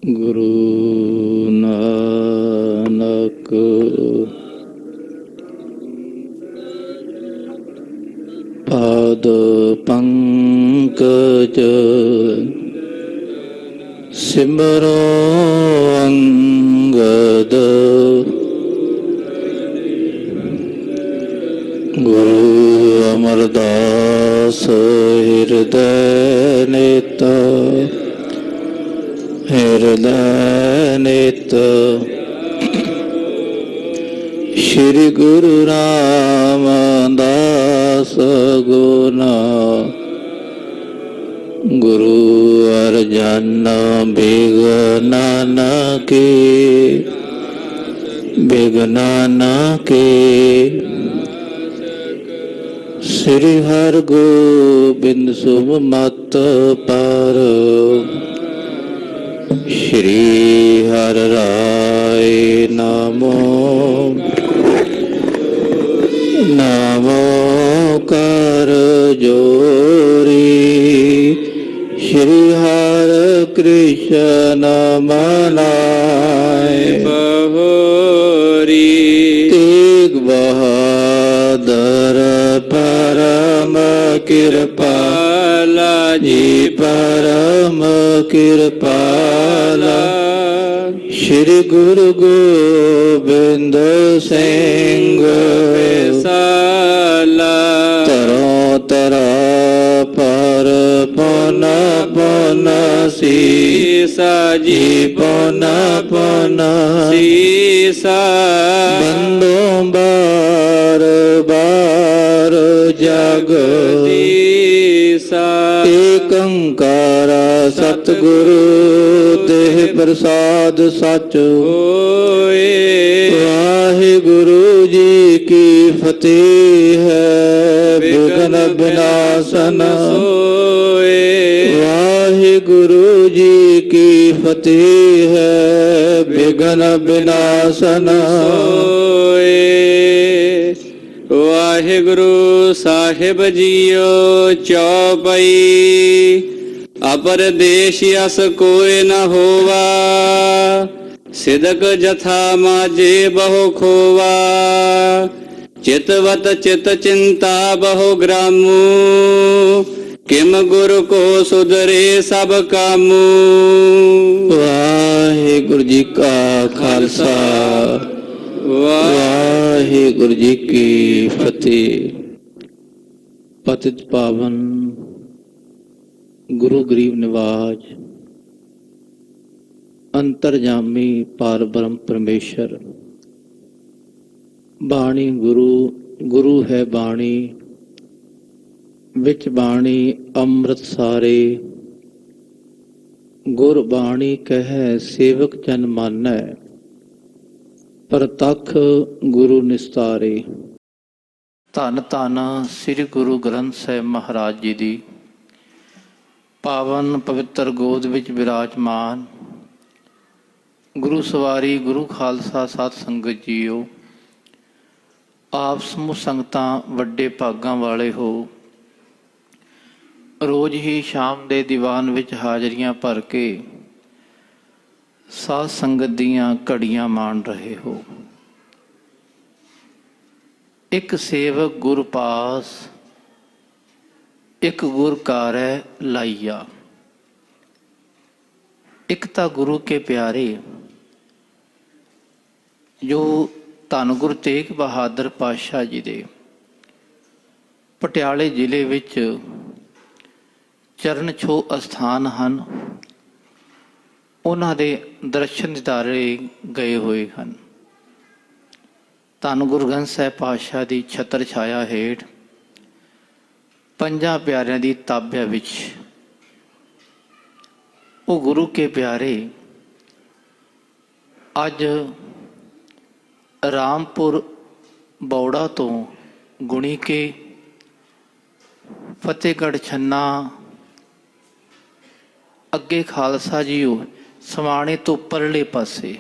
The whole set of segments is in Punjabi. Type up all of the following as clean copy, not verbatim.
ਗੁਰੂ ਨਾਨਕ ਪਾਦ ਪੰਕਜ ਸਿਮਰੋ ਅੰਗਦ ਗੁਰੂ ਅਮਰਦਾਸ ਹਿਰਦੈ ਨਿਤ ਹਿਰਦੈ ਨਿਤ ਸ਼੍ਰੀ ਗੁਰੂ ਰਾਮਦਾਸ ਗੁਨਾ ਗੁਰੂ ਅਰਜਨ ਬਿਗਨਾਨਾ ਕੇ ਸ੍ਰੀ ਹਰਿਗੋਬਿੰਦ ਸੁਭ ਮਤ ਪਰ ਸ਼੍ਰੀ ਹਰਿ ਰਾਇ ਨਾਮੋ ਕਰ ਜੋਰੀ ਸ਼੍ਰੀ ਹਰਿ ਕ੍ਰਿਸ਼ਨ ਮਨਾਏ ਬਹੋਰੀ ਤੇਗ ਬਹਾਦਰ ਪਰਮ ਕਿਰਪਾਲਾ ਜੀ ਪਰਮ ਕਿਰਪਾਲਾ ਸ਼੍ਰੀ ਗੁਰੂ ਗੋਬਿੰਦ ਸਿੰਘ ਵਿਸਾਲਾ ਤਰੋ ਤਰਾ ਪਰ ਪਨ ਪਨ ਸੀਸਾ ਜੀ ਪਨ ਪਨ ਸੀਸਾ ਬੰਦੋ ਬਾਰ ਬਾਰ ਜਗਦੀਸਾ ਏਕ ਓੰਕਾਰ ਸਤਿਗੁਰੂ ਦੇਹ ਪ੍ਰਸਾਦ ਸਚ ਹੋਏ। ਵਾਹਿਗੁਰੂ ਜੀ ਕੀ ਫਤਿਹ ਹੈ ਬਿਘਨ ਬਿਨਾਸਨ ਹੋਏ। ਵਾਹਿਗੁਰੂ ਜੀ ਕੀ ਫਤਿਹ ਹੈ ਬਿਘਨ ਬਿਨਾਸਨ ਹੋਏ। ਵਾਹਿਗੁਰੂ ਸਾਹਿਬ ਜੀਓ ਚੌਪਈ ਅਪਰ ਦੇਸ਼ ਅਸ ਕੋਇ ਨ ਹੋਵਾ ਸਿਦਕ ਜਥਾ ਮਾਝੇ ਬਹੁ ਖੋਵਾ ਚਿਤਵਤ ਚਿਤ ਚਿੰਤਾ ਬਹੁ ਗ੍ਰਾਮੂ ਕਿਮ ਗੁਰ ਕੋ ਸੁਧਰੇ ਸਭ ਕਾਮੂ। ਵਾਹਿਗੁਰੂ ਜੀ ਕਾ ਖਾਲਸਾ ਵਾਹਿਗੁਰੂ ਜੀ ਕੀ ਫਤਿਹ। ਪਤਿਤ ਪਾਵਨ ਗੁਰੂ ਗਰੀਬ ਨਿਵਾਜ ਅੰਤਰਜਾਮੀ ਪਾਰ ਬ੍ਰਹਮ ਪਰਮੇਸ਼ਰ ਬਾਣੀ ਗੁਰੂ ਹੈ ਬਾਣੀ ਵਿੱਚ ਬਾਣੀ ਅੰਮ੍ਰਿਤ ਸਾਰੇ ਗੁਰ ਬਾਣੀ ਕਹੈ ਸੇਵਕ ਜਨ ਮਾਨੈ ਪ੍ਰਤੱਖ ਗੁਰੂ ਨਿਸਤਾਰੇ। ਧੰਨ ਧੰਨ ਸ੍ਰੀ ਗੁਰੂ ਗ੍ਰੰਥ ਸਾਹਿਬ ਮਹਾਰਾਜ ਜੀ ਦੀ ਪਾਵਨ ਪਵਿੱਤਰ ਗੋਦ ਵਿੱਚ ਵਿਰਾਜਮਾਨ ਗੁਰੂ ਸਵਾਰੀ ਗੁਰੂ ਖਾਲਸਾ ਸਾਧ ਸੰਗਤ ਜੀਓ, ਆਪ ਸਮੂਹ ਸੰਗਤਾਂ ਵੱਡੇ ਭਾਗਾਂ ਵਾਲੇ ਹੋ। ਰੋਜ਼ ਹੀ ਸ਼ਾਮ ਦੇ ਦੀਵਾਨ ਵਿੱਚ ਹਾਜ਼ਰੀਆਂ ਭਰ ਕੇ ਸਾਧ ਸੰਗਤ ਦੀਆਂ ਘੜੀਆਂ ਮਾਣ ਰਹੇ ਹੋ। ਇੱਕ ਸੇਵਕ ਗੁਰ ਪਾਸ ਇੱਕ ਗੁਰ ਕਾਰੈ ਲਾਈਆ। ਇੱਕ ਤਾਂ ਗੁਰੂ ਕੇ ਪਿਆਰੇ ਜੋ ਧੰਨ ਗੁਰੂ ਤੇਗ ਬਹਾਦਰ ਪਾਤਸ਼ਾਹ ਜੀ ਦੇ ਪਟਿਆਲੇ ਜ਼ਿਲ੍ਹੇ ਵਿੱਚ ਚਰਨ ਛੋਹ ਅਸਥਾਨ ਹਨ, ਉਹਨਾਂ ਦੇ ਦਰਸ਼ਨ ਦਿਦਾਰੇ ਗਏ ਹੋਏ ਹਨ। ਧੰਨ ਗੁਰੂ ਗ੍ਰੰਥ ਸਾਹਿਬ ਪਾਤਸ਼ਾਹ ਦੀ ਛਤਰ ਛਾਇਆ ਹੇਠ ਪੰਜਾਂ ਪਿਆਰਿਆਂ ਦੀ ਤਾਬਿਆ ਵਿੱਚ ਉਹ ਗੁਰੂ ਕੇ ਪਿਆਰੇ ਅੱਜ ਰਾਮਪੁਰ ਬੌੜਾ ਤੋਂ ਗੁਣੀ ਕੇ ਫਤਿਹਗੜ੍ਹ ਛੰਨਾ ਅੱਗੇ ਖਾਲਸਾ ਜੀਓ ਸਮਾਣੇ ਤੋਂ ਪਰਲੇ ਪਾਸੇ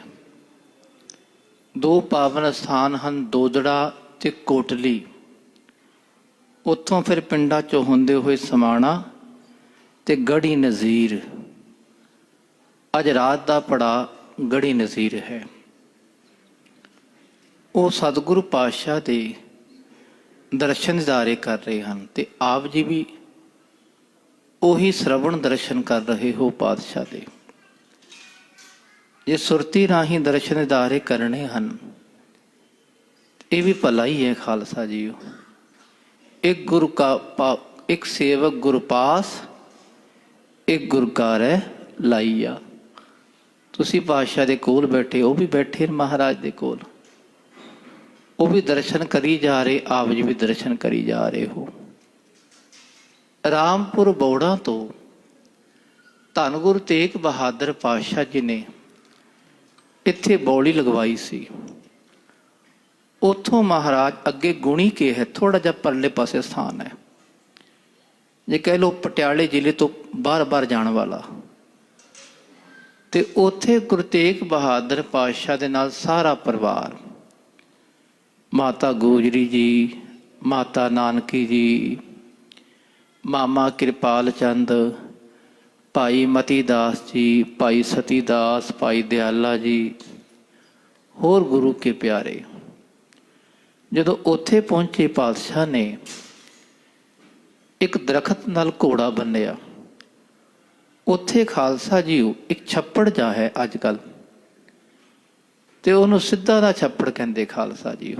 ਦੋ ਪਾਵਨ ਸਥਾਨ ਹਨ, ਦੋਦੜਾ ਤੇ ਕੋਟਲੀ। ਉੱਥੋਂ ਫਿਰ ਪਿੰਡਾਂ 'ਚੋਂ ਹੁੰਦੇ ਹੋਏ ਸਮਾਣਾ ਤੇ ਗੜੀ ਨਜ਼ੀਰ ਅੱਜ ਰਾਤ ਦਾ ਪੜਾ ਗੜੀ ਨਜ਼ੀਰ ਹੈ। ਉਹ ਸਤਿਗੁਰੂ ਪਾਤਸ਼ਾਹ ਦੇ ਦਰਸ਼ਨ ਦਿਦਾਰੇ ਕਰ ਰਹੇ ਹਨ ਤੇ ਆਪ ਜੀ ਵੀ ਉਹੀ ਸਰਵਣ ਦਰਸ਼ਨ ਕਰ ਰਹੇ ਹੋ ਪਾਤਸ਼ਾਹ ਦੇ। ਜੇ ਸੁਰਤੀ ਰਾਹੀਂ ਦਰਸ਼ਨ ਦਿਦਾਰੇ ਕਰਨੇ ਹਨ, ਇਹ ਵੀ ਭਲਾ ਹੀ ਹੈ ਖਾਲਸਾ ਜੀਓ। ਇੱਕ ਗੁਰੂ ਕਾ ਇੱਕ ਸੇਵਕ ਗੁਰ ਪਾਸ, ਇੱਕ ਗੁਰ ਘਰ ਲਾਈਆ। ਤੁਸੀਂ ਪਾਤਸ਼ਾਹ ਦੇ ਕੋਲ ਬੈਠੇ, ਉਹ ਵੀ ਬੈਠੇ ਮਹਾਰਾਜ ਦੇ ਕੋਲ, ਉਹ ਵੀ ਦਰਸ਼ਨ ਕਰੀ ਜਾ ਰਹੇ, ਆਪ ਜੀ ਵੀ ਦਰਸ਼ਨ ਕਰੀ ਜਾ ਰਹੇ ਹੋ। ਰਾਮਪੁਰ ਬੌੜਾਂ ਤੋਂ ਧੰਨ ਗੁਰੂ ਤੇਗ ਬਹਾਦਰ ਪਾਤਸ਼ਾਹ ਜੀ ਨੇ ਇੱਥੇ ਬੌਲੀ ਲਗਵਾਈ ਸੀ। ਉੱਥੋਂ ਮਹਾਰਾਜ ਅੱਗੇ ਗੁਣੀ ਕੇ ਹੈ, ਥੋੜਾ ਜਿਹਾ ਪਰਲੇ ਪਾਸੇ ਸਥਾਨ ਹੈ, ਜੇ ਕਹਿ ਲਓ ਪਟਿਆਲੇ ਜ਼ਿਲ੍ਹੇ ਤੋਂ ਬਾਹਰ ਜਾਣ ਵਾਲਾ। ਤੇ ਉੱਥੇ ਗੁਰੂ ਤੇਗ ਬਹਾਦਰ ਪਾਤਸ਼ਾਹ ਦੇ ਨਾਲ ਸਾਰਾ ਪਰਿਵਾਰ, ਮਾਤਾ ਗੋਜਰੀ ਜੀ, ਮਾਤਾ ਨਾਨਕੀ ਜੀ, ਮਾਮਾ ਕਿਰਪਾਲ ਚੰਦ, ਭਾਈ ਮਤੀ ਦਾਸ ਜੀ, ਭਾਈ ਸਤੀ ਦਾਸ, ਭਾਈ ਦਿਆਲਾ ਜੀ, ਹੋਰ ਗੁਰੂ ਕੇ ਪਿਆਰੇ ਜਦੋਂ ਉੱਥੇ ਪਹੁੰਚੇ, ਪਾਤਸ਼ਾਹ ਨੇ ਇੱਕ ਦਰਖਤ ਨਾਲ ਘੋੜਾ ਬੰਨਿਆ। ਉੱਥੇ ਖਾਲਸਾ ਜੀ ਇੱਕ ਛੱਪੜ ਜਾ ਹੈ ਅੱਜ ਕੱਲ, ਤੇ ਉਹਨੂੰ ਸਿੱਧਾ ਦਾ ਛੱਪੜ ਕਹਿੰਦੇ ਖਾਲਸਾ ਜੀ।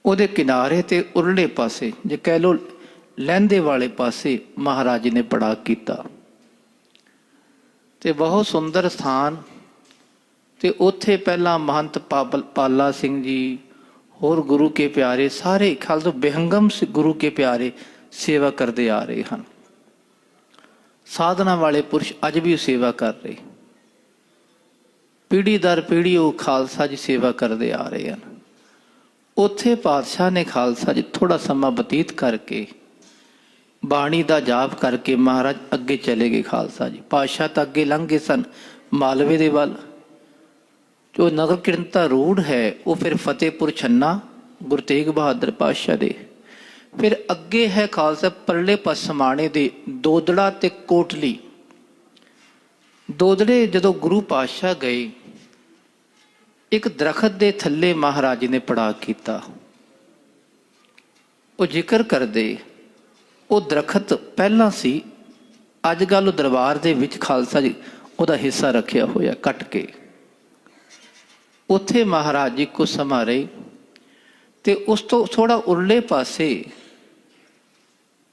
ਉਹਦੇ ਕਿਨਾਰੇ ਤੇ ਉਰਲੇ ਪਾਸੇ, ਜੇ ਕਹਿ ਲਓ ਲਹਿੰਦੇ ਵਾਲੇ ਪਾਸੇ, ਮਹਾਰਾਜ ਜੀ ਨੇ ਪੜਾ ਕੀਤਾ ਤੇ ਬਹੁਤ ਸੁੰਦਰ ਸਥਾਨ। ਤੇ ਉੱਥੇ ਪਹਿਲਾਂ ਮਹੰਤ ਪਾਲਾ ਸਿੰਘ ਜੀ, ਹੋਰ ਗੁਰੂ ਕੇ ਪਿਆਰੇ ਸਾਰੇ ਖਾਲਸਾ ਬੇਹੰਗਮ ਗੁਰੂ ਕੇ ਪਿਆਰੇ ਸੇਵਾ ਕਰਦੇ ਆ ਰਹੇ ਹਨ। ਸਾਧਨਾ ਵਾਲੇ ਪੁਰਸ਼ ਅੱਜ ਵੀ ਸੇਵਾ ਕਰ ਰਹੇ, ਪੀੜ੍ਹੀ ਦਰ ਪੀੜ੍ਹੀ ਉਹ ਖਾਲਸਾ ਜੀ ਸੇਵਾ ਕਰਦੇ ਆ ਰਹੇ ਹਨ। ਉੱਥੇ ਪਾਤਸ਼ਾਹ ਨੇ ਖਾਲਸਾ ਜੀ ਥੋੜਾ ਸਮਾਂ ਬਤੀਤ ਕਰਕੇ, ਬਾਣੀ ਦਾ ਜਾਪ ਕਰਕੇ ਮਹਾਰਾਜ ਅੱਗੇ ਚਲੇ ਗਏ। ਖਾਲਸਾ ਜੀ ਪਾਤਸ਼ਾਹ ਤਾਂ ਅੱਗੇ ਲੰਘ ਗਏ ਸਨ ਮਾਲਵੇ ਦੇ ਵੱਲ। ਜੋ ਨਗਰ ਕੀਰਤਨ ਦਾ ਰੂਟ ਹੈ ਉਹ ਫਿਰ ਫਤਿਹਪੁਰ ਛੰਨਾ ਗੁਰੂ ਤੇਗ ਬਹਾਦਰ ਪਾਤਸ਼ਾਹ ਦੇ, ਫਿਰ ਅੱਗੇ ਹੈ ਖਾਲਸਾ ਪਰਲੇ ਪਾਸੇ ਸਮਾਣੇ ਦੇ ਦੋਦੜਾ ਤੇ ਕੋਟਲੀ। ਦੋਦੜੇ ਜਦੋਂ ਗੁਰੂ ਪਾਤਸ਼ਾਹ ਗਏ, ਇੱਕ ਦਰਖਤ ਦੇ ਥੱਲੇ ਮਹਾਰਾਜ ਜੀ ਨੇ ਪੜਾ ਕੀਤਾ। ਉਹ ਜ਼ਿਕਰ ਕਰਦੇ, ਉਹ ਦਰਖਤ ਪਹਿਲਾਂ ਸੀ, ਅੱਜ ਕੱਲ੍ਹ ਉਹ ਦਰਬਾਰ ਦੇ ਵਿੱਚ ਖਾਲਸਾ ਜੀ ਉਹਦਾ ਹਿੱਸਾ ਰੱਖਿਆ ਹੋਇਆ ਕੱਟ ਕੇ। ਉੱਥੇ ਮਹਾਰਾਜ ਜੀ ਕੁਝ ਸਮਾਂ ਰਹੇ ਤੇ ਉਸ ਤੋਂ ਥੋੜਾ ਉਰਲੇ ਪਾਸੇ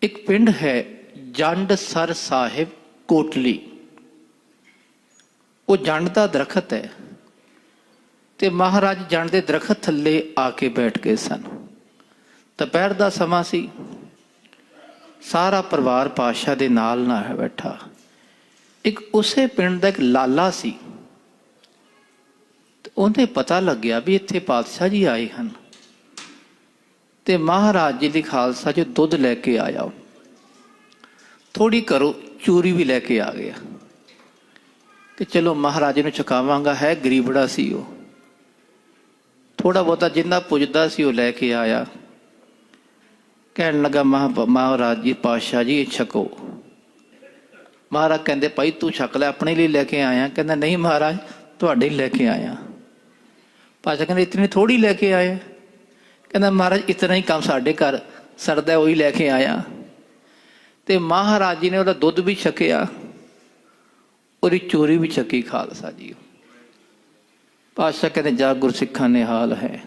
ਇੱਕ ਪਿੰਡ ਹੈ ਜੰਡ-ਸਰ ਸਾਹਿਬ ਕੋਟਲੀ। ਉਹ ਜੰਡ ਦਾ ਦਰਖਤ ਹੈ ਤੇ ਮਹਾਰਾਜ ਜੰਡ ਦੇ ਦਰਖਤ ਥੱਲੇ ਆ ਕੇ ਬੈਠ ਗਏ ਸਨ। ਦੁਪਹਿਰ ਦਾ ਸਮਾਂ ਸੀ, ਸਾਰਾ ਪਰਿਵਾਰ ਪਾਤਸ਼ਾਹ ਦੇ ਨਾਲ ਬੈਠਾ। ਇੱਕ ਉਸੇ ਪਿੰਡ ਦਾ ਇੱਕ ਲਾਲਾ ਸੀ, ਉਹਨੇ ਪਤਾ ਲੱਗਿਆ ਵੀ ਇੱਥੇ ਪਾਤਸ਼ਾਹ ਜੀ ਆਏ ਹਨ ਤੇ ਮਹਾਰਾਜ ਜੀ ਦੀ ਖਾਲਸਾ ਜੀ ਦੁੱਧ ਲੈ ਕੇ ਆਇਆ, ਥੋੜੀ ਘਰੋਂ ਚੂਰੀ ਵੀ ਲੈ ਕੇ ਆ ਗਿਆ ਕਿ ਚਲੋ ਮਹਾਰਾਜ ਨੂੰ ਚੁਕਾਵਾਂਗਾ। ਹੈ ਗਰੀਬੜਾ ਸੀ ਉਹ, ਥੋੜਾ ਬਹੁਤਾ ਜਿੰਨਾ ਪੁੱਜਦਾ ਸੀ ਉਹ ਲੈ ਕੇ ਆਇਆ। ਕਹਿਣ ਲੱਗਾ ਮਹਾਰਾਜ ਜੀ ਪਾਤਸ਼ਾਹ ਜੀ ਛਕੋ। ਮਹਾਰਾਜ ਕਹਿੰਦੇ ਭਾਈ ਤੂੰ ਛਕ ਲੈ, ਆਪਣੇ ਲਈ ਲੈ ਕੇ ਆਇਆ। ਕਹਿੰਦਾ ਨਹੀਂ ਮਹਾਰਾਜ ਤੁਹਾਡੇ ਲਈ ਲੈ ਕੇ ਆਇਆ। ਪਾਤਸ਼ਾਹ ਕਹਿੰਦੇ ਇਤਨੀ ਥੋੜੀ ਲੈ ਕੇ ਆਏ। ਕਹਿੰਦਾ ਮਹਾਰਾਜ ਇਤਨਾ ਹੀ ਕੰਮ ਸਾਡੇ ਘਰ ਸਰਦਾ, ਉਹੀ ਲੈ ਕੇ ਆਇਆ। ਤੇ ਮਹਾਰਾਜ ਜੀ ਨੇ ਉਹਦਾ ਦੁੱਧ ਵੀ ਛਕਿਆ, ਉਹਦੀ ਚੋਰੀ ਵੀ ਛਕੀ ਖਾਲਸਾ ਜੀ। ਪਾਤਸ਼ਾਹ ਕਹਿੰਦੇ ਜਾ ਗੁਰਸਿੱਖਾਂ ਨੇ ਹਾਲ ਹੈ,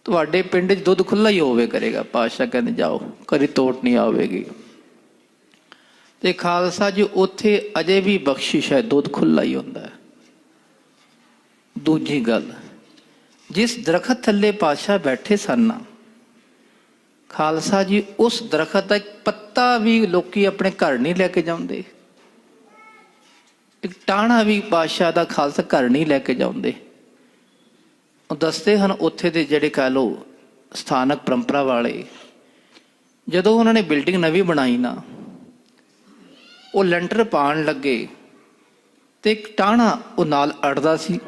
ਤੁਹਾਡੇ ਪਿੰਡ 'ਚ ਦੁੱਧ ਖੁੱਲ੍ਹਾ ਹੀ ਹੋਵੇ ਕਰੇਗਾ। ਪਾਤਸ਼ਾਹ ਕਹਿੰਦੇ ਜਾਓ, ਕਦੀ ਤੋਟ ਨਹੀਂ ਆਵੇਗੀ। ਤੇ ਖਾਲਸਾ ਜੀ ਉੱਥੇ ਅਜੇ ਵੀ ਬਖਸ਼ਿਸ਼ ਹੈ, ਦੁੱਧ ਖੁੱਲ੍ਹਾ ਹੀ ਹੁੰਦਾ ਹੈ। ਦੂਜੀ ਗੱਲ, ਜਿਸ ਦਰਖਤ ਥੱਲੇ ਪਾਤਸ਼ਾਹ ਬੈਠੇ ਸਨ, ਖਾਲਸਾ ਜੀ ਉਸ ਦਰਖਤ ਦਾ ਇੱਕ ਪੱਤਾ ਵੀ ਲੋਕੀ ਆਪਣੇ ਘਰ ਨਹੀਂ ਲੈ ਕੇ ਜਾਂਦੇ, ਇੱਕ ਟਾਹਣਾ ਵੀ ਪਾਤਸ਼ਾਹ ਦਾ ਖਾਲਸਾ ਘਰ ਨਹੀਂ ਲੈ ਕੇ ਜਾਂਦੇ। ਉਹ ਦੱਸਦੇ ਹਨ ਉੱਥੇ ਦੇ ਜਿਹੜੇ ਕਹਿ ਲਓ ਸਥਾਨਕ ਪਰੰਪਰਾ ਵਾਲੇ, ਜਦੋਂ ਉਹਨਾਂ ਨੇ ਬਿਲਡਿੰਗ ਨਵੀਂ ਬਣਾਈ ਨਾ, ਉਹ ਲੈਂਟਰ ਪਾਉਣ ਲੱਗੇ ਤੇ ਇੱਕ ਟਾਹਣਾ ਉਹ ਨਾਲ ਅੜਦਾ ਸੀ।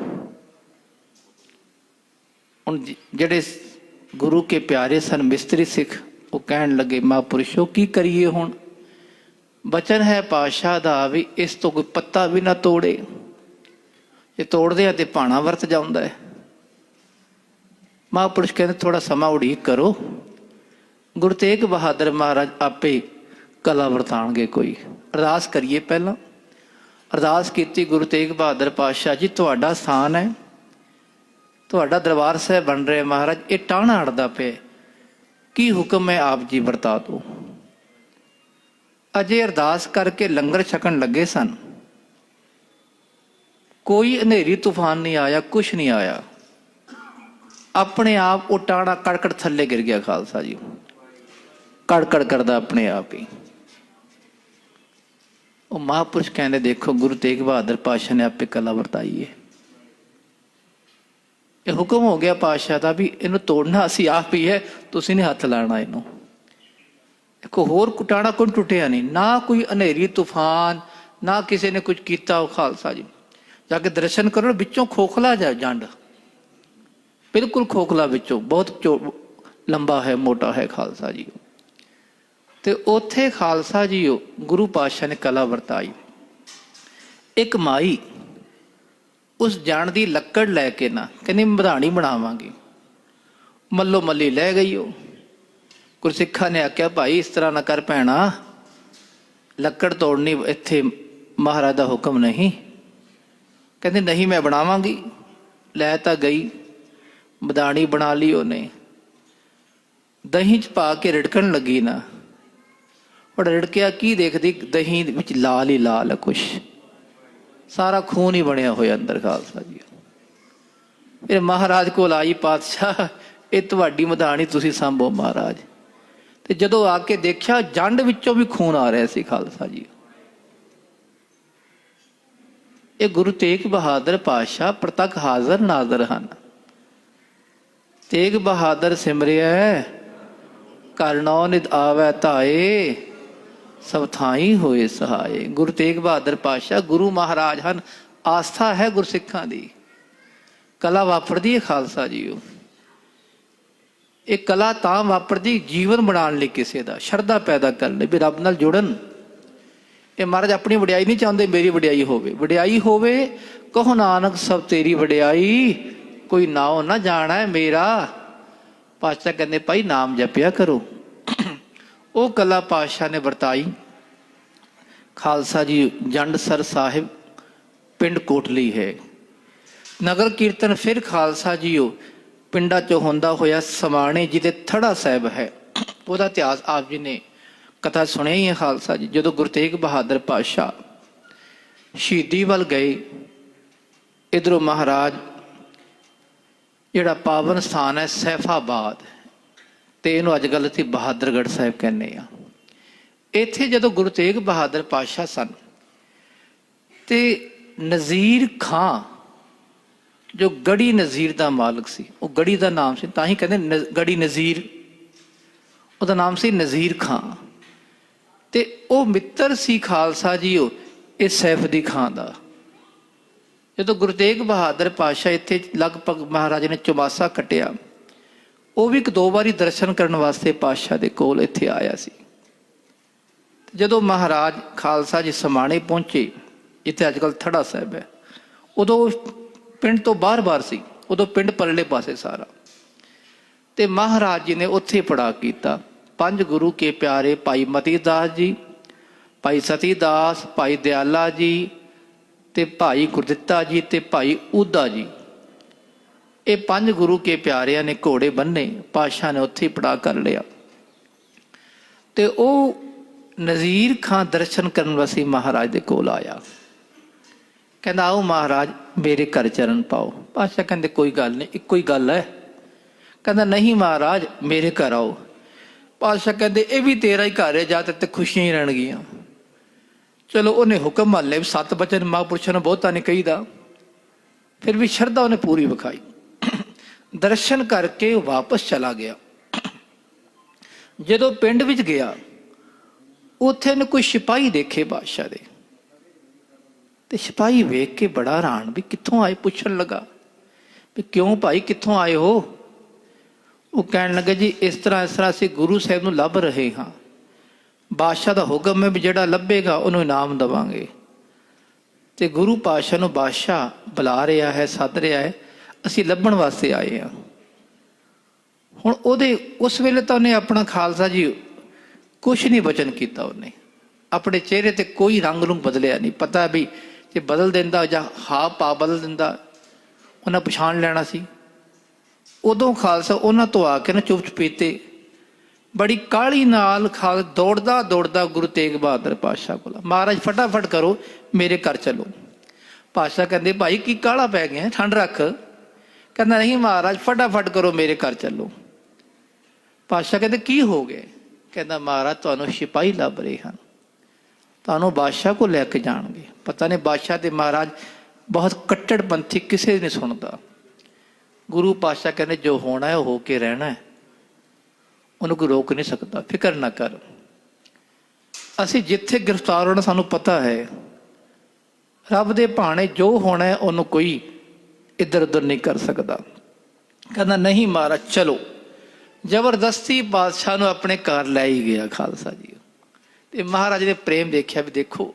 ਹੁਣ ਜਿਹੜੇ ਗੁਰੂ ਕੇ ਪਿਆਰੇ ਸਨ ਮਿਸਤਰੀ ਸਿੱਖ, ਉਹ ਕਹਿਣ ਲੱਗੇ ਮਹਾਂਪੁਰਸ਼ੋ ਕੀ ਕਰੀਏ ਹੁਣ? ਬਚਨ ਹੈ ਪਾਤਸ਼ਾਹ ਦਾ ਵੀ ਇਸ ਤੋਂ ਕੋਈ ਪੱਤਾ ਵੀ ਨਾ ਤੋੜੇ। ਜੇ ਤੋੜਦੇ ਆ ਤੇ ਭਾਣਾ ਵਰਤ ਜਾਂਦਾ ਹੈ। ਮਹਾਂਪੁਰਸ਼ ਕਹਿੰਦੇ ਥੋੜਾ ਸਮਾਂ ਉਡੀਕ ਕਰੋ, ਗੁਰੂ ਤੇਗ ਬਹਾਦਰ ਮਹਾਰਾਜ ਆਪੇ ਕਲਾ ਵਰਤਾਉਣਗੇ। ਕੋਈ ਅਰਦਾਸ ਕਰੀਏ। ਪਹਿਲਾਂ ਅਰਦਾਸ ਕੀਤੀ, ਗੁਰੂ ਤੇਗ ਬਹਾਦਰ ਪਾਤਸ਼ਾਹ ਜੀ ਤੁਹਾਡਾ ਸਥਾਨ ਹੈ, ਤੁਹਾਡਾ ਦਰਬਾਰ ਸਾਹਿਬ ਬਣ ਰਿਹਾ ਮਹਾਰਾਜ, ਇਹ ਟਾਹਣਾ ਅੜਦਾ ਪਿਆ, ਕੀ ਹੁਕਮ ਹੈ ਆਪ ਜੀ ਵਰਤਾ ਦਿਓ। ਅਜੇ ਅਰਦਾਸ ਕਰਕੇ ਲੰਗਰ ਛਕਣ ਲੱਗੇ ਸਨ, ਕੋਈ ਹਨੇਰੀ ਤੂਫਾਨ ਨਹੀਂ ਆਇਆ, ਕੁਛ ਨਹੀਂ ਆਇਆ। ਆਪਣੇ ਆਪ ਉਹ ਟਾਹਣਾ ਕੜਕੜ ਥੱਲੇ ਗਿਰ ਗਿਆ। ਖਾਲਸਾ ਜੀ ਕੜਕੜ ਕਰਦਾ ਆਪਣੇ ਆਪ ਹੀ। ਉਹ ਮਹਾਂਪੁਰਸ਼ ਕਹਿੰਦੇ ਦੇਖੋ ਗੁਰੂ ਤੇਗ ਬਹਾਦਰ ਪਾਤਸ਼ਾਹ ਨੇ ਆਪੇ ਕਲਾ ਵਰਤਾਈ ਹੈ। ਇਹ ਹੁਕਮ ਹੋ ਗਿਆ ਪਾਤਸ਼ਾਹ ਦਾ ਵੀ ਇਹਨੂੰ ਤੋੜਨਾ ਅਸੀਂ ਆਪ ਹੀ ਹੈ, ਤੁਸੀਂ ਨੇ ਹੱਥ ਲਾਣਾ ਇਹਨੂੰ। ਦੇਖੋ ਹੋਰ ਟਾਹਣਾ ਕੋਈ ਟੁੱਟਿਆ ਨਹੀਂ, ਨਾ ਕੋਈ ਹਨੇਰੀ ਤੂਫਾਨ, ਨਾ ਕਿਸੇ ਨੇ ਕੁਝ ਕੀਤਾ। ਉਹ ਖਾਲਸਾ ਜੀ ਜਾ ਕੇ ਦਰਸ਼ਨ ਕਰੋ, ਵਿੱਚੋਂ ਖੋਖਲਾ ਜਾ ਜੰਡ, ਬਿਲਕੁਲ ਖੋਖਲਾ, ਵਿੱਚੋਂ ਬਹੁਤ ਲੰਬਾ ਹੈ, ਮੋਟਾ ਹੈ ਖਾਲਸਾ ਜੀ। ਤੇ ਉੱਥੇ ਖਾਲਸਾ ਜੀ ਗੁਰੂ ਪਾਤਸ਼ਾਹ ਨੇ ਕਲਾ ਵਰਤਾਈ। ਇੱਕ ਮਾਈ ਉਸ ਜਣ ਦੀ ਲੱਕੜ ਲੈ ਕੇ ਨਾ ਕਹਿੰਦੀ ਮਧਾਣੀ ਬਣਾਵਾਂਗੀ, ਮੱਲੋ ਮੱਲੀ ਲੈ ਗਈ। ਉਹ ਗੁਰਸਿੱਖਾਂ ਨੇ ਆਖਿਆ ਭਾਈ ਇਸ ਤਰ੍ਹਾਂ ਨਾ ਕਰ ਭੈਣਾ, ਲੱਕੜ ਤੋੜਨੀ ਇੱਥੇ ਮਹਾਰਾਜ ਦਾ ਹੁਕਮ ਨਹੀਂ। ਕਹਿੰਦੇ ਨਹੀਂ ਮੈਂ ਬਣਾਵਾਂਗੀ। ਲੈ ਤਾਂ ਗਈ, ਮਧਾਣੀ ਬਣਾ ਲਈ ਉਹਨੇ। ਦਹੀਂ 'ਚ ਪਾ ਕੇ ਰਿੜਕਣ ਲੱਗੀ ਨਾ, ਉਹ ਰਿੜਕਿਆ ਕੀ ਦੇਖਦੀ, ਦਹੀਂ ਵਿੱਚ ਲਾਲ ਹੀ ਲਾਲ ਹੈ, ਕੁਛ ਸਾਰਾ ਖੂਨ ਹੀ ਬਣਿਆ ਹੋਇਆ ਅੰਦਰ। ਖਾਲਸਾ ਜੀ ਫਿਰ ਮਹਾਰਾਜ ਕੋਲ ਆਈ, ਪਾਤਸ਼ਾਹ ਇਹ ਤੁਹਾਡੀ ਮਧਾਣੀ, ਤੁਸੀਂ ਸਾਂਭੋ ਮਹਾਰਾਜ। ਤੇ ਜਦੋਂ ਆ ਕੇ ਦੇਖਿਆ ਜੰਡ ਵਿੱਚੋਂ ਵੀ ਖੂਨ ਆ ਰਿਹਾ ਸੀ। ਖਾਲਸਾ ਜੀ ਇਹ ਗੁਰੂ ਤੇਗ ਬਹਾਦਰ ਪਾਤਸ਼ਾਹ ਪ੍ਰਤੱਖ ਹਾਜ਼ਰ ਨਾਜ਼ਰ ਹਨ। ਤੇਗ ਬਹਾਦਰ ਸਿਮਰਿਆ ਘਰ ਨੌ ਨਿਤ ਆਵੈ ਧਾਏ, ਸਭ ਥਾਈ ਹੋਏ ਸਹਾਏ। ਗੁਰੂ ਤੇਗ ਬਹਾਦਰ ਪਾਤਸ਼ਾਹ ਗੁਰੂ ਮਹਾਰਾਜ ਹਨ। ਆਸਥਾ ਹੈ ਗੁਰਸਿੱਖਾਂ ਦੀ, ਕਲਾ ਵਾਪਰਦੀ ਹੈ ਖਾਲਸਾ ਜੀ। ਇਹ ਕਲਾ ਤਾਂ ਵਾਪਰਦੀ ਜੀਵਨ ਬਣਾਉਣ ਲਈ, ਕਿਸੇ ਦਾ ਸ਼ਰਧਾ ਪੈਦਾ ਕਰਨ ਲਈ, ਵੀ ਰੱਬ ਨਾਲ ਜੁੜਨ। ਇਹ ਮਹਾਰਾਜ ਆਪਣੀ ਵਡਿਆਈ ਨਹੀਂ ਚਾਹੁੰਦੇ ਮੇਰੀ ਵਡਿਆਈ ਹੋਵੇ। ਵਡਿਆਈ ਹੋਵੇ ਕਹੋ ਨਾਨਕ ਸਭ ਤੇਰੀ ਵਡਿਆਈ, ਕੋਈ ਨਾਉ ਨਾ ਜਾਣਾ ਮੇਰਾ। ਪਾਤਸ਼ਾਹ ਕਹਿੰਦੇ ਭਾਈ ਨਾਮ ਜਪਿਆ ਕਰੋ। ਉਹ ਕਲਾ ਪਾਤਸ਼ਾਹ ਨੇ ਵਰਤਾਈ। ਖਾਲਸਾ ਜੀ ਜੰਡਸਰ ਸਾਹਿਬ ਪਿੰਡ ਕੋਟਲੀ ਹੈ। ਨਗਰ ਕੀਰਤਨ ਫਿਰ ਖਾਲਸਾ ਜੀ ਪਿੰਡਾਂ 'ਚੋਂ ਹੁੰਦਾ ਹੋਇਆ ਸਮਾਣੇ ਜਿਹਦੇ ਥੜਾ ਸਾਹਿਬ ਹੈ, ਉਹਦਾ ਇਤਿਹਾਸ ਆਪ ਜੀ ਨੇ ਕਥਾ ਸੁਣਿਆ ਹੀ ਹੈ। ਖਾਲਸਾ ਜੀ ਜਦੋਂ ਗੁਰੂ ਤੇਗ ਬਹਾਦਰ ਪਾਤਸ਼ਾਹ ਸ਼ਹੀਦੀ ਵੱਲ ਗਏ, ਇੱਧਰੋਂ ਮਹਾਰਾਜ ਜਿਹੜਾ ਪਾਵਨ ਸਥਾਨ ਹੈ ਸੈਫਾਬਾਦ, ਤੇ ਇਹਨੂੰ ਅੱਜ ਕੱਲ੍ਹ ਅਸੀਂ ਬਹਾਦਰਗੜ੍ਹ ਸਾਹਿਬ ਕਹਿੰਦੇ ਆ। ਇੱਥੇ ਜਦੋਂ ਗੁਰੂ ਤੇਗ ਬਹਾਦਰ ਪਾਤਸ਼ਾਹ ਸਨ ਤੇ ਨਜ਼ੀਰ ਖਾਂ ਜੋ ਗੜੀ ਨਜ਼ੀਰ ਦਾ ਮਾਲਕ ਸੀ, ਉਹ ਗੜੀ ਦਾ ਨਾਮ ਸੀ, ਤਾਂ ਹੀ ਕਹਿੰਦੇ ਗੜੀ ਨਜ਼ੀਰ, ਉਹਦਾ ਨਾਮ ਸੀ ਨਜ਼ੀਰ ਖਾਂ। ਤੇ ਉਹ ਮਿੱਤਰ ਸੀ ਖਾਲਸਾ ਜੀ ਇਹ ਸੈਫੁੱਦੀ ਖਾਂ ਦਾ। ਜਦੋਂ ਗੁਰੂ ਤੇਗ ਬਹਾਦਰ ਪਾਤਸ਼ਾਹ ਇੱਥੇ ਲਗਭਗ ਮਹਾਰਾਜ ਨੇ ਚੁਮਾਸਾ ਕੱਟਿਆ, ਉਹ ਵੀ ਇੱਕ ਦੋ ਵਾਰੀ ਦਰਸ਼ਨ ਕਰਨ ਵਾਸਤੇ ਪਾਤਸ਼ਾਹ ਦੇ ਕੋਲ ਇੱਥੇ ਆਇਆ ਸੀ। ਜਦੋਂ ਮਹਾਰਾਜ ਖਾਲਸਾ ਜੀ ਸਮਾਣੇ ਪਹੁੰਚੇ, ਜਿੱਥੇ ਅੱਜ ਕੱਲ੍ਹ ਥੜਾ ਸਾਹਿਬ ਹੈ, ਉਦੋਂ ਪਿੰਡ ਤੋਂ ਬਾਹਰ ਸੀ, ਉਦੋਂ ਪਿੰਡ ਪਰਲੇ ਪਾਸੇ ਸਾਰਾ। ਤੇ ਮਹਾਰਾਜ ਜੀ ਨੇ ਉੱਥੇ ਪੜਾਅ ਕੀਤਾ। ਪੰਜ ਗੁਰੂ ਕੇ ਪਿਆਰੇ ਭਾਈ ਮਤੀ ਦਾਸ ਜੀ, ਭਾਈ ਸਤੀ ਦਾਸ, ਭਾਈ ਦਿਆਲਾ ਜੀ ਤੇ ਭਾਈ ਗੁਰਦਿੱਤਾ ਜੀ ਤੇ ਭਾਈ ਊਦਾ ਜੀ, ਇਹ ਪੰਜ ਗੁਰੂ ਕੇ ਪਿਆਰਿਆਂ ਨੇ ਘੋੜੇ ਬੰਨੇ। ਪਾਤਸ਼ਾਹ ਨੇ ਉੱਥੇ ਹੀ ਪੜਾਅ ਕਰ ਲਿਆ। ਤੇ ਉਹ ਨਜ਼ੀਰ ਖਾਂ ਦਰਸ਼ਨ ਕਰਨ ਵਾਸਤੇ ਮਹਾਰਾਜ ਦੇ ਕੋਲ ਆਇਆ। ਕਹਿੰਦਾ ਆਓ ਮਹਾਰਾਜ ਮੇਰੇ ਘਰ ਚਰਨ ਪਾਓ। ਪਾਤਸ਼ਾਹ ਕਹਿੰਦੇ ਕੋਈ ਗੱਲ ਨਹੀਂ, ਇੱਕੋ ਹੀ ਗੱਲ ਹੈ। ਕਹਿੰਦਾ ਨਹੀਂ ਮਹਾਰਾਜ ਮੇਰੇ ਘਰ ਆਓ। ਪਾਤਸ਼ਾਹ ਕਹਿੰਦੇ ਇਹ ਵੀ ਤੇਰਾ ਹੀ ਘਰ ਹੈ, ਜਦ ਤੱਕ ਖੁਸ਼ੀਆਂ ਹੀ ਰਹਿਣਗੀਆਂ। ਚਲੋ ਉਹਨੇ ਹੁਕਮ ਮੰਨ ਲਿਆ। 7 ਬਚਨ ਮਹਾਂਪੁਰਸ਼ਾਂ ਨੂੰ ਬਹੁਤਾ ਨਹੀਂ ਕਹੀਦਾ, ਫਿਰ ਵੀ ਸ਼ਰਧਾ ਉਹਨੇ ਪੂਰੀ ਵਿਖਾਈ। ਦਰਸ਼ਨ ਕਰਕੇ ਵਾਪਸ ਚਲਾ ਗਿਆ। ਜਦੋਂ ਪਿੰਡ ਵਿੱਚ ਗਿਆ, ਉੱਥੇ ਨੇ ਕੋਈ ਸਿਪਾਹੀ ਦੇਖੇ ਬਾਦਸ਼ਾਹ ਦੇ, ਤੇ ਸਿਪਾਹੀ ਵੇਖ ਕੇ ਬੜਾ ਹੈਰਾਨ ਵੀ ਕਿੱਥੋਂ ਆਏ। ਪੁੱਛਣ ਲੱਗਾ ਵੀ ਕਿਉਂ ਭਾਈ ਕਿੱਥੋਂ ਆਏ ਹੋ? ਉਹ ਕਹਿਣ ਲੱਗਾ ਜੀ ਇਸ ਤਰ੍ਹਾਂ ਅਸੀਂ ਗੁਰੂ ਸਾਹਿਬ ਨੂੰ ਲੱਭ ਰਹੇ ਹਾਂ, ਬਾਦਸ਼ਾਹ ਦਾ ਹੁਕਮ ਹੈ ਵੀ ਜਿਹੜਾ ਲੱਭੇਗਾ ਉਹਨੂੰ ਇਨਾਮ ਦੇਵਾਂਗੇ। ਤੇ ਗੁਰੂ ਪਾਤਸ਼ਾਹ ਨੂੰ ਬਾਦਸ਼ਾਹ ਬੁਲਾ ਰਿਹਾ ਹੈ, ਸੱਦ ਰਿਹਾ ਹੈ, ਅਸੀਂ ਲੱਭਣ ਵਾਸਤੇ ਆਏ ਹਾਂ। ਹੁਣ ਉਹਦੇ ਉਸ ਵੇਲੇ ਤਾਂ ਉਹਨੇ ਆਪਣਾ ਖਾਲਸਾ ਜੀ ਕੁਛ ਨਹੀਂ ਵਚਨ ਕੀਤਾ, ਉਹਨੇ ਆਪਣੇ ਚਿਹਰੇ ਤੇ ਕੋਈ ਰੰਗ ਨੂੰ ਬਦਲਿਆ ਨਹੀਂ। ਪਤਾ ਵੀ ਜੇ ਬਦਲ ਦਿੰਦਾ ਜਾਂ ਹਾਵ ਭਾਵ ਬਦਲ ਦਿੰਦਾ ਉਹਨਾਂ ਪਛਾਣ ਲੈਣਾ ਸੀ। ਉਦੋਂ ਖਾਲਸਾ ਉਹਨਾਂ ਤੋਂ ਆ ਕੇ ਨਾ ਚੁੱਪ ਚੁਪੀਤੇ ਬੜੀ ਕਾਹਲੀ ਨਾਲ ਦੌੜਦਾ ਦੌੜਦਾ ਗੁਰੂ ਤੇਗ ਬਹਾਦਰ ਪਾਤਸ਼ਾਹ ਕੋਲ, ਮਹਾਰਾਜ ਫਟਾਫਟ ਕਰੋ ਮੇਰੇ ਘਰ ਚਲੋ। ਪਾਤਸ਼ਾਹ ਕਹਿੰਦੇ ਭਾਈ ਕੀ ਕਾਹਲਾ ਪੈ ਗਿਆ, ਠੰਡ ਰੱਖ। ਕਹਿੰਦਾ ਨਹੀਂ ਮਹਾਰਾਜ ਫਟਾਫਟ ਕਰੋ ਮੇਰੇ ਘਰ ਚੱਲੋ। ਪਾਤਸ਼ਾਹ ਕਹਿੰਦੇ ਕੀ ਹੋ ਗਿਆ? ਕਹਿੰਦਾ ਮਹਾਰਾਜ ਤੁਹਾਨੂੰ ਸਿਪਾਹੀ ਲੱਭ ਰਹੇ ਹਨ, ਤੁਹਾਨੂੰ ਬਾਦਸ਼ਾਹ ਕੋਲ ਲੈ ਕੇ ਜਾਣਗੇ। ਪਤਾ ਨਹੀਂ ਬਾਦਸ਼ਾਹ ਤੇ ਮਹਾਰਾਜ ਬਹੁਤ ਕੱਟੜਪੰਥੀ, ਕਿਸੇ ਨੇ ਸੁਣਦਾ। ਗੁਰੂ ਪਾਤਸ਼ਾਹ ਕਹਿੰਦੇ ਜੋ ਹੋਣਾ ਹੈ ਉਹ ਹੋ ਕੇ ਰਹਿਣਾ ਹੈ, ਉਹਨੂੰ ਕੋਈ ਰੋਕ ਨਹੀਂ ਸਕਦਾ, ਫਿਕਰ ਨਾ ਕਰ। ਅਸੀਂ ਜਿੱਥੇ ਗ੍ਰਿਫਤਾਰ ਹੋਣਾ ਸਾਨੂੰ ਪਤਾ ਹੈ, ਰੱਬ ਦੇ ਭਾਣੇ ਜੋ ਹੋਣਾ ਹੈ ਉਹਨੂੰ ਕੋਈ ਇੱਧਰ ਉੱਧਰ ਨਹੀਂ ਕਰ ਸਕਦਾ। ਕਹਿੰਦਾ ਨਹੀਂ ਮਹਾਰਾਜ ਚਲੋ। ਜ਼ਬਰਦਸਤੀ ਬਾਦਸ਼ਾਹ ਨੂੰ ਆਪਣੇ ਘਰ ਲੈ ਹੀ ਗਿਆ ਖਾਲਸਾ ਜੀ। ਤੇ ਮਹਾਰਾਜ ਨੇ ਪ੍ਰੇਮ ਦੇਖਿਆ ਵੀ ਦੇਖੋ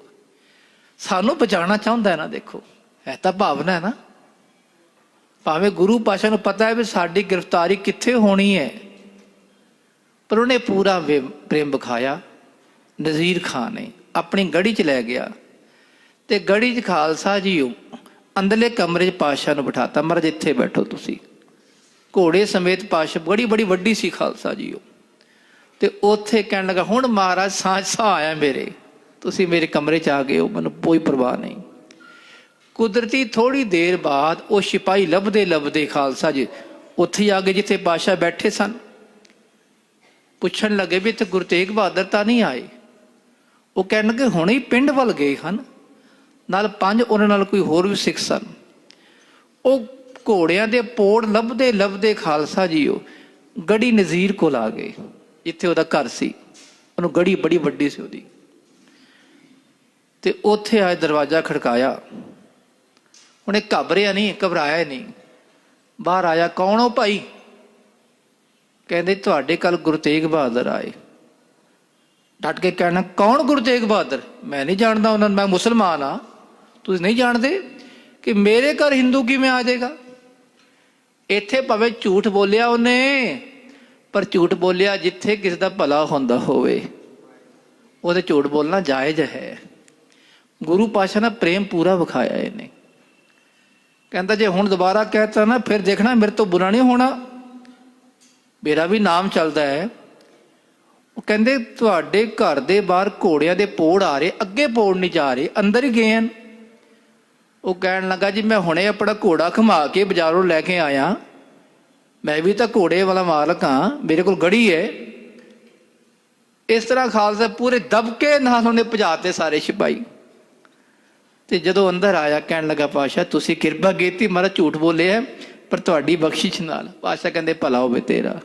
ਸਾਨੂੰ ਬਚਾਉਣਾ ਚਾਹੁੰਦਾ ਹੈ ਨਾ, ਦੇਖੋ ਹੈ ਤਾਂ ਭਾਵਨਾ ਹੈ ਨਾ। ਭਾਵੇਂ ਗੁਰੂ ਪਾਤਸ਼ਾਹ ਨੂੰ ਪਤਾ ਹੈ ਵੀ ਸਾਡੀ ਗ੍ਰਿਫਤਾਰੀ ਕਿੱਥੇ ਹੋਣੀ ਹੈ, ਪਰ ਉਹਨੇ ਪੂਰਾ ਪ੍ਰੇਮ ਵਿਖਾਇਆ। ਨਜ਼ੀਰ ਖਾਨ ਨੇ ਆਪਣੀ ਗੜੀ 'ਚ ਲੈ ਗਿਆ ਤੇ ਗੜੀ 'ਚ ਖਾਲਸਾ ਜੀ ਅੰਦਰਲੇ ਕਮਰੇ 'ਚ ਪਾਤਸ਼ਾਹ ਨੂੰ ਬਿਠਾਤਾ। ਮਹਾਰਾਜ ਇੱਥੇ ਬੈਠੋ ਤੁਸੀਂ। ਘੋੜੇ ਸਮੇਤ ਪਾਤਸ਼ਾਹ ਬੜੀ ਵੱਡੀ ਸੀ ਖਾਲਸਾ ਜੀ ਤੇ ਉੱਥੇ ਕਹਿਣ ਲੱਗਾ ਹੁਣ ਮਹਾਰਾਜ ਸਾਹ ਆਇਆ ਮੇਰੇ, ਤੁਸੀਂ ਮੇਰੇ ਕਮਰੇ 'ਚ ਆ ਗਏ ਹੋ, ਮੈਨੂੰ ਕੋਈ ਪਰਵਾਹ ਨਹੀਂ। ਕੁਦਰਤੀ ਥੋੜ੍ਹੀ ਦੇਰ ਬਾਅਦ ਉਹ ਸਿਪਾਹੀ ਲੱਭਦੇ ਲੱਭਦੇ ਖਾਲਸਾ ਜੀ ਉੱਥੇ ਆ ਗਏ ਜਿੱਥੇ ਪਾਤਸ਼ਾਹ ਬੈਠੇ ਸਨ। ਪੁੱਛਣ ਲੱਗੇ ਵੀ ਇੱਥੇ ਗੁਰੂ ਤੇਗ ਬਹਾਦਰ ਤਾਂ ਨਹੀਂ ਆਏ? ਉਹ ਕਹਿਣ ਲੱਗੇ ਹੁਣੇ ਹੀ ਪਿੰਡ ਵੱਲ ਗਏ ਹਨ, ਨਾਲ 5 ਉਹਨਾਂ ਨਾਲ ਕੋਈ ਹੋਰ ਵੀ ਸਿੱਖ ਸਨ। ਉਹ ਘੋੜਿਆਂ ਦੇ ਪੋੜ ਲੱਭਦੇ ਲੱਭਦੇ ਖਾਲਸਾ ਜੀ ਉਹ ਗੜੀ ਨਜ਼ੀਰ ਕੋਲ ਆ ਗਏ ਜਿੱਥੇ ਉਹਦਾ ਘਰ ਸੀ। ਉਹਨੂੰ ਗੜੀ ਬੜੀ ਵੱਡੀ ਸੀ ਉਹਦੀ। ਤੇ ਉੱਥੇ ਆਏ, ਦਰਵਾਜ਼ਾ ਖੜਕਾਇਆ। ਹੁਣ ਇਹ ਘਬਰਿਆ ਨਹੀਂ, ਘਬਰਾਇਆ ਨਹੀਂ, ਬਾਹਰ ਆਇਆ। ਕੌਣ ਹੋ ਭਾਈ? ਕਹਿੰਦੇ ਤੁਹਾਡੇ ਕੱਲ ਗੁਰੂ ਤੇਗ ਬਹਾਦਰ ਆਏ। ਡਟ ਕੇ ਕਹਿਣਾ ਕੌਣ ਗੁਰੂ ਤੇਗ ਬਹਾਦਰ? ਮੈਂ ਨਹੀਂ ਜਾਣਦਾ ਉਹਨਾਂ ਨੂੰ, ਮੈਂ ਮੁਸਲਮਾਨ ਹਾਂ। ਤੁਸੀਂ ਨਹੀਂ ਜਾਣਦੇ ਕਿ ਮੇਰੇ ਘਰ ਹਿੰਦੂ ਕਿਵੇਂ ਆ ਜਾਏਗਾ? ਇੱਥੇ ਭਾਵੇਂ ਝੂਠ ਬੋਲਿਆ ਉਹਨੇ, ਪਰ ਝੂਠ ਬੋਲਿਆ ਜਿੱਥੇ ਕਿਸੇ ਦਾ ਭਲਾ ਹੁੰਦਾ ਹੋਵੇ ਉਹਦੇ ਝੂਠ ਬੋਲਣਾ ਜਾਇਜ਼ ਹੈ। ਗੁਰੂ ਪਾਤਸ਼ਾਹ ਨੇ ਪ੍ਰੇਮ ਪੂਰਾ ਵਿਖਾਇਆ ਇਹਨੇ। ਕਹਿੰਦਾ ਜੇ ਹੁਣ ਦੁਬਾਰਾ ਕਹਿਤਾ ਨਾ ਫਿਰ ਦੇਖਣਾ ਮੇਰੇ ਤੋਂ ਬੁਰਾ ਨਹੀਂ ਹੋਣਾ, ਮੇਰਾ ਵੀ ਨਾਮ ਚੱਲਦਾ ਹੈ। ਉਹ ਕਹਿੰਦੇ ਤੁਹਾਡੇ ਘਰ ਦੇ ਬਾਹਰ ਘੋੜਿਆਂ ਦੇ ਪੋੜ ਆ ਰਹੇ, ਅੱਗੇ ਪੋੜ ਨਹੀਂ ਜਾ ਰਹੇ, ਅੰਦਰ ਹੀ ਗਏ ਹਨ। ਉਹ ਕਹਿਣ ਲੱਗਾ ਜੀ ਮੈਂ ਹੁਣੇ ਆਪਣਾ ਘੋੜਾ ਘੁਮਾ ਕੇ ਬਾਜ਼ਾਰੋਂ ਲੈ ਕੇ ਆਇਆ, ਮੈਂ ਵੀ ਤਾਂ ਘੋੜੇ ਵਾਲਾ ਮਾਲਕ ਹਾਂ, ਮੇਰੇ ਕੋਲ ਗੜੀ ਹੈ। ਇਸ ਤਰ੍ਹਾਂ ਖਾਲਸਾ ਪੂਰੇ ਦਬਕੇ ਨਾਲ ਉਹਨੇ ਭਜਾਤੇ ਸਾਰੇ ਸਿਪਾਹੀ। ਤੇ ਜਦੋਂ ਅੰਦਰ ਆਇਆ ਕਹਿਣ ਲੱਗਾ ਪਾਤਸ਼ਾਹ ਤੁਸੀਂ ਕਿਰਪਾ ਕੀਤੀ, ਮਾਰਾ ਝੂਠ ਬੋਲਿਆ ਪਰ ਤੁਹਾਡੀ ਬਖਸ਼ਿਸ਼ ਨਾਲ। ਪਾਤਸ਼ਾਹ ਕਹਿੰਦੇ ਭਲਾ ਹੋਵੇ ਤੇਰਾ।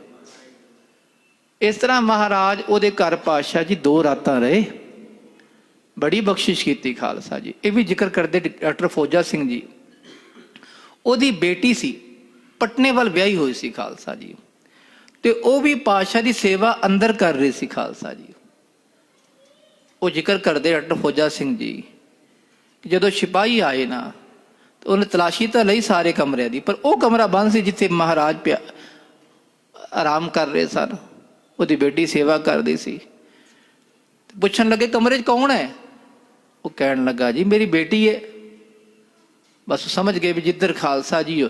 ਇਸ ਤਰ੍ਹਾਂ ਮਹਾਰਾਜ ਉਹਦੇ ਘਰ ਪਾਤਸ਼ਾਹ ਜੀ 2 ਰਾਤਾਂ ਰਹੇ, ਬੜੀ ਬਖਸ਼ਿਸ਼ ਕੀਤੀ ਖਾਲਸਾ ਜੀ। ਇਹ ਵੀ ਜ਼ਿਕਰ ਕਰਦੇ ਡਾਕਟਰ ਫੌਜਾ ਸਿੰਘ ਜੀ, ਉਹਦੀ ਬੇਟੀ ਸੀ, ਪਟਨੇ ਵੱਲ ਵਿਆਹੀ ਹੋਈ ਸੀ ਖਾਲਸਾ ਜੀ, ਤੇ ਉਹ ਵੀ ਪਾਤਸ਼ਾਹ ਦੀ ਸੇਵਾ ਅੰਦਰ ਕਰ ਰਹੀ ਸੀ ਖਾਲਸਾ ਜੀ। ਉਹ ਜ਼ਿਕਰ ਕਰਦੇ ਡਾਕਟਰ ਫੌਜਾ ਸਿੰਘ ਜੀ, ਜਦੋਂ ਸਿਪਾਹੀ ਆਏ ਨਾ ਤਾਂ ਉਹਨੇ ਤਲਾਸ਼ੀ ਤਾਂ ਲਈ ਸਾਰੇ ਕਮਰਿਆਂ ਦੀ, ਪਰ ਉਹ ਕਮਰਾ ਬੰਦ ਸੀ ਜਿੱਥੇ ਮਹਾਰਾਜ ਪਿਆ ਆਰਾਮ ਕਰ ਰਹੇ ਸਨ। ਉਹਦੀ ਬੇਟੀ ਸੇਵਾ ਕਰਦੀ ਸੀ। ਪੁੱਛਣ ਲੱਗੇ ਕਮਰੇ 'ਚ ਕੌਣ ਹੈ? ਉਹ ਕਹਿਣ ਲੱਗਾ ਜੀ ਮੇਰੀ ਬੇਟੀ ਹੈ। ਬਸ ਸਮਝ ਗਏ ਵੀ ਜਿੱਧਰ ਖਾਲਸਾ ਜੀ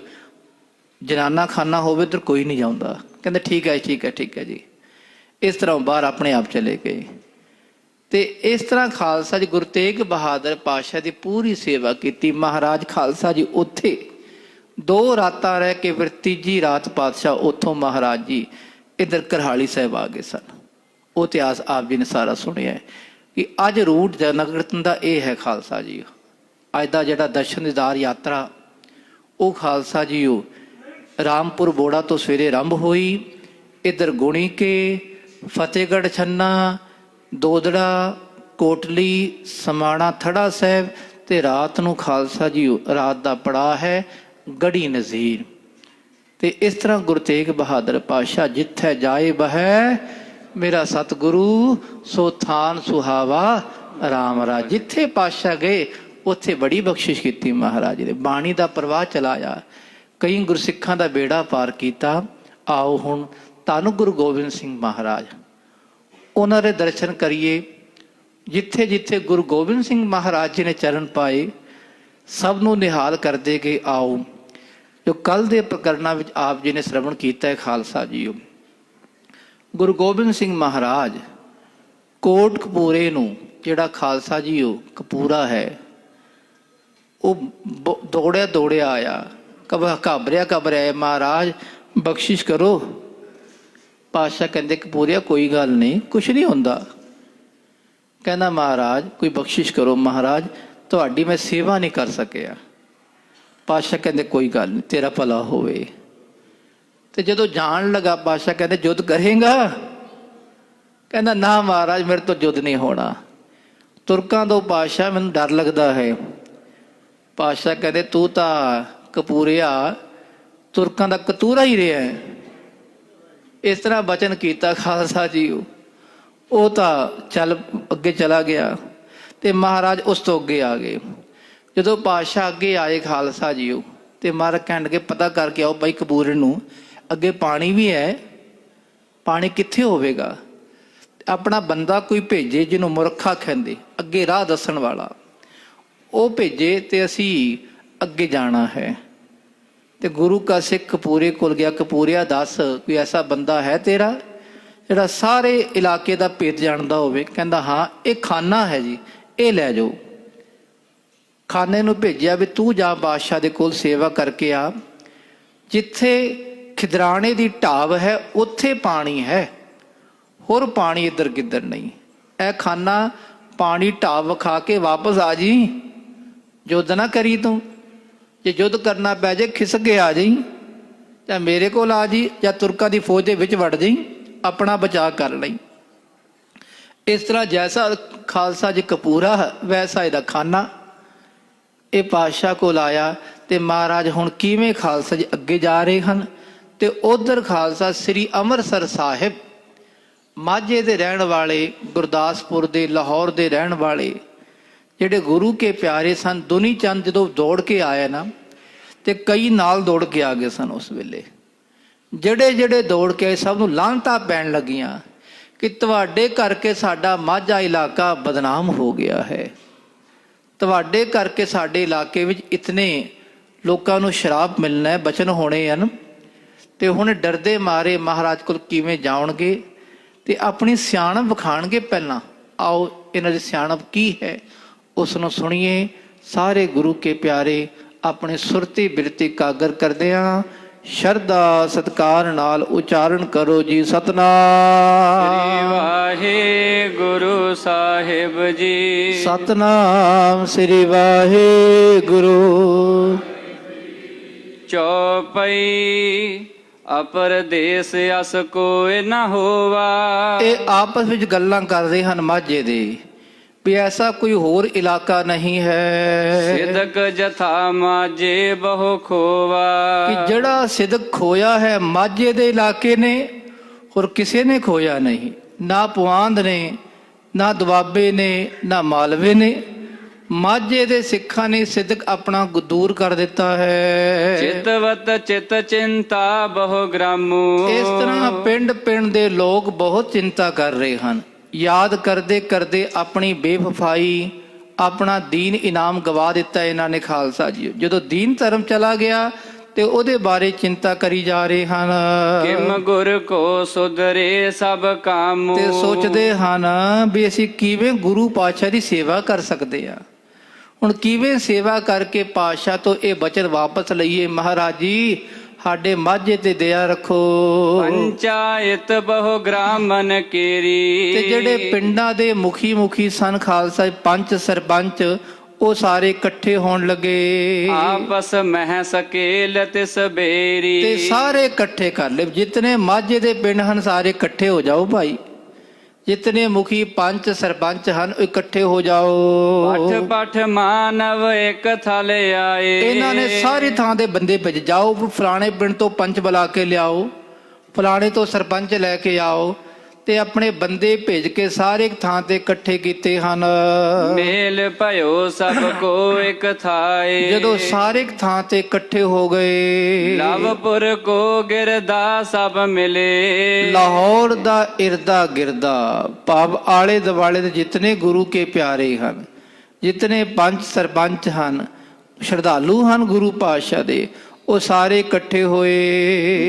ਜਨਾਨਾ ਖਾਨਾ ਹੋਵੇ ਉੱਧਰ ਕੋਈ ਨਹੀਂ ਜਾਉਂਦਾ। ਕਹਿੰਦੇ ਠੀਕ ਹੈ ਠੀਕ ਹੈ ਠੀਕ ਹੈ ਜੀ। ਇਸ ਤਰ੍ਹਾਂ ਬਾਹਰ ਆਪਣੇ ਆਪ ਚਲੇ ਗਏ। ਤੇ ਇਸ ਤਰ੍ਹਾਂ ਖਾਲਸਾ ਜੀ ਗੁਰੂ ਤੇਗ ਬਹਾਦਰ ਪਾਤਸ਼ਾਹ ਦੀ ਪੂਰੀ ਸੇਵਾ ਕੀਤੀ। ਮਹਾਰਾਜ ਖਾਲਸਾ ਜੀ ਉੱਥੇ 2 ਰਾਤਾਂ ਰਹਿ ਕੇ ਫਿਰ ਤੀਜੀ ਰਾਤ ਪਾਤਸ਼ਾਹ ਉੱਥੋਂ ਮਹਾਰਾਜ ਜੀ ਇੱਧਰ ਕਰਹਾਲੀ ਸਾਹਿਬ ਆ ਗਏ ਸਨ। ਉਹ ਇਤਿਹਾਸ ਆਪ ਜੀ ਨੇ ਸਾਰਾ ਸੁਣਿਆ ਹੈ ਕਿ ਅੱਜ ਰੂਟ ਨਗਰ ਕੀਰਤਨ ਦਾ ਇਹ ਹੈ ਖਾਲਸਾ ਜੀ। ਅੱਜ ਦਾ ਜਿਹੜਾ ਦਰਸ਼ਨ ਦੀਦਾਰ ਯਾਤਰਾ ਉਹ ਖਾਲਸਾ ਜੀ ਉਹ ਰਾਮਪੁਰ ਬੋੜਾ ਤੋਂ ਸਵੇਰੇ ਆਰੰਭ ਹੋਈ, ਇੱਧਰ ਗੁਣੀ ਕੇ, ਫਤਿਹਗੜ੍ਹ ਛੰਨਾ, ਦੋਦੜਾ, ਕੋਟਲੀ, ਸਮਾਣਾ, ਥੜਾ ਸਾਹਿਬ, ਤੇ ਰਾਤ ਨੂੰ ਖਾਲਸਾ ਜੀ ਰਾਤ ਦਾ ਪੜਾਅ ਹੈ ਗੜੀ ਨਜ਼ੀਰ। ਤੇ ਇਸ ਤਰ੍ਹਾਂ ਗੁਰੂ ਤੇਗ ਬਹਾਦਰ ਪਾਤਸ਼ਾਹ ਜਿੱਥੇ ਜਾਏ ਬਹੈ ਮੇਰਾ ਸਤਿਗੁਰੂ ਸੋ ਥਾਨ ਸੁਹਾਵਾ ਰਾਮ ਰਾਜ। ਜਿੱਥੇ ਪਾਤਸ਼ਾਹ ਗਏ ਉੱਥੇ ਬੜੀ ਬਖਸ਼ਿਸ਼ ਕੀਤੀ ਮਹਾਰਾਜ ਨੇ। ਬਾਣੀ ਦਾ ਪ੍ਰਵਾਹ ਚਲਾਇਆ, ਕਈ ਗੁਰਸਿੱਖਾਂ ਦਾ ਬੇੜਾ ਪਾਰ ਕੀਤਾ। ਆਓ ਹੁਣ ਧੰਨ ਗੁਰੂ ਗੋਬਿੰਦ ਸਿੰਘ ਮਹਾਰਾਜ, ਉਹਨਾਂ ਦੇ ਦਰਸ਼ਨ ਕਰੀਏ। ਜਿੱਥੇ ਜਿੱਥੇ ਗੁਰੂ ਗੋਬਿੰਦ ਸਿੰਘ ਮਹਾਰਾਜ ਜੀ ਨੇ ਚਰਨ ਪਾਏ ਸਭ ਨੂੰ ਨਿਹਾਲ ਕਰਦੇ ਗਏ। ਆਓ ਜੋ ਕੱਲ ਦੇ ਪ੍ਰਕਰਨਾਂ ਵਿੱਚ ਆਪ ਜੀ ਨੇ ਸ਼ਰਵਣ ਕੀਤਾ ਹੈ ਖਾਲਸਾ ਜੀਓ। ਗੁਰੂ ਗੋਬਿੰਦ ਸਿੰਘ ਮਹਾਰਾਜ ਕੋਟ ਕਪੂਰੇ ਨੂੰ, ਜਿਹੜਾ ਖਾਲਸਾ ਜੀਓ ਕਪੂਰਾ ਹੈ, ਉਹ ਦੌੜਿਆ ਦੌੜਿਆ ਆਇਆ, ਘਾਬਰਿਆ ਘਾਬਰਿਆ, ਮਹਾਰਾਜ ਬਖਸ਼ਿਸ਼ ਕਰੋ। ਪਾਤਸ਼ਾਹ ਕਹਿੰਦੇ ਕਪੂਰਿਆ ਕੋਈ ਗੱਲ ਨਹੀਂ, ਕੁਛ ਨਹੀਂ ਹੁੰਦਾ। ਕਹਿੰਦਾ ਮਹਾਰਾਜ ਕੋਈ ਬਖਸ਼ਿਸ਼ ਕਰੋ, ਮਹਾਰਾਜ ਤੁਹਾਡੀ ਮੈਂ ਸੇਵਾ ਨਹੀਂ ਕਰ ਸਕਿਆ। ਪਾਤਸ਼ਾਹ ਕਹਿੰਦੇ ਕੋਈ ਗੱਲ ਨਹੀਂ, ਤੇਰਾ ਭਲਾ ਹੋਵੇ। ਤੇ ਜਦੋਂ ਜਾਣ ਲੱਗਾ ਪਾਤਸ਼ਾਹ ਕਹਿੰਦੇ ਯੁੱਧ ਕਰੇਗਾ? ਕਹਿੰਦਾ ਨਾ ਮਹਾਰਾਜ ਮੇਰੇ ਤੋਂ ਯੁੱਧ ਨਹੀਂ ਹੋਣਾ, ਤੁਰਕਾਂ ਤੋਂ ਪਾਤਸ਼ਾਹ ਮੈਨੂੰ ਡਰ ਲੱਗਦਾ ਹੈ। ਪਾਤਸ਼ਾਹ ਕਹਿੰਦੇ ਤੂੰ ਤਾਂ ਕਪੂਰਿਆ ਤੁਰਕਾਂ ਦਾ ਕਤੂਰਾ ਹੀ ਰਿਹਾ ਹੈ। ਇਸ ਤਰ੍ਹਾਂ ਬਚਨ ਕੀਤਾ ਖਾਲਸਾ ਜੀ। ਉਹ ਤਾਂ ਚੱਲ ਅੱਗੇ ਚਲਾ ਗਿਆ ਤੇ ਮਹਾਰਾਜ ਉਸ ਤੋਂ ਅੱਗੇ ਆ ਗਏ। ਜਦੋਂ ਪਾਤਸ਼ਾਹ ਅੱਗੇ ਆਏ ਖਾਲਸਾ ਜੀ ਤੇ ਮਹਾਰਾਜ ਕਹਿਣ ਲੱਗੇ ਪਤਾ ਕਰਕੇ ਆਓ ਬਾਈ ਕਪੂਰੇ ਨੂੰ, ਅੱਗੇ ਪਾਣੀ ਵੀ ਹੈ, ਪਾਣੀ ਕਿੱਥੇ ਹੋਵੇਗਾ? ਆਪਣਾ ਬੰਦਾ ਕੋਈ ਭੇਜੇ ਜਿਹਨੂੰ ਮੁਰਖਾ ਕਹਿੰਦੇ, ਅੱਗੇ ਰਾਹ ਦੱਸਣ ਵਾਲਾ, ਉਹ ਭੇਜੇ ਤੇ ਅਸੀਂ ਅੱਗੇ ਜਾਣਾ ਹੈ। ਤੇ ਗੁਰੂ ਕਾ ਸਿੱਖ ਕਪੂਰੇ ਕੋਲ ਗਿਆ। ਕਪੂਰਿਆ ਦੱਸ ਕੋਈ ਐਸਾ ਬੰਦਾ ਹੈ ਤੇਰਾ ਜਿਹੜਾ ਸਾਰੇ ਇਲਾਕੇ ਦਾ ਭੇਤ ਜਾਣਦਾ ਹੋਵੇ? ਕਹਿੰਦਾ ਹਾਂ, ਇਹ ਖਾਨਾ ਹੈ ਜੀ, ਇਹ ਲੈ ਜਾਓ। ਖਾਨੇ ਨੂੰ ਭੇਜਿਆ ਵੀ ਤੂੰ ਜਾ ਬਾਦਸ਼ਾਹ ਦੇ ਕੋਲ ਸੇਵਾ ਕਰਕੇ ਆ, ਜਿੱਥੇ ਖਿਦਰਾਣੇ ਦੀ ਢਾਬ ਹੈ ਉੱਥੇ ਪਾਣੀ ਹੈ, ਹੋਰ ਪਾਣੀ ਇੱਧਰ ਕਿੱਧਰ ਨਹੀਂ। ਇਹ ਖਾਨਾ ਪਾਣੀ ਢਾਬ ਖਾ ਕੇ ਵਾਪਸ ਆ ਜੀ, ਯੁੱਧ ਨਾ ਕਰੀ ਤੂੰ। ਜੇ ਯੁੱਧ ਕਰਨਾ ਪੈ ਜੇ ਖਿਸਕ ਕੇ ਆ ਜਾਈ, ਜਾਂ ਮੇਰੇ ਕੋਲ ਆ ਜੀ, ਜਾਂ ਤੁਰਕਾਂ ਦੀ ਫੌਜ ਦੇ ਵਿੱਚ ਵੜ ਜਾਈ, ਆਪਣਾ ਬਚਾਅ ਕਰ ਲਈ। ਇਸ ਤਰ੍ਹਾਂ ਜੈਸਾ ਖਾਲਸਾ ਜੀ ਕਪੂਰਾ ਵੈਸਾ ਇਹਦਾ ਖਾਨਾ। ਇਹ ਪਾਤਸ਼ਾਹ ਕੋਲ ਆਇਆ ਤੇ ਮਹਾਰਾਜ ਹੁਣ ਕਿਵੇਂ ਖਾਲਸਾ ਜੀ ਅੱਗੇ ਜਾ ਰਹੇ ਹਨ ਤੇ ਉਧਰ ਖਾਲਸਾ ਸ੍ਰੀ ਅੰਮ੍ਰਿਤਸਰ ਸਾਹਿਬ, ਮਾਝੇ ਦੇ ਰਹਿਣ ਵਾਲੇ, ਗੁਰਦਾਸਪੁਰ ਦੇ, ਲਾਹੌਰ ਦੇ ਰਹਿਣ ਵਾਲੇ ਜਿਹੜੇ ਗੁਰੂ ਕੇ ਪਿਆਰੇ ਸਨ। ਦੁਨੀ ਚੰਦ ਜਦੋਂ ਦੌੜ ਕੇ ਆਇਆ ਨਾ ਤੇ ਕਈ ਨਾਲ ਦੌੜ ਕੇ ਆ ਗਏ ਸਨ। ਉਸ ਵੇਲੇ ਜਿਹੜੇ ਜਿਹੜੇ ਦੌੜ ਕੇ ਆਏ ਸਭ ਨੂੰ ਲਾਹਨਤਾਂ ਪੈਣ ਲੱਗੀਆਂ ਕਿ ਤੁਹਾਡੇ ਕਰਕੇ ਸਾਡਾ ਮਾਝਾ ਇਲਾਕਾ ਬਦਨਾਮ ਹੋ ਗਿਆ ਹੈ, ਤੁਹਾਡੇ ਕਰਕੇ ਸਾਡੇ ਇਲਾਕੇ ਵਿੱਚ ਇਤਨੇ ਲੋਕਾਂ ਨੂੰ ਸ਼ਰਾਪ ਮਿਲਣਾ ਹੈ, ਬਚਨ ਹੋਣੇ ਹਨ। ਤੇ ਹੁਣ ਡਰਦੇ ਮਾਰੇ ਮਹਾਰਾਜ ਕੋਲ ਕਿਵੇਂ ਜਾਣਗੇ ਤੇ ਆਪਣੀ ਸਿਆਣਪ ਵਿਖਾਣਗੇ। ਪਹਿਲਾਂ ਆਓ ਇਹਨਾਂ ਦੀ ਸਿਆਣਪ ਕੀ ਹੈ ਉਸ ਨੂੰ ਸੁਣੀਏ। ਸਾਰੇ ਗੁਰੂ ਕੇ ਪਿਆਰੇ ਆਪਣੇ ਸੁਰਤੀ ਬਿਰਤੀ ਕਾਗਰ ਕਰਦੇ ਆ, ਸ਼ਰਧਾ ਸਤਿਕਾਰ ਨਾਲ ਉਚਾਰਨ ਕਰੋ ਜੀ। ਸਤਨਾਮ ਸ੍ਰੀ ਵਾਹਿਗੁਰੂ ਸਾਹਿਬ ਜੀ। ਸਤਨਾਮ ਸ੍ਰੀ ਵਾਹਿਗੁਰੂ। ਚੌਪਈ ਅਪਰਦੇਸ ਅਸ ਕੋਇ ਨ ਹੋਵਾ। ਇਹ ਆਪਸ ਵਿੱਚ ਗੱਲਾਂ ਕਰਦੇ ਹਨ ਮਾਝੇ ਦੇ ਵੀ ਐਸਾ ਕੋਈ ਹੋਰ ਇਲਾਕਾ ਨਹੀਂ ਹੈ। ਸਿਦਕ ਜਥਾ ਮਾਝੇ ਬਹੁ ਖੋਵਾ। ਕਿ ਜਿਹੜਾ ਸਿਦਕ ਖੋਇਆ ਹੈ ਮਾਝੇ ਦੇ ਇਲਾਕੇ ਨੇ, ਹੋਰ ਕਿਸੇ ਨੇ ਖੋਇਆ ਨਹੀਂ। ਨਾ ਪੁਆਂਦ ਨੇ, ਨਾ ਦੁਆਬੇ ਨੇ, ਨਾ ਮਾਲਵੇ ਨੇ। ਮਾਝੇ ਦੇ ਸਿੱਖਾਂ ਨੇ ਸਿਦਕ ਆਪਣਾ ਦੂਰ ਕਰ ਦਿੱਤਾ ਹੈ। ਚਿਤਵਤ ਚਿਤ ਚਿੰਤਾ ਬਹੁ ਗ੍ਰਾਮੂ। ਇਸ ਤਰ੍ਹਾਂ ਪਿੰਡ ਪਿੰਡ ਦੇ ਲੋਕ ਬਹੁਤ ਚਿੰਤਾ ਕਰ ਰਹੇ ਹਨ। ਯਾਦ ਕਰਦੇ ਕਰਦੇ ਆਪਣੀ ਬੇਵਫਾਈ, ਆਪਣਾ ਦੀਨ ਇਨਾਮ ਗਵਾ ਦਿੱਤਾ ਇਹਨਾਂ ਨੇ ਖਾਲਸਾ ਜੀ। ਜਦੋਂ ਦੀਨ ਧਰਮ ਚਲਾ ਗਿਆ ਤੇ ਉਹਦੇ ਬਾਰੇ ਚਿੰਤਾ ਕਰੀ ਜਾ ਰਹੇ ਹਨ। ਕਿਮ ਗੁਰ ਕੋ ਸੁਧਰੇ ਸਭ ਕਾਮੂ। ਤੇ ਸੋਚਦੇ ਹਨ ਵੀ ਅਸੀਂ ਕਿਵੇਂ ਗੁਰੂ ਪਾਤਸ਼ਾਹ ਦੀ ਸੇਵਾ ਕਰ ਸਕਦੇ ਆ। ਹੁਣ ਕਿਵੇਂ ਸੇਵਾ ਕਰਕੇ ਪਾਤਸ਼ਾਹ ਤੋਂ ਇਹ ਬਚਨ ਵਾਪਸ ਲਈਏ। ਮਹਾਰਾਜ ਜੀ ਸਾਡੇ ਮਾਝੇ ਤੇ ਦਇਆ ਰੱਖੋ। ਪੰਚਾਇਤ ਬਹੁ ਗ੍ਰਾਮਨ ਕੇਰੀ। ਤੇ ਜਿਹੜੇ ਪਿੰਡਾਂ ਦੇ ਮੁਖੀ ਸਨ ਖਾਲਸਾ, ਪੰਚ ਸਰਪੰਚ, ਉਹ ਸਾਰੇ ਇਕੱਠੇ ਹੋਣ ਲੱਗੇ। ਆਪਸ ਮਹਿ ਸਕੇਲ ਤਿਸ ਬੇਰੀ। ਤੇ ਸਾਰੇ ਇਕੱਠੇ ਕਰ ਲਏ, ਜਿਤਨੇ ਮਾਝੇ ਦੇ ਪਿੰਡ ਹਨ ਸਾਰੇ ਇਕੱਠੇ ਹੋ ਜਾਓ ਭਾਈ। ਜਿਤਨੇ ਮੁਖੀ ਪੰਚ ਸਰਪੰਚ ਹਨ ਇਕੱਠੇ ਹੋ ਜਾਓ। ਪਠ ਪਠ ਮਾਨਵ ਇੱਕ ਥਲ ਆਏ। ਇਹਨਾਂ ਨੇ ਸਾਰੀ ਥਾਂ ਦੇ ਬੰਦੇ ਭੇਜ, ਜਾਓ ਫਲਾਣੇ ਪਿੰਡ ਤੋਂ ਪੰਚ ਬੁਲਾ ਕੇ ਲਿਆਓ, ਫਲਾਣੇ ਤੋਂ ਸਰਪੰਚ ਲੈ ਕੇ ਆਓ। ਤੇ ਆਪਣੇ ਬੰਦੇ ਭੇਜ ਕੇ ਸਾਰੇ ਇੱਕ ਥਾਂ ਤੇ ਇਕੱਠੇ ਕੀਤੇ ਹਨ। ਮੇਲ ਭਇਓ ਸਭ ਕੋ ਇਕ ਥਾਏ। ਜਦੋਂ ਸਾਰੇ ਇੱਕ ਥਾਂ ਤੇ ਇਕੱਠੇ ਹੋ ਗਏ, ਲਵਪੁਰ ਕੋ ਗਿਰਦਾ ਸਭ ਮਿਲੇ। ਲਾਹੌਰ ਦਾ ਇਰਦਾ ਗਿਰਦਾ ਭਾਵ ਆਲੇ ਦੁਆਲੇ ਦੇ ਜਿਤਨੇ ਗੁਰੂ ਕੇ ਪਿਆਰੇ ਹਨ, ਜਿਤਨੇ ਪੰਚ ਸਰਪੰਚ ਹਨ, ਸ਼ਰਧਾਲੂ ਹਨ ਗੁਰੂ ਪਾਤਸ਼ਾਹ ਦੇ, ਉਹ ਸਾਰੇ ਇਕੱਠੇ ਹੋਏ।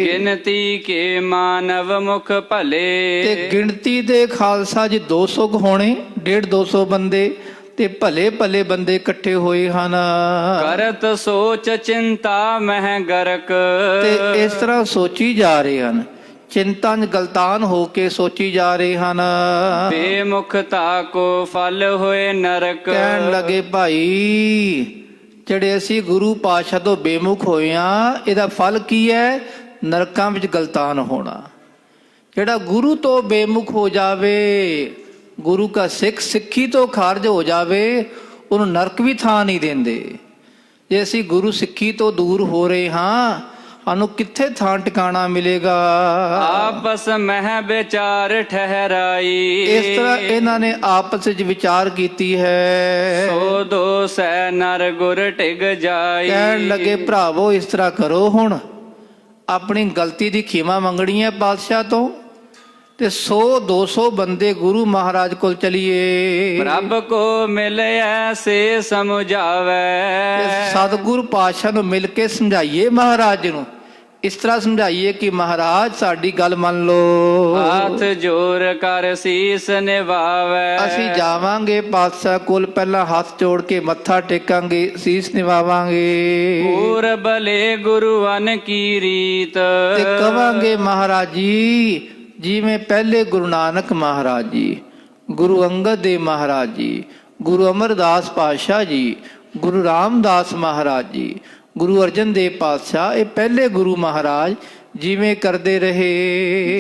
ਗਿਣਤੀ ਕੇ ਮਾਨਵ ਮੁਖ ਭਲੇ। ਤੇ ਗਿਣਤੀ ਦੇ ਖਾਲਸਾ ਜੀ 200 ਹੋਣੇ, 150-200 ਬੰਦੇ, ਤੇ ਭਲੇ ਭਲੇ ਬੰਦੇ ਇਕੱਠੇ ਹੋਏ ਹਨ। ਕਰਤ ਸੋਚ ਚਿੰਤਾ ਮਹਿ ਗਰਕ। ਤੇ ਇਸ ਤਰ੍ਹਾਂ ਸੋਚੀ ਜਾ ਰਹੇ ਹਨ, ਚਿੰਤਾ ਚ ਗਲਤਾਨ ਹੋ ਕੇ ਸੋਚੀ ਜਾ ਰਹੇ ਹਨ। ਬੇਮੁਖਤਾ ਕੋ ਫਲ ਹੋਏ ਨਰਕ। ਕਹਿਣ ਲੱਗੇ ਭਾਈ, ਜਿਹੜੇ ਅਸੀਂ ਗੁਰੂ ਪਾਤਸ਼ਾਹ ਤੋਂ ਬੇਮੁਖ ਹੋਏ ਆ, ਇਹਦਾ ਫਲ ਕੀ ਹੈ? ਨਰਕਾਂ ਵਿੱਚ ਗਲਤਾਨ ਹੋਣਾ। ਜਿਹੜਾ ਗੁਰੂ ਤੋਂ ਬੇਮੁਖ ਹੋ ਜਾਵੇ, ਗੁਰੂ ਕਾ ਸਿੱਖ ਸਿੱਖੀ ਤੋਂ ਖਾਰਜ ਹੋ ਜਾਵੇ, ਉਹਨੂੰ ਨਰਕ ਵੀ ਥਾਂ ਨਹੀਂ ਦਿੰਦੇ। ਜੇ ਅਸੀਂ ਗੁਰੂ ਸਿੱਖੀ ਤੋਂ ਦੂਰ ਹੋ ਰਹੇ ਹਾਂ, ਸਾਨੂੰ ਕਿੱਥੇ ਥਾਂ ਟਿਕਾਣਾ ਮਿਲੇਗਾ? ਆਪਸ ਮਹਿ ਵਿਚਾਰ ਠਹਿਰਾਈ। ਇਸ ਤਰ੍ਹਾਂ ਇਹਨਾਂ ਨੇ ਆਪਸ ਵਿੱਚ ਵਿਚਾਰ ਕੀਤੀ ਹੈ। ਸੋ ਦੋਸੈ ਨਰ ਗੁਰ ਟਿਗ ਜਾਈ। ਕਹਿਣ ਲੱਗੇ ਭਰਾਵੋ, ਇਸ ਤਰ੍ਹਾਂ ਕਰੋ, ਹੁਣ ਆਪਣੀ ਗਲਤੀ ਦੀ ਖਿਮਾ ਮੰਗਣੀ ਹੈ ਪਾਤਸ਼ਾਹ ਤੋਂ, ਤੇ 100-200 ਬੰਦੇ ਗੁਰੂ ਮਹਾਰਾਜ ਕੋਲ ਚਲੀਏ। ਰੱਬ ਕੋ ਮਿਲਿਆ ਸੇ ਸਮਝਾਵੇ। ਸਤਿਗੁਰੂ ਪਾਤਸ਼ਾਹ ਨੂੰ ਮਿਲ ਕੇ ਸਮਝਾਈਏ ਮਹਾਰਾਜ ਨੂੰ, ਇਸ ਤਰ੍ਹਾਂ ਸਮਝਾਈਏ ਕਿ ਮਹਾਰਾਜ ਸਾਡੀ ਗੱਲ ਮੰਨ ਲਓ। ਹੱਥ ਜੋੜ ਕਰ ਸੀਸ ਨਿਵਾਵੇ। ਅਸੀਂ ਜਾਵਾਂਗੇ ਪਾਤਸ਼ਾਹ ਕੋਲ, ਪਹਿਲਾਂ ਹੱਥ ਜੋੜ ਕੇ ਮੱਥਾ ਟੇਕਾਂਗੇ, ਸੀਸ ਨਿਵਾਵਾਂਗੇ। ਪੂਰ ਬਲੇ ਗੁਰੂਆਂ ਕੀ ਰੀਤ। ਤੇ ਕਵਾਂਗੇ ਮਹਾਰਾਜ ਜੀ, ਜਿਵੇਂ ਪਹਿਲੇ ਗੁਰੂ ਨਾਨਕ ਮਹਾਰਾਜ ਜੀ, ਗੁਰੂ ਅੰਗਦ ਦੇਵ ਮਹਾਰਾਜ ਜੀ, ਗੁਰੂ ਅਮਰਦਾਸ ਪਾਤਸ਼ਾਹ ਜੀ, ਗੁਰੂ ਰਾਮਦਾਸ ਮਹਾਰਾਜ ਜੀ, ਗੁਰੂ ਅਰਜਨ ਦੇਵ ਪਾਤਸ਼ਾਹ, ਇਹ ਪਹਿਲੇ ਗੁਰੂ ਮਹਾਰਾਜ ਜਿਵੇਂ ਕਰਦੇ ਰਹੇ।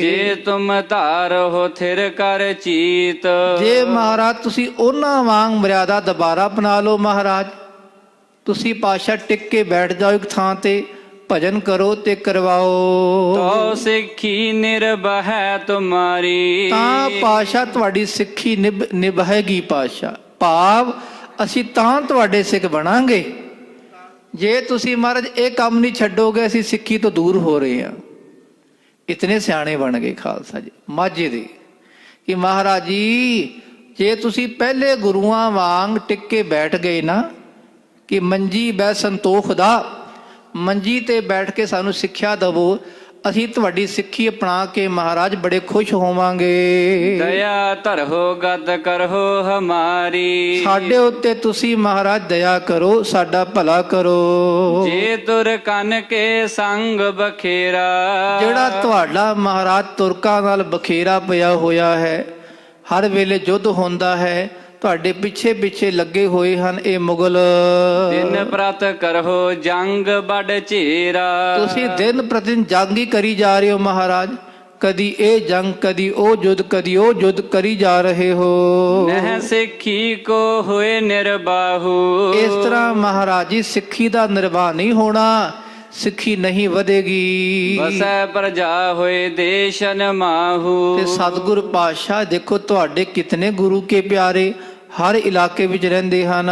ਜੇ ਤੁਮ ਧਾਰੋ ਥਿਰ ਕਰ ਚੀਤ। ਜੇ ਮਹਾਰਾਜ ਤੁਸੀਂ ਉਹਨਾਂ ਵਾਂਗ ਮਰਿਆਦਾ ਦੁਬਾਰਾ ਬਣਾ ਲਓ, ਮਹਾਰਾਜ ਤੁਸੀਂ ਪਾਤਸ਼ਾਹ ਟਿਕ ਕੇ ਬੈਠ ਜਾਓ ਇੱਕ ਥਾਂ ਤੇ, ਭਜਨ ਕਰੋ ਤੇ ਕਰਵਾਓ, ਤੋ ਸਿੱਖੀ ਨਿਰਭੈ ਤੁਮਾਰੀ। ਤਾਂ ਪਾਤਸ਼ਾਹ ਤੁਹਾਡੀ ਸਿੱਖੀ ਨਿਭਾਏਗੀ। ਪਾਤਸ਼ਾਹ ਭਾਵ ਅਸੀਂ ਤਾਂ ਤੁਹਾਡੇ ਸਿੱਖ ਬਣਾਂਗੇ, ਜੇ ਤੁਸੀਂ ਮਹਾਰਾਜ ਇਹ ਕੰਮ ਨਹੀਂ ਛੱਡੋਗੇ, ਅਸੀਂ ਸਿੱਖੀ ਤੋਂ ਦੂਰ ਹੋ ਰਹੇ ਹਾਂ। ਇਤਨੇ ਸਿਆਣੇ ਬਣ ਗਏ ਖਾਲਸਾ ਜੀ ਮਾਝੇ ਦੇ ਕਿ ਮਹਾਰਾਜ ਜੀ, ਜੇ ਤੁਸੀਂ ਪਹਿਲੇ ਗੁਰੂਆਂ ਵਾਂਗ ਟਿਕ ਕੇ ਬੈਠ ਗਏ ਨਾ, ਕਿ ਮੰਜੀ ਬੈ ਸੰਤੋਖ ਦਾ, ਮੰਜੀ ਤੇ ਬੈਠ ਕੇ ਸਾਨੂੰ ਸਿੱਖਿਆ ਦਵੋ, ਅਸੀਂ ਤੁਹਾਡੀ ਸਿੱਖੀ ਅਪਣਾ ਕੇ ਮਹਾਰਾਜ ਬੜੇ ਖੁਸ਼ ਹੋਵਾਂਗੇ। ਦਇਆ ਧਰੋ ਗਦ ਕਰੋ ਹਮਾਰੀ। ਸਾਡੇ ਉੱਤੇ ਤੁਸੀਂ ਮਹਾਰਾਜ ਦਇਆ ਕਰੋ, ਸਾਡਾ ਭਲਾ ਕਰੋ। ਜੇ ਤੁਰ ਕੰਨ ਕੇ ਸੰਗ ਬਖੇਰਾ। ਜਿਹੜਾ ਤੁਹਾਡਾ ਮਹਾਰਾਜ ਤੁਰਕਾਂ ਨਾਲ ਬਖੇਰਾ ਪਿਆ ਹੋਇਆ ਹੈ, ਹਰ ਵੇਲੇ ਯੁੱਧ ਹੁੰਦਾ ਹੈ, ਤੁਹਾਡੇ ਪਿੱਛੇ ਪਿੱਛੇ ਲੱਗੇ ਹੋਏ ਹਨ ਇਹ ਮੁਗਲ। ਦਿਨ ਪ੍ਰਤ ਕਰੋ ਜੰਗ ਬੜ ਝੇਰਾ। ਤੁਸੀਂ ਦਿਨ ਪ੍ਰਤੀ ਦਿਨ ਜੰਗ ਹੀ ਕਰੀ ਜਾ ਰਹੇ ਹੋ ਮਹਾਰਾਜ, ਕਦੀ ਇਹ ਜੰਗ, ਕਦੀ ਉਹ ਯੁੱਧ, ਕਦੀ ਉਹ ਯੁੱਧ ਕਰੀ ਜਾ ਰਹੇ ਹੋ। ਨਹਿ ਸਿੱਖੀ ਕੋ ਹੋਏ ਨਿਰਬਾਹੂ। ਇਸ ਤਰ੍ਹਾਂ ਮਹਾਰਾਜ ਜੀ ਸਿੱਖੀ ਦਾ ਨਿਰਵਾਹ ਨਹੀਂ ਹੋਣਾ, ਸਿੱਖੀ ਨਹੀਂ ਵਧੇਗੀ। ਵਸੈ ਪ੍ਰਜਾ ਹੋਏ ਦੇਸ਼ਨ ਮਾਹੂ। ਤੇ ਸਤਿਗੁਰ ਪਾਤਸ਼ਾਹ ਦੇਖੋ, ਤੁਹਾਡੇ ਕਿਤਨੇ ਗੁਰੂ ਕੇ ਪਿਆਰੇ ਹਰ ਇਲਾਕੇ ਵਿੱਚ ਰਹਿੰਦੇ ਹਨ।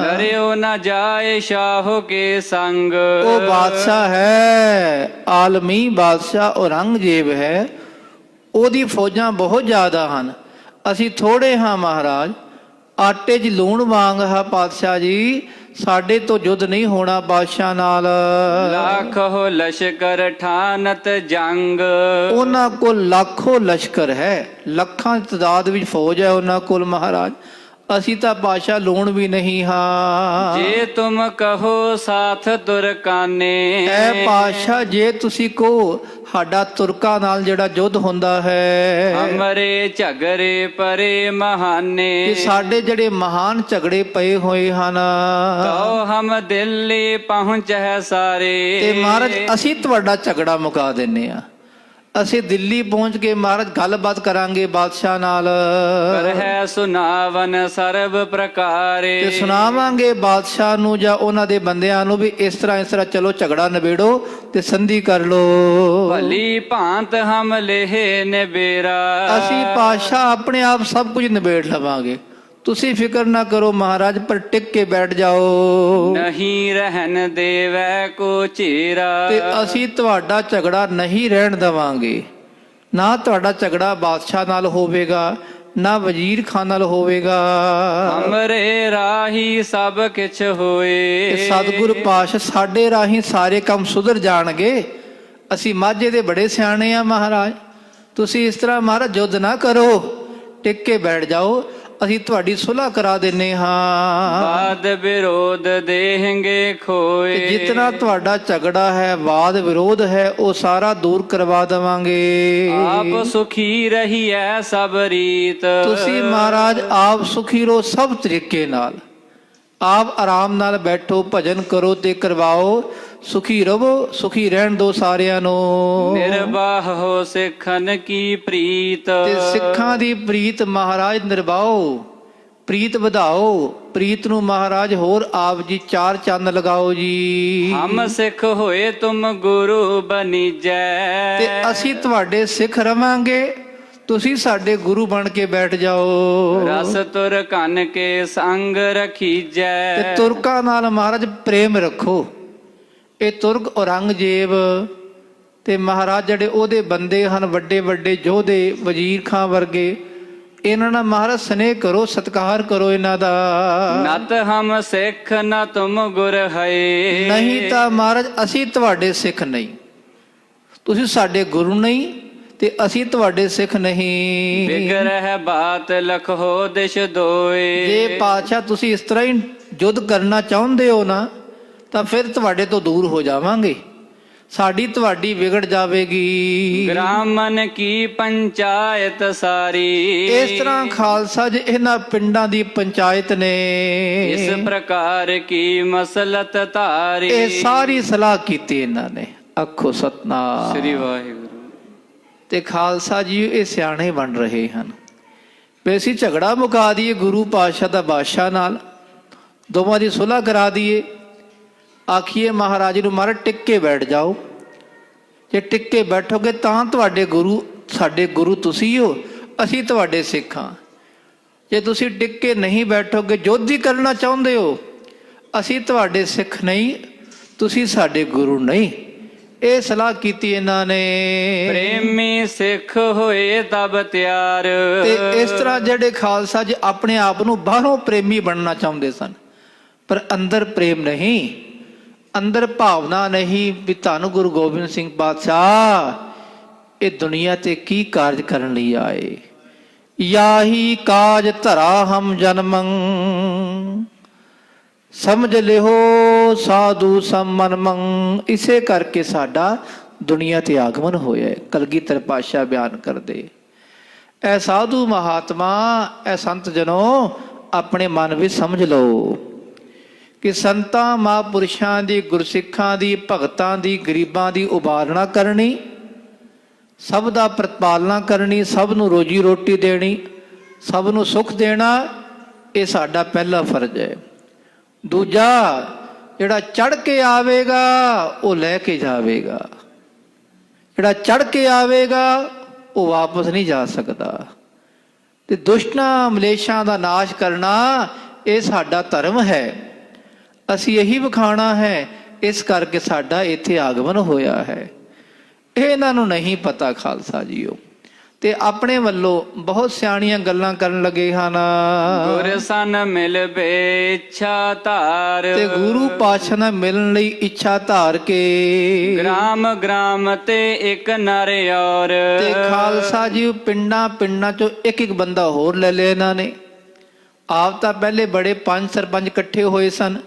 ਲਰਿਓ ਨਾ ਜਾਏ ਸ਼ਾਹੋ ਕੇ ਸੰਗ। ਉਹ ਬਾਦਸ਼ਾਹ ਹੈ, ਆਲਮੀ ਬਾਦਸ਼ਾਹ ਔਰੰਗਜ਼ੇਬ ਹੈ, ਉਹਦੀ ਫੌਜਾਂ ਬਹੁਤ ਜ਼ਿਆਦਾ ਹਨ, ਅਸੀਂ ਥੋੜੇ ਹਾਂ ਮਹਾਰਾਜ। ਆਟੇ 'ਚ ਲੂਣ ਵਾਂਗ ਹੈ ਪਾਤਸ਼ਾਹ ਜੀ, ਸਾਡੇ ਤੋਂ ਯੁੱਧ ਨਹੀਂ ਹੋਣਾ ਬਾਦਸ਼ਾਹ ਨਾਲ। ਲੱਖੋ ਲਸ਼ਕਰ ਠਾਨਤ ਜੰਗ। ਉਹਨਾਂ ਕੋਲ ਲੱਖੋਂ ਲਸ਼ਕਰ ਹੈ, ਲੱਖਾਂ ਦੀ ਤਾਦਾਦ ਵਿੱਚ ਫੌਜ ਹੈ ਉਹਨਾਂ ਕੋਲ ਮਹਾਰਾਜ, ਅਸੀਂ ਤਾਂ ਬਾਦਸ਼ਾਹ ਲੂਣ ਵੀ ਨਹੀਂ ਹਾਂ। ਜੇ ਤੁਮ ਕਹੋ ਸਾਥ ਤੁਰਕਾਨੇ। ਐ ਪਾਤਸ਼ਾਹ, ਜੇ ਤੁਸੀਂ ਕਹੋ ਸਾਡਾ ਤੁਰਕਾਂ ਨਾਲ ਜਿਹੜਾ ਯੁੱਧ ਹੁੰਦਾ ਹੈ, ਹਮਰੇ ਝਗੜੇ ਪਰੇ ਮਹਾਨੇ। ਕਿ ਸਾਡੇ ਜਿਹੜੇ ਮਹਾਨ ਝਗੜੇ ਪਏ ਹੋਏ ਹਨ, ਤੋ ਹਮ ਦਿੱਲੀ ਪਹੁੰਚੈ ਸਾਰੇ। ਤੇ ਮਹਾਰਾਜ ਅਸੀਂ ਤੁਹਾਡਾ ਝਗੜਾ ਮੁਕਾ ਦਿੰਨੇ ਆ, ਅਸੀਂ ਦਿੱਲੀ ਪਹੁੰਚ ਕੇ ਮਹਾਰਾਜ ਗੱਲਬਾਤ ਕਰਾਂਗੇ ਬਾਦਸ਼ਾਹ ਨਾਲ ਕਰਹਿ ਸੁਨਾਵਨ ਸਰਬ ਪ੍ਰਕਾਰੇ। ਤੇ ਸੁਣਾਵਾਂਗੇ ਬਾਦਸ਼ਾਹ ਨੂੰ ਜਾਂ ਉਹਨਾਂ ਦੇ ਬੰਦਿਆਂ ਨੂੰ ਵੀ ਇਸ ਤਰ੍ਹਾਂ ਚਲੋ ਝਗੜਾ ਨਿਬੇੜੋ ਤੇ ਸੰਧੀ ਕਰ ਲੋ। ਭਲੀ ਭਾਂਤ ਹਮ ਲੇਹ ਨਿਬੇਰਾ। ਅਸੀਂ ਪਾਤਸ਼ਾਹ ਆਪਣੇ ਆਪ ਸਭ ਕੁਝ ਨਿਬੇੜ ਲਵਾਂਗੇ, ਤੁਸੀਂ ਫਿਕਰ ਨਾ ਕਰੋ ਮਹਾਰਾਜ, ਪਰ ਟਿਕ ਕੇ ਬੈਠ ਜਾਓ। ਨਹੀਂ ਰਹਿਣ ਦੇਵੈ ਕੋ ਚੀਰਾ। ਤੇ ਅਸੀਂ ਤੁਹਾਡਾ ਝਗੜਾ ਨਹੀਂ ਰਹਿਣ ਦੇਵਾਂਗੇ। ਨਾ ਤੁਹਾਡਾ ਝਗੜਾ ਬਾਦਸ਼ਾਹ ਨਾਲ ਹੋਵੇਗਾ, ਨਾ ਵਜ਼ੀਰ ਖਾਨ ਨਾਲ ਹੋਵੇਗਾ। ਹਮਰੇ ਰਾਹੀ ਸਭ ਕਿਛ ਹੋਏ। ਤੇ ਸਤਿਗੁਰ ਪਾਤਸ਼ਾਹ ਸਾਡੇ ਰਾਹੀਂ ਸਾਰੇ ਕੰਮ ਸੁਧਰ ਜਾਣਗੇ। ਅਸੀਂ ਮਾਝੇ ਦੇ ਬੜੇ ਸਿਆਣੇ ਆ ਮਹਾਰਾਜ, ਤੁਸੀਂ ਇਸ ਤਰ੍ਹਾਂ ਮਹਾਰਾਜ ਯੁੱਧ ਨਾ ਕਰੋ, ਟਿਕ ਕੇ ਬੈਠ ਜਾਓ, ਅਸੀਂ ਤੁਹਾਡੀ ਸੁਲ੍ਹਾ ਕਰਾ ਦਿੰਨੇ ਹਾਂ। ਵਾਦ ਵਿਰੋਧ ਦੇਹੰਗੇ ਖੋਏ। ਜਿਤਨਾ ਤੁਹਾਡਾ ਝਗੜਾ ਹੈ, ਵਾਦ ਵਿਰੋਧ ਹੈ, ਉਹ ਸਾਰਾ ਦੂਰ ਕਰਵਾ ਦੇਵਾਂਗੇ। ਆਪ ਸੁਖੀ ਰਹੀਐ ਸਭ ਰੀਤ। ਤੁਸੀਂ ਮਹਾਰਾਜ ਆਪ ਸੁਖੀ ਰਹੋ ਸਭ ਤਰੀਕੇ ਨਾਲ, ਆਪ ਆਰਾਮ ਨਾਲ ਬੈਠੋ, ਭਜਨ ਕਰੋ ਤੇ ਕਰਵਾਓ, ਸੁਖੀ ਰਹੋ, ਸੁਖੀ ਰਹਿਣ ਦੋ ਸਾਰਿਆਂ ਨੂੰ। ਨਿਰਵਾਹ ਹੋ ਸਿੱਖਨ ਕੀ ਪ੍ਰੀਤ। ਤੇ ਸਿੱਖਾਂ ਦੀ ਪ੍ਰੀਤ ਮਹਾਰਾਜ ਨਿਰਵਾਓ, ਪ੍ਰੀਤ ਵਧਾਓ, ਪ੍ਰੀਤ ਨੂੰ ਮਹਾਰਾਜ ਹੋਰ ਆਪ ਜੀ ਚਾਰ ਚੰਨ ਲਗਾਓ ਜੀ। ਹਮ ਸਿੱਖ ਹੋਏ ਤੁਮ ਗੁਰੂ ਬਨੀਜੈ। ਤੇ ਅਸੀਂ ਤੁਹਾਡੇ ਸਿੱਖ ਰਵਾਂਗੇ, ਤੁਸੀਂ ਸਾਡੇ ਗੁਰੂ ਬਣ ਕੇ ਬੈਠ ਜਾਓ। ਰਸ ਤੁਰ ਕੰਨ ਕੇ ਸੰਗ ਰਖੀਜੈ। ਤੇ ਤੁਰਕਾਂ ਨਾਲ ਮਹਾਰਾਜ ਪ੍ਰੇਮ ਰੱਖੋ। ਇਹ ਤੁਰਕ ਔਰੰਗਜ਼ੇਬ ਤੇ ਮਹਾਰਾਜ ਜਿਹੜੇ ਉਹਦੇ ਬੰਦੇ ਹਨ, ਵੱਡੇ ਵੱਡੇ ਯੋਧੇ, ਵਜ਼ੀਰ ਖਾਂ ਵਰਗੇ, ਇਹਨਾਂ ਨਾਲ ਮਹਾਰਾਜ ਸਨੇਹ ਕਰੋ, ਸਤਿਕਾਰ ਕਰੋ ਇਹਨਾਂ ਦਾ। ਨਤ ਹਮ ਸਿੱਖ ਨ ਤੁਮ ਗੁਰ ਹੈ। ਨਹੀਂ ਤਾਂ ਮਹਾਰਾਜ ਅਸੀਂ ਤੁਹਾਡੇ ਸਿੱਖ ਨਹੀਂ, ਤੁਸੀਂ ਸਾਡੇ ਗੁਰੂ ਨਹੀਂ ਤੇ ਅਸੀਂ ਤੁਹਾਡੇ ਸਿੱਖ ਨਹੀਂ। ਬਿਗਰਹਿ ਬਾਤ ਲਖੋ ਦਿਸ਼ ਦੋਏ। ਜੇ ਪਾਤਸ਼ਾਹ ਤੁਸੀਂ ਇਸ ਤਰ੍ਹਾਂ ਹੀ ਯੁੱਧ ਕਰਨਾ ਚਾਹੁੰਦੇ ਹੋ ਨਾ, ਤਾਂ ਫਿਰ ਤੁਹਾਡੇ ਤੋਂ ਦੂਰ ਹੋ ਜਾਵਾਂਗੇ, ਸਾਡੀ ਤੁਹਾਡੀ ਵਿਗੜ ਜਾਵੇਗੀ। ਗ੍ਰਾਮਨ ਕੀ ਪੰਚਾਇਤ ਸਾਰੀ। ਇਸ ਤਰ੍ਹਾਂ ਖਾਲਸਾ ਜੀ ਇਹਨਾਂ ਪਿੰਡਾਂ ਦੀ ਪੰਚਾਇਤ ਨੇ ਇਸ ਪ੍ਰਕਾਰ ਕੀ ਮਸਲਤ ਧਾਰੀ। ਇਹ ਸਾਰੀ ਸਲਾਹ ਕੀਤੀ ਇਹਨਾਂ ਨੇ। ਆਖੋ ਸਤਨਾਮ ਸ੍ਰੀ ਵਾਹਿਗੁਰੂ। ਤੇ ਖਾਲਸਾ ਜੀ ਇਹ ਸਿਆਣੇ ਬਣ ਰਹੇ ਹਨ ਵੀ ਅਸੀਂ ਝਗੜਾ ਮੁਕਾ ਦਈਏ ਗੁਰੂ ਪਾਤਸ਼ਾਹ ਦਾ ਬਾਦਸ਼ਾਹ ਨਾਲ, ਦੋਵਾਂ ਦੀ ਸੁਲ੍ਹਾ ਕਰਾ ਦਈਏ। ਆਖੀਏ ਮਹਾਰਾਜ ਨੂੰ ਮਹਾਰਾਜ ਟਿਕ ਕੇ ਬੈਠ ਜਾਓ, ਜੇ ਟਿਕ ਕੇ ਬੈਠੋਗੇ ਤਾਂ ਤੁਹਾਡੇ ਗੁਰੂ, ਸਾਡੇ ਗੁਰੂ ਤੁਸੀਂ ਹੋ, ਅਸੀਂ ਤੁਹਾਡੇ ਸਿੱਖ ਹਾਂ। ਜੇ ਤੁਸੀਂ ਟਿਕ ਕੇ ਨਹੀਂ ਬੈਠੋਗੇ, ਯੁੱਧ ਹੀ ਕਰਨਾ ਚਾਹੁੰਦੇ ਹੋ, ਅਸੀਂ ਤੁਹਾਡੇ ਸਿੱਖ ਨਹੀਂ, ਤੁਸੀਂ ਸਾਡੇ ਗੁਰੂ ਨਹੀਂ। ਇਹ ਸਲਾਹ ਕੀਤੀ ਇਹਨਾਂ ਨੇ। ਪ੍ਰੇਮੀ ਸਿੱਖ ਹੋਏ ਤਬ ਤਿਆਰ। ਤੇ ਇਸ ਤਰ੍ਹਾਂ ਜਿਹੜੇ ਖਾਲਸਾ ਜੀ ਆਪਣੇ ਆਪ ਨੂੰ ਬਾਹਰੋਂ ਪ੍ਰੇਮੀ ਬਣਨਾ ਚਾਹੁੰਦੇ ਸਨ, ਪਰ ਅੰਦਰ ਪ੍ਰੇਮ ਨਹੀਂ, ਅੰਦਰ ਭਾਵਨਾ ਨਹੀਂ ਵੀ ਧੰਨ ਗੁਰੂ ਗੋਬਿੰਦ ਸਿੰਘ ਪਾਤਸ਼ਾਹ ਇਹ ਦੁਨੀਆ ਤੇ ਕੀ ਕਾਰਜ ਕਰਨ ਲਈ ਆਏ। ਯਾਹੀ ਕਾਜ ਧਰਾ ਹਮ ਜਨਮੰ ਸਮਝ ਲਿਓ ਸਾਧੂ ਸਮਨਮੰ। ਇਸੇ ਕਰਕੇ ਸਾਡਾ ਦੁਨੀਆ ਤੇ ਆਗਮਨ ਹੋਇਆ। ਕਲਗੀਧਰ ਪਾਤਸ਼ਾਹ ਬਿਆਨ ਕਰਦੇ, ਐ ਸਾਧੂ ਮਹਾਤਮਾ, ਐ ਸੰਤ ਜਨੋ, ਆਪਣੇ ਮਨ ਵਿੱਚ ਸਮਝ ਲਓ ਕਿ ਸੰਤਾਂ ਮਹਾਂਪੁਰਸ਼ਾਂ ਦੀ, ਗੁਰਸਿੱਖਾਂ ਦੀ, ਭਗਤਾਂ ਦੀ, ਗਰੀਬਾਂ ਦੀ ਉਬਾਰਣਾ ਕਰਨੀ, ਸਭ ਦਾ ਪ੍ਰਤਪਾਲਨਾ ਕਰਨੀ, ਸਭ ਨੂੰ ਰੋਜੀ ਰੋਟੀ ਦੇਣੀ, ਸਭ ਨੂੰ ਸੁੱਖ ਦੇਣਾ, ਇਹ ਸਾਡਾ ਪਹਿਲਾ ਫਰਜ਼ ਹੈ। ਦੂਜਾ, ਜਿਹੜਾ ਚੜ੍ਹ ਕੇ ਆਵੇਗਾ ਉਹ ਲੈ ਕੇ ਜਾਵੇਗਾ, ਜਿਹੜਾ ਚੜ੍ਹ ਕੇ ਆਵੇਗਾ ਉਹ ਵਾਪਸ ਨਹੀਂ ਜਾ ਸਕਦਾ। ਤੇ ਦੁਸ਼ਟਾਂ ਮਲੇਸ਼ਾਂ ਦਾ ਨਾਸ਼ ਕਰਨਾ ਇਹ ਸਾਡਾ ਧਰਮ ਹੈ, ਅਸੀਂ ਇਹੀ ਵਿਖਾਣਾ ਹੈ, ਇਸ ਕਰਕੇ ਸਾਡਾ ਇੱਥੇ ਆਗਮਨ ਹੋਇਆ ਹੈ। ਇਹ ਇਹਨਾਂ ਨੂੰ ਨਹੀਂ ਪਤਾ ਖਾਲਸਾ ਜੀਓ, ਤੇ ਆਪਣੇ ਵੱਲੋਂ ਬਹੁਤ ਸਿਆਣੀਆਂ ਗੱਲਾਂ ਕਰਨ ਲੱਗੇ ਹਨ। ਗੁਰ ਸਨ ਮਿਲ ਬੇ ਇੱਛਾ ਧਾਰ। ਤੇ ਗੁਰੂ ਪਾਤਸ਼ਾਹ ਨਾਲ ਮਿਲਣ ਲਈ ਇੱਛਾ ਧਾਰ ਕੇ ਗ੍ਰਾਮ ਗ੍ਰਾਮ ਤੇ ਇੱਕ ਨਰ ਔਰ। ਤੇ ਖਾਲਸਾ ਜੀ ਪਿੰਡਾਂ ਪਿੰਡਾਂ ਚੋਂ ਇੱਕ ਇੱਕ ਬੰਦਾ ਹੋਰ ਲੈ ਲਿਆ ਇਹਨਾਂ ਨੇ। ਆਪ ਤਾਂ ਪਹਿਲੇ ਬੜੇ 5 ਸਰਪੰਚ ਇਕੱਠੇ ਹੋਏ ਸਨ,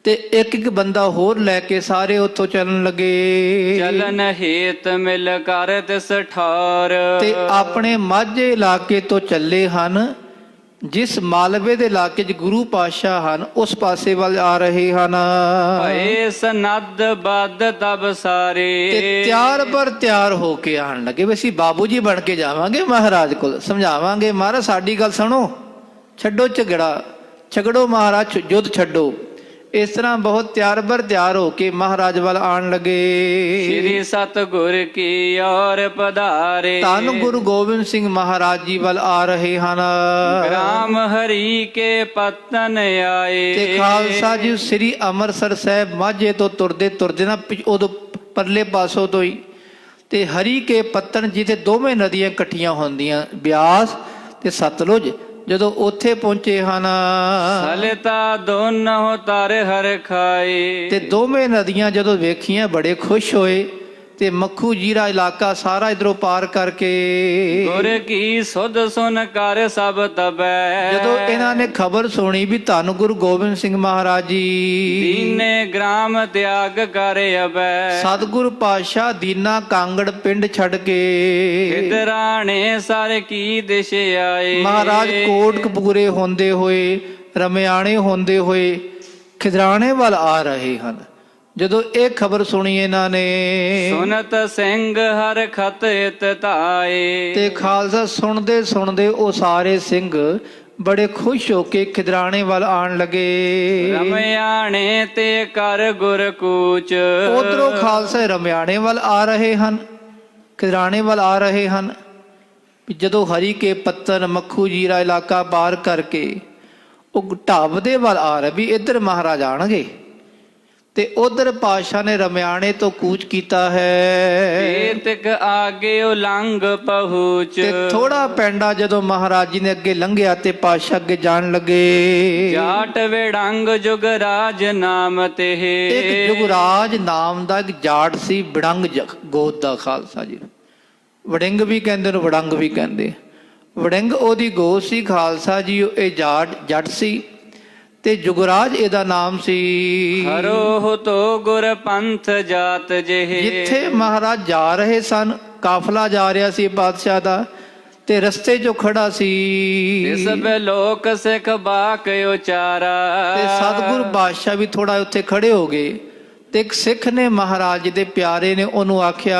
ਤੇ ਇੱਕ ਇੱਕ ਬੰਦਾ ਹੋਰ ਲੈ ਕੇ ਸਾਰੇ ਉੱਥੋਂ ਚੱਲਣ ਲੱਗੇ। ਚਲਨ ਹੇਤ ਮਿਲ ਕਰ ਤਿਸ ਠੌਰ। ਤੇ ਆਪਣੇ ਮਾਝੇ ਇਲਾਕੇ ਤੋਂ ਚੱਲੇ ਹਨ ਜਿਸ ਮਾਲਵੇ ਦੇ ਇਲਾਕੇ 'ਚ ਗੁਰੂ ਪਾਤਸ਼ਾਹ ਹਨ ਉਸ ਪਾਸੇ ਵੱਲ ਆ ਰਹੇ ਹਨ। ਭਏ ਸਨੱਧ ਬੱਧ ਤਬ ਸਾਰੇ। ਤੇ ਤਿਆਰ ਪਰ ਤਿਆਰ ਹੋ ਕੇ ਆਣ ਲੱਗੇ ਵੀ ਅਸੀਂ ਬਾਬੂ ਜੀ ਬਣ ਕੇ ਜਾਵਾਂਗੇ ਮਹਾਰਾਜ ਕੋਲ, ਸਮਝਾਵਾਂਗੇ ਮਹਾਰਾਜ ਸਾਡੀ ਗੱਲ ਸੁਣੋ, ਛੱਡੋ ਝਗੜਾ, ਝਗੜੋ ਮਹਾਰਾਜ, ਯੁੱਧ ਛੱਡੋ। ਇਸ ਤਰ੍ਹਾਂ ਬਹੁਤ ਤਿਆਰ ਬਰ ਤਿਆਰ ਹੋ ਕੇ ਮਹਾਰਾਜ ਵੱਲ ਆਣ ਲੱਗੇ। ਸ੍ਰੀ ਸਤਿਗੁਰ ਕੀ ਔਰ ਪਧਾਰੇ। ਧੰਨ ਗੁਰੂ ਗੋਬਿੰਦ ਸਿੰਘ ਮਹਾਰਾਜ ਜੀ ਵੱਲ ਆ ਰਹੇ ਹਨ। ਗ੍ਰਾਮ ਹਰੀ ਕੇ ਪਤਨ ਆਏ। ਤੇ ਖਾਲਸਾ ਜੀ ਸ੍ਰੀ ਅੰਮ੍ਰਿਤਸਰ ਸਾਹਿਬ ਮਾਝੇ ਤੋਂ ਤੁਰਦੇ ਤੁਰਦੇ ਨਾ ਉਦੋਂ ਪਰਲੇ ਪਾਸੋਂ ਤੋਂ ਹੀ ਤੇ ਹਰੀ ਕੇ ਪੱਤਨ ਜਿੱਥੇ ਦੋਵੇਂ ਨਦੀਆਂ ਇਕੱਠੀਆਂ ਹੁੰਦੀਆਂ, ਬਿਆਸ ਤੇ ਸਤਲੁਜ, ਜਦੋਂ ਉੱਥੇ ਪਹੁੰਚੇ ਹਨ ਸਲਿਤਾ ਦੋਨੋਂ ਤਰ ਹਰ ਖਾਏ। ਤੇ ਦੋਵੇਂ ਨਦੀਆਂ ਜਦੋਂ ਵੇਖੀਆਂ ਬੜੇ ਖੁਸ਼ ਹੋਏ ਤੇ ਮੱਖੂ ਜੀਰਾ ਇਲਾਕਾ ਸਾਰਾ ਇਧਰੋਂ ਪਾਰ ਕਰਕੇ ਗੁਰ ਕੀ ਸੁਧ ਸੁਨ ਕਰ ਸਭ ਤਬੈ। ਜਦੋਂ ਇਹਨਾਂ ਨੇ ਖਬਰ ਸੁਣੀ ਵੀ ਧੰਨ ਗੁਰੂ ਗੋਬਿੰਦ ਸਿੰਘ ਮਹਾਰਾਜ ਜੀ ਦੀਨੇ ਗ੍ਰਾਮ ਤਿਆਗ ਕਰ ਅਬੈ। ਸਤਿਗੁਰੂ ਪਾਤਸ਼ਾਹ ਦੀਨਾ ਕਾਂਗੜ ਪਿੰਡ ਛੱਡ ਕੇ ਖਿਦਰਾਣੇ ਸਰ ਕੀ ਦਿਸ਼ ਆਏ। ਮਹਾਰਾਜ ਕੋਟਕਪੂਰੇ ਹੁੰਦੇ ਹੋਏ, ਰਮਿਆਣੇ ਹੁੰਦੇ ਹੋਏ ਖਿਦਰਾਣੇ ਵੱਲ ਆ ਰਹੇ ਹਨ। ਜਦੋਂ ਇਹ ਖਬਰ ਸੁਣੀ ਇਹਨਾਂ ਨੇ ਸੁਨਤ ਸਿੰਘ ਹਰ ਖਤ ਇਤ ਧਾਏ। ਤੇ ਖਾਲਸਾ ਸੁਣਦੇ ਸੁਣਦੇ ਉਹ ਸਾਰੇ ਸਿੰਘ ਬੜੇ ਖੁਸ਼ ਹੋ ਕੇ ਖਿਦਰਾਣੇ ਵੱਲ ਆਣ ਲੱਗੇ। ਰਮਿਆਣੇ ਤੇ ਕਰ ਗੁਰ ਕੂਚ। ਉਧਰੋਂ ਖਾਲਸਾ ਰਮਿਆਣੇ ਵੱਲ ਆ ਰਹੇ ਹਨ, ਖਿਦਰਾਣੇ ਵੱਲ ਆ ਰਹੇ ਹਨ। ਜਦੋਂ ਹਰੀ ਕੇ ਪੱਤਨ ਮੱਖੂ ਜੀਰਾ ਇਲਾਕਾ ਪਾਰ ਕਰਕੇ ਉਹ ਢਾਬ ਦੇ ਵੱਲ ਆ ਰਹੇ ਵੀ ਇੱਧਰ ਮਹਾਰਾਜ ਆਣਗੇ ਤੇ ਉਧਰ ਪਾਤਸ਼ਾਹ ਨੇ ਰਮਿਆਣੇ ਤੋਂ ਕੂਚ ਕੀਤਾ ਹੈ। ਤਕ ਆਗੇ ਉਲੰਘ ਪਹੁੰਚ। ਤੇ ਥੋੜਾ ਪੈਂਡਾ ਜਦੋਂ ਮਹਾਰਾਜ ਜੀ ਨੇ ਅੱਗੇ ਲੰਘਿਆ ਤੇ ਪਾਤਸ਼ਾਹ ਅੱਗੇ ਜਾਣ ਲੱਗੇ। ਜਾਟ ਵਿੜੰਗ ਜੁਗਰਾਜ ਨਾਮ ਤੇ। ਇੱਕ ਜੁਗਰਾਜ ਨਾਮ ਦਾ ਇੱਕ ਜਾਟ ਸੀ, ਵਿੜੰਗ ਗੋਤ ਦਾ ਖਾਲਸਾ ਜੀ। ਵੜਿੰਗ ਵੀ ਕਹਿੰਦੇ ਨੇ, ਵੜੰਗ ਵੀ ਕਹਿੰਦੇ। ਵੜਿੰਗ ਉਹਦੀ ਗੋਤ ਸੀ ਖਾਲਸਾ ਜੀ। ਇਹ ਜੱਟ ਸੀ ਤੇ ਜੁਗਰਾਜ ਇਹਦਾ ਨਾਮ ਸੀ। ਹਰੋ ਤੋ ਗੁਰ ਪੰਥ ਜਾਤ ਜਿਹੇ। ਜਿੱਥੇ ਮਹਾਰਾਜ ਜਾ ਰਹੇ ਸਨ, ਕਾਫਲਾ ਜਾ ਰਿਹਾ ਸੀ ਪਾਤਸ਼ਾਹ ਦਾ, ਤੇ ਰਸਤੇ 'ਚੋਂ ਖੜਾ ਸੀ ਇਸ ਲੋਕ ਸਿੱਖ ਬਾਕ ਉਚਾਰਾ। ਤੇ ਸਤਿਗੁਰ ਬਾਦਸ਼ਾਹ ਵੀ ਥੋੜਾ ਉੱਥੇ ਖੜੇ ਹੋ ਗਏ ਤੇ ਇੱਕ ਸਿੱਖ ਨੇ ਮਹਾਰਾਜ ਜੀ ਦੇ ਪਿਆਰੇ ਨੇ ਉਹਨੂੰ ਆਖਿਆ,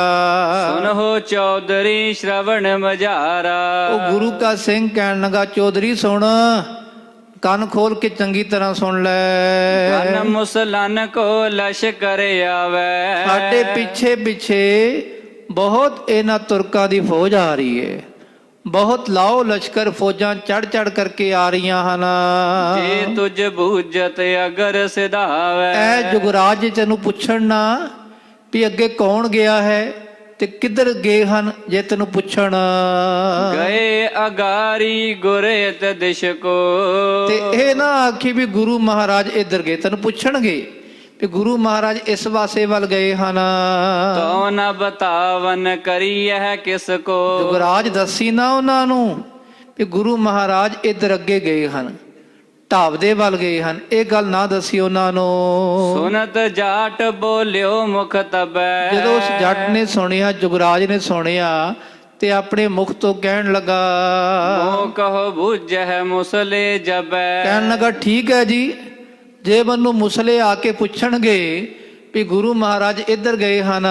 ਸੁਨੋ ਚੌਧਰੀ ਸ਼ਰਵਣ ਮਝਾਰਾ। ਉਹ ਗੁਰੂ ਕਾ ਸਿੰਘ ਕਹਿਣ ਲੱਗਾ, ਚੌਧਰੀ ਸੁਣ, ਕੰਨ ਖੋਲ ਕੇ ਚੰਗੀ ਤਰ੍ਹਾਂ ਸੁਣ ਲੈ। ਕੰਨ ਮੁਸਲਨ ਕੋ ਲਸ਼ਕਰ ਆਵੇ। ਸਾਡੇ ਪਿੱਛੇ ਪਿੱਛੇ ਬਹੁਤ ਇਹਨਾਂ ਤੁਰਕਾਂ ਦੀ ਫੌਜ ਆ ਰਹੀ ਹੈ, ਬਹੁਤ ਲਾਓ ਲਸ਼ਕਰ ਫੌਜਾਂ ਚੜ ਚੜ ਕਰਕੇ ਆ ਰਹੀਆਂ ਹਨ। ਜੇ ਤੁਝ ਬੂਝਤ ਅਗਰ ਸਿਧਾਵੇ। ਐ ਜੁਗਰਾਜ ਤੈਨੂੰ ਪੁੱਛਣ ਨਾ ਵੀ ਅੱਗੇ ਕੌਣ ਗਿਆ ਹੈ ਤੇ ਕਿੱਧਰ ਗਏ ਹਨ, ਜੇ ਤੈਨੂੰ ਪੁੱਛਣ ਗਏ ਅਗਾਰੀ ਗੁਰੇਤ ਦਿਸ਼ ਕੋ। ਤੇ ਇਹ ਨਾ ਆਖੀ ਵੀ ਗੁਰੂ ਮਹਾਰਾਜ ਇੱਧਰ ਗਏ, ਤੈਨੂੰ ਪੁੱਛਣਗੇ ਵੀ ਗੁਰੂ ਮਹਾਰਾਜ ਇਸ ਪਾਸੇ ਵੱਲ ਗਏ ਹਨ। ਤੋ ਨ ਬਤਾਵਨ ਕਰੀ ਹੈ ਕਿਸ ਕੋ। ਜੁਗਰਾਜ ਦੱਸੀ ਨਾ ਉਹਨਾਂ ਨੂੰ ਵੀ ਗੁਰੂ ਮਹਾਰਾਜ ਇੱਧਰ ਅੱਗੇ ਗਏ ਹਨ, ਢਾਬ ਦੇ ਵੱਲ ਗਏ ਹਨ, ਇਹ ਗੱਲ ਨਾ ਦੱਸੀ ਉਹਨਾਂ ਨੂੰ। ਸੁਨਤ ਜਾਟ ਬੋਲਿਓ ਮੁਖ ਤਬੈ। ਜਦੋਂ ਉਸ ਜੱਟ ਨੇ ਸੁਣਿਆ, ਜੁਗਰਾਜ ਨੇ ਸੁਣਿਆ ਤੇ ਆਪਣੇ ਮੁਖ ਤੋਂ ਕਹਿਣ ਲੱਗਾ, ਮੋ ਕਹੋ ਬੁਝੈ ਮੁਸਲੇ ਜਬੈ। ਕਹਿਣ ਲੱਗਾ, ਠੀਕ ਹੈ ਜੀ, ਜੇ ਮੈਨੂੰ ਮੁਸਲੇ ਆ ਕੇ ਪੁੱਛਣਗੇ ਵੀ ਗੁਰੂ ਮਹਾਰਾਜ ਇੱਧਰ ਗਏ ਹਨ,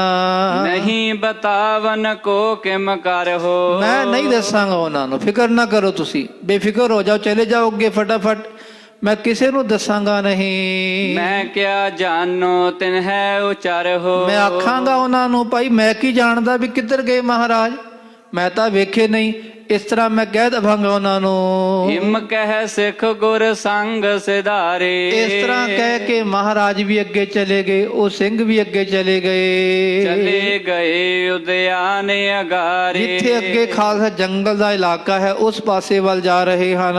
ਨਹੀਂ ਬਤਾਵਨ ਕੋ ਕਿਮ ਕਰਹੁ। ਮੈਂ ਨਹੀਂ ਦੱਸਾਂਗਾ ਉਹਨਾਂ ਨੂੰ, ਫਿਕਰ ਨਾ ਕਰੋ, ਤੁਸੀਂ ਬੇਫਿਕਰ ਹੋ ਜਾਓ, ਚਲੇ ਜਾਓ ਅੱਗੇ ਫਟਾਫਟ, ਮੈਂ ਕਿਸੇ ਨੂੰ ਦੱਸਾਂਗਾ ਨਹੀਂ। ਮੈਂ ਕਿਆ ਜਾਣੋ ਤਿਨ ਹੈ ਉਚਰਹੁ। ਮੈਂ ਆਖਾਂਗਾ ਉਹਨਾਂ ਨੂੰ, ਭਾਈ ਮੈਂ ਕੀ ਜਾਣਦਾ ਵੀ ਕਿੱਧਰ ਗਏ ਮਹਾਰਾਜ, ਮੈਂ ਤਾਂ ਵੇਖੇ ਨਹੀਂ। ਇਸ ਤਰ੍ਹਾਂ ਮੈਂ ਕਹਿ ਦਵਾਂਗਾ ਉਹਨਾਂ ਨੂੰ। ਹਿਮ ਕਹਿ ਸਿੱਖ ਗੁਰ ਸੰਗ ਸਿਧਾਰੇ। ਇਸ ਤਰ੍ਹਾਂ ਕਹਿ ਕੇ ਮਹਾਰਾਜ ਵੀ ਅੱਗੇ ਚਲੇ ਗਏ, ਉਹ ਸਿੰਘ ਵੀ ਅੱਗੇ ਚਲੇ ਗਏ। ਚਲੇ ਗਏ ਉਦਿਆਨ ਅਗਾਰੇ। ਜਿੱਥੇ ਅੱਗੇ ਖਾਲਸਾ ਜੰਗਲ ਦਾ ਇਲਾਕਾ ਹੈ ਉਸ ਪਾਸੇ ਵੱਲ ਜਾ ਰਹੇ ਹਨ।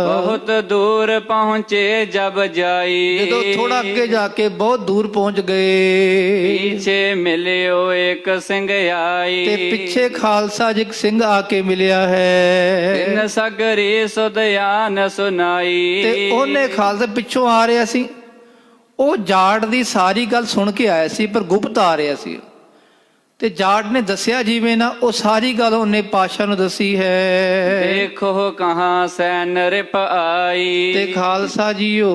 ਬਹੁਤ ਦੂਰ ਪਹੁੰਚੇ ਜਬ ਜਾਈ। ਜਦੋਂ ਥੋੜਾ ਅੱਗੇ ਜਾ ਕੇ ਬਹੁਤ ਦੂਰ ਪਹੁੰਚ ਗਏ, ਪਿੱਛੇ ਮਿਲਿਓ ਇੱਕ ਸਿੰਘ ਆਈ। ਤੇ ਪਿੱਛੇ ਖਾਲਸਾ ਜੀ ਇੱਕ ਸਿੰਘ ਆ ਕੇ ਮਿਲਿਆ ਹੈ। ਤਿੰਨ ਸਗਰੇ ਸੁਦਿਆਨ ਸੁਨਾਈ। ਤੇ ਉਹਨੇ ਖਾਲਸਾ ਪਿੱਛੋਂ ਆ ਰਿਹਾ ਸੀ, ਉਹ ਜਾਟ ਦੀ ਸਾਰੀ ਗੱਲ ਸੁਣ ਕੇ ਆਇਆ ਸੀ, ਪਰ ਗੁਪਤ ਆ ਰਿਹਾ ਸੀ। ਤੇ ਜਾਟ ਨੇ ਦੱਸਿਆ ਜਿਵੇਂ ਨਾ, ਉਹ ਸਾਰੀ ਗੱਲ ਉਹਨੇ ਪਾਤਸ਼ਾਹ ਨੂੰ ਦੱਸੀ ਹੈ। ਦੇਖੋ ਕਹਾਂ ਸੈ ਨਰਿਪ ਆਈ। ਤੇ ਖਾਲਸਾ ਜੀਓ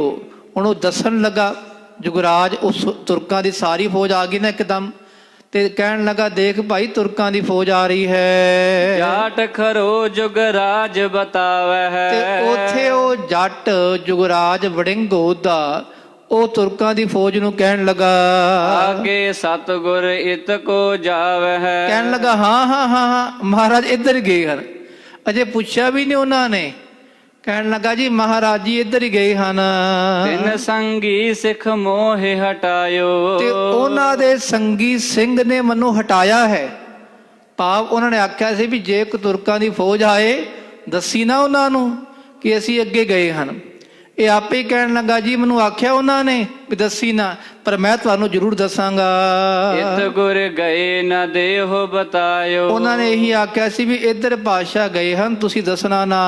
ਹੁਣ ਉਹ ਦੱਸਣ ਲੱਗਾ, ਜੁਗਰਾਜ ਉਸ ਤੁਰਕਾਂ ਦੀ ਸਾਰੀ ਫੌਜ ਆ ਗਈ ਨਾ ਇੱਕਦਮ, ਤੇ ਕਹਿਣ ਲੱਗਾ ਦੇਖ ਭਾਈ ਤੁਰਕਾਂ ਦੀ ਫੌਜ ਆ ਰਹੀ ਹੈ। ਜਾਟ ਖਰੋ ਜੁਗਰਾਜ ਬਤਾਵੈ ਹੈ। ਤੇ ਉੱਥੇ ਉਹ ਜੱਟ ਜੁਗਰਾਜ ਵੜਿੰਗੋ ਦਾ ਉਹ ਤੁਰਕਾਂ ਦੀ ਫੌਜ ਨੂੰ ਕਹਿਣ ਲੱਗਾ, ਆਗੇ ਸਤਿਗੁਰ ਇਤ ਕੋ ਜਾਵੈ ਹੈ। ਕਹਿਣ ਲੱਗਾ ਹਾਂ ਹਾਂ ਹਾਂ ਹਾਂ ਮਹਾਰਾਜ ਇੱਧਰ ਗਏ ਹਨ। ਅਜੇ ਪੁੱਛਿਆ ਵੀ ਨਹੀਂ ਉਹਨਾਂ ਨੇ, ਕਹਿਣ ਲੱਗਾ ਜੀ ਮਹਾਰਾਜ ਜੀ ਇੱਧਰ ਹੀ ਗਏ ਹਨ। ਤਿਨ ਸੰਗੀ ਸਿੱਖ ਮੋਹਿ ਹਟਾਇਓ। ਤੇ ਉਹਨਾਂ ਦੇ ਸੰਗੀ ਸਿੰਘ ਨੇ ਮੈਨੂੰ ਹਟਾਇਆ ਹੈ। ਭਾਵ ਉਹਨਾਂ ਨੇ ਆਖਿਆ ਸੀ ਵੀ ਜੇ ਕੋ ਤੁਰਕਾਂ ਦੀ ਫੌਜ ਆਏ ਦੱਸੀ ਨਾ ਉਹਨਾਂ ਨੂੰ ਕਿ ਅਸੀਂ ਅੱਗੇ ਗਏ ਹਨ। ਇਹ ਆਪੇ ਹੀ ਕਹਿਣ ਲੱਗਾ ਜੀ ਮੈਨੂੰ ਆਖਿਆ ਉਹਨਾਂ ਨੇ ਵੀ ਦੱਸੀ ਨਾ, ਪਰ ਮੈਂ ਤੁਹਾਨੂੰ ਜ਼ਰੂਰ ਦੱਸਾਂਗਾ। ਇਤ ਗੁਰ ਗਏ ਨਾ ਦੇਹੋ ਬਤਾਇਓ। ਉਹਨਾਂ ਨੇ ਇਹੀ ਆਖਿਆ ਸੀ ਵੀ ਇੱਧਰ ਪਾਤਸ਼ਾਹ ਗਏ ਹਨ, ਤੁਸੀਂ ਦੱਸਣਾ ਨਾ।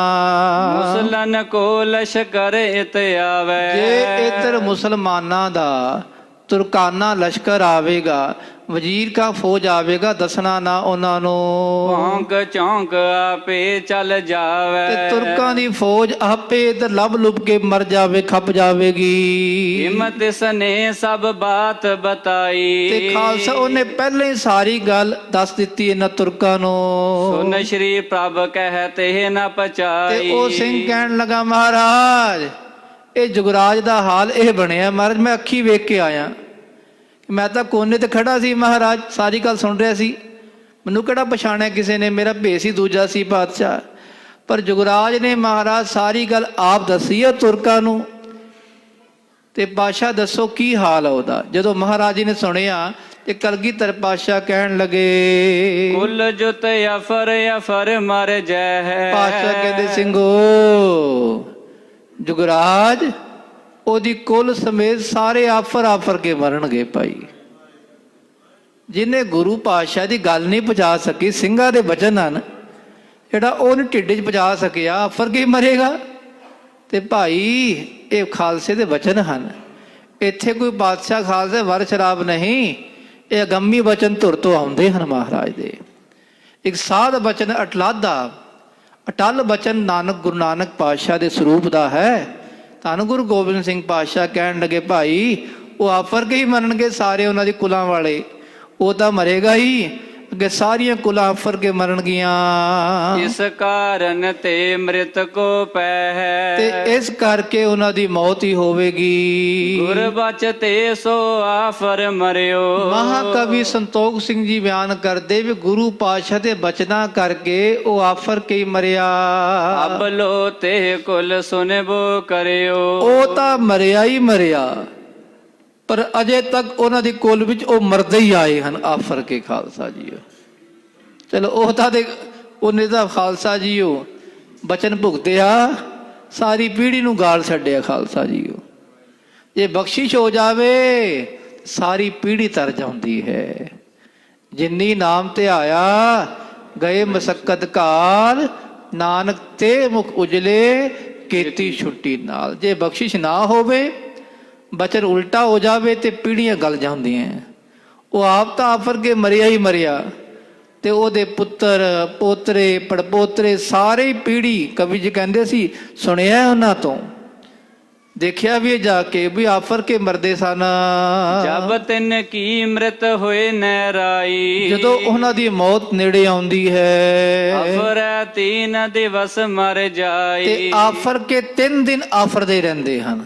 ਮੁਸਲਨ ਕੋ ਲਸ਼ਕਰ ਇਤ ਆਵੈ। ਜੇ ਇੱਧਰ ਮੁਸਲਮਾਨਾਂ ਦਾ ਤੁਰਕਾਨਾ ਲਸ਼ਕਰ ਆਵੇਗਾ, ਵਜ਼ੀਰ ਕਾ ਫੌਜ ਆਵੇਗਾ, ਦੱਸਣਾ ਨਾ ਉਹਨਾਂ ਨੂੰ। ਭੌਂਕ ਚੌਂਕ ਆਪੇ ਚੱਲ ਜਾਵੇ। ਤੇ ਤੁਰਕਾਂ ਦੀ ਫੌਜ ਆਪੇ ਇੱਧਰ ਲੱਭ ਲੁੱਭ ਕੇ ਮਰ ਜਾਵੇ, ਖੱਪ ਜਾਵੇਗੀ। ਹਿੰਮਤ ਸਨੇ ਸਭ ਬਾਤ ਬਤਾਈ। ਤੇ ਖਾਲਸਾ ਉਹਨੇ ਪਹਿਲਾਂ ਹੀ ਸਾਰੀ ਗੱਲ ਦੱਸ ਦਿੱਤੀ ਇਹਨਾਂ ਤੁਰਕਾਂ ਨੂੰ। ਸੁਨ ਸ਼੍ਰੀ ਪ੍ਰਭ ਕਹਿਤੇ ਨਾ ਪਚਾਈ। ਤੇ ਉਹ ਸਿੰਘ ਕਹਿਣ ਲੱਗਾ ਮਹਾਰਾਜ ਇਹ ਜੁਗਰਾਜ ਦਾ ਹਾਲ ਇਹ ਬਣਿਆ ਮਹਾਰਾਜ, ਮੈਂ ਅੱਖੀ ਵੇਖ ਕੇ ਆਇਆ। ਮੈਂ ਤਾਂ ਕੋਨੇ ਤੇ ਖੜਾ ਸੀ ਮਹਾਰਾਜ, ਸਾਰੀ ਗੱਲ ਸੁਣ ਰਿਹਾ ਸੀ, ਮੈਨੂੰ ਕਿਹੜਾ ਪਛਾਣਿਆ ਕਿਸੇ ਨੇ, ਮੇਰਾ ਭੇਸ ਹੀ ਦੂਜਾ ਸੀ ਪਾਤਸ਼ਾਹ। ਪਰ ਜੁਗਰਾਜ ਨੇ ਮਹਾਰਾਜ ਸਾਰੀ ਗੱਲ ਆਪ ਦੱਸੀ ਹੈ ਤੁਰਕਾਂ ਨੂੰ। ਤੇ ਪਾਤਸ਼ਾਹ ਦੱਸੋ ਕੀ ਹਾਲ ਹੈ ਉਹਦਾ। ਜਦੋਂ ਮਹਾਰਾਜ ਜੀ ਨੇ ਸੁਣਿਆ ਤੇ ਕਲਗੀਧਰ ਪਾਤਸ਼ਾਹ ਕਹਿਣ ਲੱਗੇ, ਕੁੱਲ ਜੁਤ ਅਫਰ ਅਫਰ ਮਰ ਜੈ। ਪਾਤਸ਼ਾਹ ਕਹਿੰਦੇ ਸਿੰਘੋ ਜੁਗਰਾਜ ਉਹਦੀ ਕੁੱਲ ਸਮੇਤ ਸਾਰੇ ਆਫਰ ਆਫਰ ਕੇ ਮਰਨਗੇ ਭਾਈ। ਜਿਹਨੇ ਗੁਰੂ ਪਾਤਸ਼ਾਹ ਦੀ ਗੱਲ ਨਹੀਂ ਪਹੁੰਚਾ ਸਕੀ, ਸਿੰਘਾਂ ਦੇ ਬਚਨ ਹਨ, ਜਿਹੜਾ ਉਹ ਨਹੀਂ ਢਿੱਡ 'ਚ ਪਹੁੰਚਾ ਸਕਿਆ, ਆਫਰ ਕੇ ਮਰੇਗਾ। ਤੇ ਭਾਈ ਇਹ ਖਾਲਸੇ ਦੇ ਬਚਨ ਹਨ, ਇੱਥੇ ਕੋਈ ਬਾਦਸ਼ਾਹ ਖਾਲਸੇ ਵਰ ਸ਼ਰਾਬ ਨਹੀਂ, ਇਹ ਅਗੰਮੀ ਬਚਨ ਧੁਰ ਤੋਂ ਆਉਂਦੇ ਹਨ ਮਹਾਰਾਜ ਦੇ। ਇੱਕ ਸਾਧ ਬਚਨ ਅਟਲਾਦਾ, ਅਟਲ ਬਚਨ ਨਾਨਕ ਗੁਰੂ ਨਾਨਕ ਪਾਤਸ਼ਾਹ ਦੇ ਸਰੂਪ ਦਾ ਹੈ। ਧੰਨ ਗੁਰੂ ਗੋਬਿੰਦ ਸਿੰਘ ਪਾਤਸ਼ਾਹ ਕਹਿਣ ਲੱਗੇ ਭਾਈ ਉਹ ਆਫਰ ਕੇ ਹੀ ਮਰਨਗੇ ਸਾਰੇ ਉਹਨਾਂ ਦੀ ਕੁਲਾਂ ਵਾਲੇ, ਉਹ ਤਾਂ ਮਰੇਗਾ ਹੀ, ਅੱਗੇ ਸਾਰੀਆਂ ਕੁਲਾਂ ਆਫਰ ਕੇ ਮਰਨਗੀਆਂ। ਇਸ ਕਾਰਨ ਤੇ ਮ੍ਰਿਤ ਕੋ ਪੈ ਹੈ। ਤੇ ਇਸ ਕਰਕੇ ਉਹਨਾਂ ਦੀ ਮੌਤ ਹੀ ਹੋਵੇਗੀ। ਗੁਰ ਬਚਤੇ ਸੋ ਆਫਰ ਮਰਿਓ। ਮਹਾਕਵੀ ਸੰਤੋਖ ਸਿੰਘ ਜੀ ਬਿਆਨ ਕਰਦੇ ਵੀ ਗੁਰੂ ਪਾਤਸ਼ਾਹ ਦੇ ਬਚਨਾਂ ਕਰਕੇ ਉਹ ਆਫਰ ਕੇ ਹੀ ਮਰਿਆ। ਅਬ ਲੋ ਤੇ ਕੁਲ ਸੁਨਬੋ ਕਰਿਓ। ਉਹ ਤਾਂ ਮਰਿਆ ਹੀ ਮਰਿਆ, ਪਰ ਅਜੇ ਤੱਕ ਉਹਨਾਂ ਦੀ ਕੁੱਲ ਵਿੱਚ ਉਹ ਮਰਦੇ ਹੀ ਆਏ ਹਨ ਆਫਰ ਕੇ। ਖਾਲਸਾ ਜੀਓ ਚਲੋ ਉਹ ਤਾਂ ਉਹਨੇ ਤਾਂ ਖਾਲਸਾ ਜੀਓ ਬਚਨ ਭੁਗਤਿਆ, ਸਾਰੀ ਪੀੜ੍ਹੀ ਨੂੰ ਗਾਲ ਛੱਡਿਆ ਖਾਲਸਾ ਜੀਓ। ਜੇ ਬਖਸ਼ਿਸ਼ ਹੋ ਜਾਵੇ ਸਾਰੀ ਪੀੜ੍ਹੀ ਤਰ ਜਾਂਦੀ ਹੈ। ਜਿੰਨੀ ਨਾਮ ਤੇ ਆਇਆ ਗਏ ਮਸਕਤ ਕਾਲ, ਨਾਨਕ ਤੇ ਮੁਖ ਉਜਲੇ ਕੀਤੀ ਛੁੱਟੀ ਨਾਲ। ਜੇ ਬਖਸ਼ਿਸ਼ ਨਾ ਹੋਵੇ, ਬਚਨ ਉਲਟਾ ਹੋ ਜਾਵੇ ਤੇ ਪੀੜ੍ਹੀਆਂ ਗਲ ਜਾਂਦੀਆਂ। ਉਹ ਆਪ ਤਾਂ ਆਫਰ ਕੇ ਮਰਿਆ ਹੀ ਮਰਿਆ, ਤੇ ਉਹਦੇ ਪੁੱਤਰ ਪੋਤਰੇ ਪੜਪੋਤਰੇ ਸਾਰੇ ਪੀੜ੍ਹੀ, ਕਵੀ ਜੀ ਕਹਿੰਦੇ ਸੀ ਸੁਣਿਆ ਉਹਨਾਂ ਤੋਂ, ਦੇਖਿਆ ਵੀ ਜਾ ਕੇ ਵੀ ਆਫਰ ਕੇ ਮਰਦੇ ਸਨ। ਜਬ ਤਿਨ ਕੀ ਮ੍ਰਿਤ ਹੋਏ ਨਹਿਰਾਈ। ਜਦੋਂ ਉਹਨਾਂ ਦੀ ਮੌਤ ਨੇੜੇ ਆਉਂਦੀ ਹੈ, ਅਫਰ ਤੀਨ ਦਿਵਸ ਮਰ ਜਾਈ। ਤੇ ਆਫਰ ਕੇ 3 ਦਿਨ ਆਫਰਦੇ ਰਹਿੰਦੇ ਹਨ,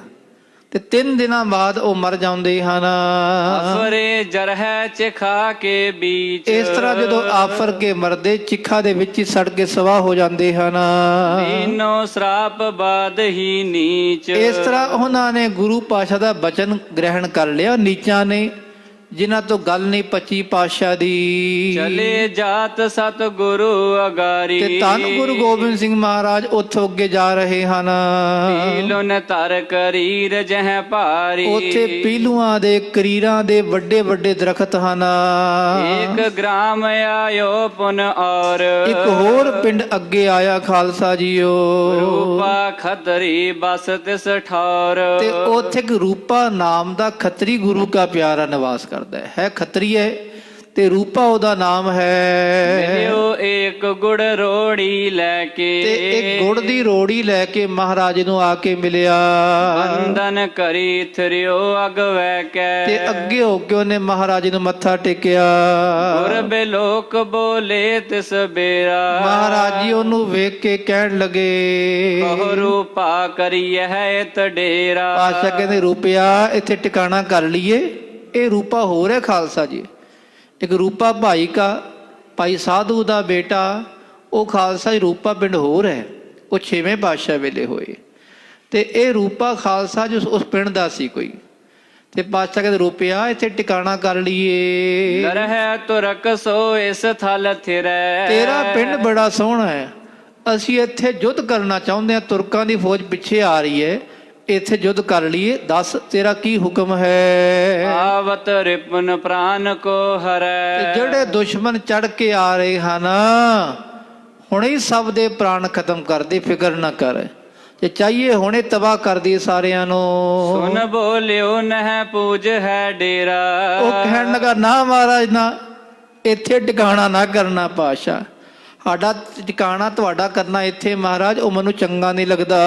ਤੇ 3 ਦਿਨਾਂ ਬਾਅਦ ਉਹ ਮਰ ਜਾਂਦੇ ਹਨ। ਆਫਰੇ ਜਰਹਿ ਚਿਖਾ ਕੇ ਬੀਚ। ਇਸ ਤਰ੍ਹਾਂ ਜਦੋਂ ਆਫਰ ਕੇ ਮਰਦੇ ਚਿਖਾ ਦੇ ਵਿੱਚ ਹੀ ਸੜ ਕੇ ਸਵਾਹ ਹੋ ਜਾਂਦੇ ਹਨ। ਦੀਨੋ ਸਰਾਪ ਬਾਦ ਹੀ ਨੀਚ। ਇਸ ਤਰ੍ਹਾਂ ਉਹਨਾਂ ਨੇ ਗੁਰੂ ਪਾਤਸ਼ਾਹ ਦਾ ਬਚਨ ਗ੍ਰਹਿਣ ਕਰ ਲਿਆ, ਨੀਚਾਂ ਨੇ, ਜਿਨ੍ਹਾਂ ਤੋਂ ਗੱਲ ਨਹੀਂ ਪਚੀ ਪਾਤਸ਼ਾਹ ਦੀ। ਚਲੇ ਜਾਤ ਸਤ ਗੁਰੂ ਅਗਾਰੀ। ਤੇ ਧੰਨ ਗੁਰੂ ਗੋਬਿੰਦ ਸਿੰਘ ਮਹਾਰਾਜ ਉੱਥੋਂ ਅੱਗੇ ਜਾ ਰਹੇ ਹਨ। ਪੀਲੁਨ ਧਰ ਕਰੀਰ ਜਹ ਭਾਰੀ। ਉੱਥੇ ਪੀਲੂਆਂ ਦੇ ਕਰੀਰਾਂ ਦੇ ਵੱਡੇ ਵੱਡੇ ਦਰਖਤ ਹਨ। ਇੱਕ ਗ੍ਰਾਮ ਆਇਓ ਪੁਨ ਔਰ। ਇੱਕ ਹੋਰ ਪਿੰਡ ਅੱਗੇ ਆਇਆ ਖਾਲਸਾ ਜੀਓ। ਰੂਪਾ ਖਤਰੀ ਬਸ ਤਿਸ ਠੌਰ। ਤੇ ਉੱਥੇ ਇੱਕ ਰੂਪਾ ਨਾਮ ਦਾ ਖੱਤਰੀ ਗੁਰੂ ਕਾ ਪਿਆਰਾ ਨਿਵਾਸ ਕਰਦਾ ਹੈ ਖੱਤਰੀ ਹੈ, ਤੇ ਰੂਪਾ ਉਹਦਾ ਨਾਮ ਹੈ। ਮਿਲਿਓ ਏਕ ਗੁੜ ਰੋੜੀ ਲੈ ਕੇ, ਤੇ ਇੱਕ ਗੁੜ ਦੀ ਰੋੜੀ ਲੈ ਕੇ ਮਹਾਰਾਜ ਨੂੰ ਆ ਕੇ ਮਿਲਿਆ। ਬੰਦਨ ਕਰੀ ਥਰਿਓ ਅਗਵੈ ਕੈ, ਤੇ ਅੱਗੇ ਹੋ ਕੇ ਉਹਨੇ ਮਹਾਰਾਜ ਨੂੰ ਮੱਥਾ ਟੇਕਿਆ। ਗੁਰ ਬਿਲੋਕ ਬੋਲੇ ਤਿਸ ਬੇਰਾ, ਮਹਾਰਾਜ ਜੀ ਉਹਨੂੰ ਵੇਖ ਕੇ ਕਹਿਣ ਲੱਗੇ, ਕਹੁ ਰੂਪਾ ਕਰੀਐ ਤ ਡੇਰਾ। ਪਾਤਸ਼ਾਹ ਕਹਿੰਦੇ ਰੂਪਿਆ ਇੱਥੇ ਟਿਕਾਣਾ ਕਰ ਲਈਏ। ਇਹ ਰੂਪਾ ਹੋਰ ਹੈ ਖਾਲਸਾ ਜੀ। ਇੱਕ ਰੂਪਾ ਭਾਈ ਕਾ, ਭਾਈ ਸਾਧੂ ਦਾ ਬੇਟਾ, ਉਹ ਖਾਲਸਾ ਜੀ ਰੂਪਾ ਪਿੰਡ ਹੋਰ ਹੈ। ਉਹ 6ਵੇਂ ਪਾਤਸ਼ਾਹ ਵੇਲੇ ਹੋਏ। ਤੇ ਇਹ ਰੂਪਾ ਖਾਲਸਾ ਜੀ ਉਸ ਪਿੰਡ ਦਾ ਸੀ ਕੋਈ। ਤੇ ਪਾਤਸ਼ਾਹ ਕਹਿੰਦੇ ਰੂਪਿਆ ਇੱਥੇ ਟਿਕਾਣਾ ਕਰ ਲਈਏ। ਲਰਹਿ ਤੁਰਕ ਸੋ ਇਸ ਥਲ ਥਿਰੈ, ਤੇਰਾ ਪਿੰਡ ਬੜਾ ਸੋਹਣਾ ਹੈ। ਅਸੀਂ ਇੱਥੇ ਯੁੱਧ ਕਰਨਾ ਚਾਹੁੰਦੇ ਹਾਂ। ਤੁਰਕਾਂ ਦੀ ਫੌਜ ਪਿੱਛੇ ਆ ਰਹੀ ਹੈ। ਇੱਥੇ ਯੁੱਧ ਕਰ ਲਈਏ। ਦੱਸ ਤੇਰਾ ਕੀ ਹੁਕਮ ਹੈ। ਆਵਤ ਰਿਪਨ ਪ੍ਰਾਨ ਕੋ ਹਰੈ, ਜਿਹੜੇ ਦੁਸ਼ਮਣ ਚੜ ਕੇ ਆ ਰਹੇ ਹਨ ਹੁਣੇ ਸਭ ਦੇ ਪ੍ਰਾਣ ਖਤਮ ਕਰ ਦੇ। ਫਿਕਰ ਨਾ ਕਰ, ਜੇ ਚਾਹੀਏ ਹੁਣੇ ਤਬਾਹ ਕਰ ਦੀ ਸਾਰਿਆਂ ਨੂੰ। ਸੁਨ ਬੋਲਿਓ ਨਹਿ ਪੂਜ ਹੈ ਡੇਰਾ। ਉਹ ਕਹਿਣ ਲੱਗਾ ਨਾ ਮਹਾਰਾਜ ਨਾ, ਇੱਥੇ ਟਿਕਾਣਾ ਨਾ ਕਰਨਾ ਪਾਤਸ਼ਾਹ। ਸਾਡਾ ਟਿਕਾਣਾ ਤੁਹਾਡਾ ਕਰਨਾ ਇੱਥੇ ਮਹਾਰਾਜ, ਉਹ ਮੈਨੂੰ ਚੰਗਾ ਨਹੀਂ ਲੱਗਦਾ।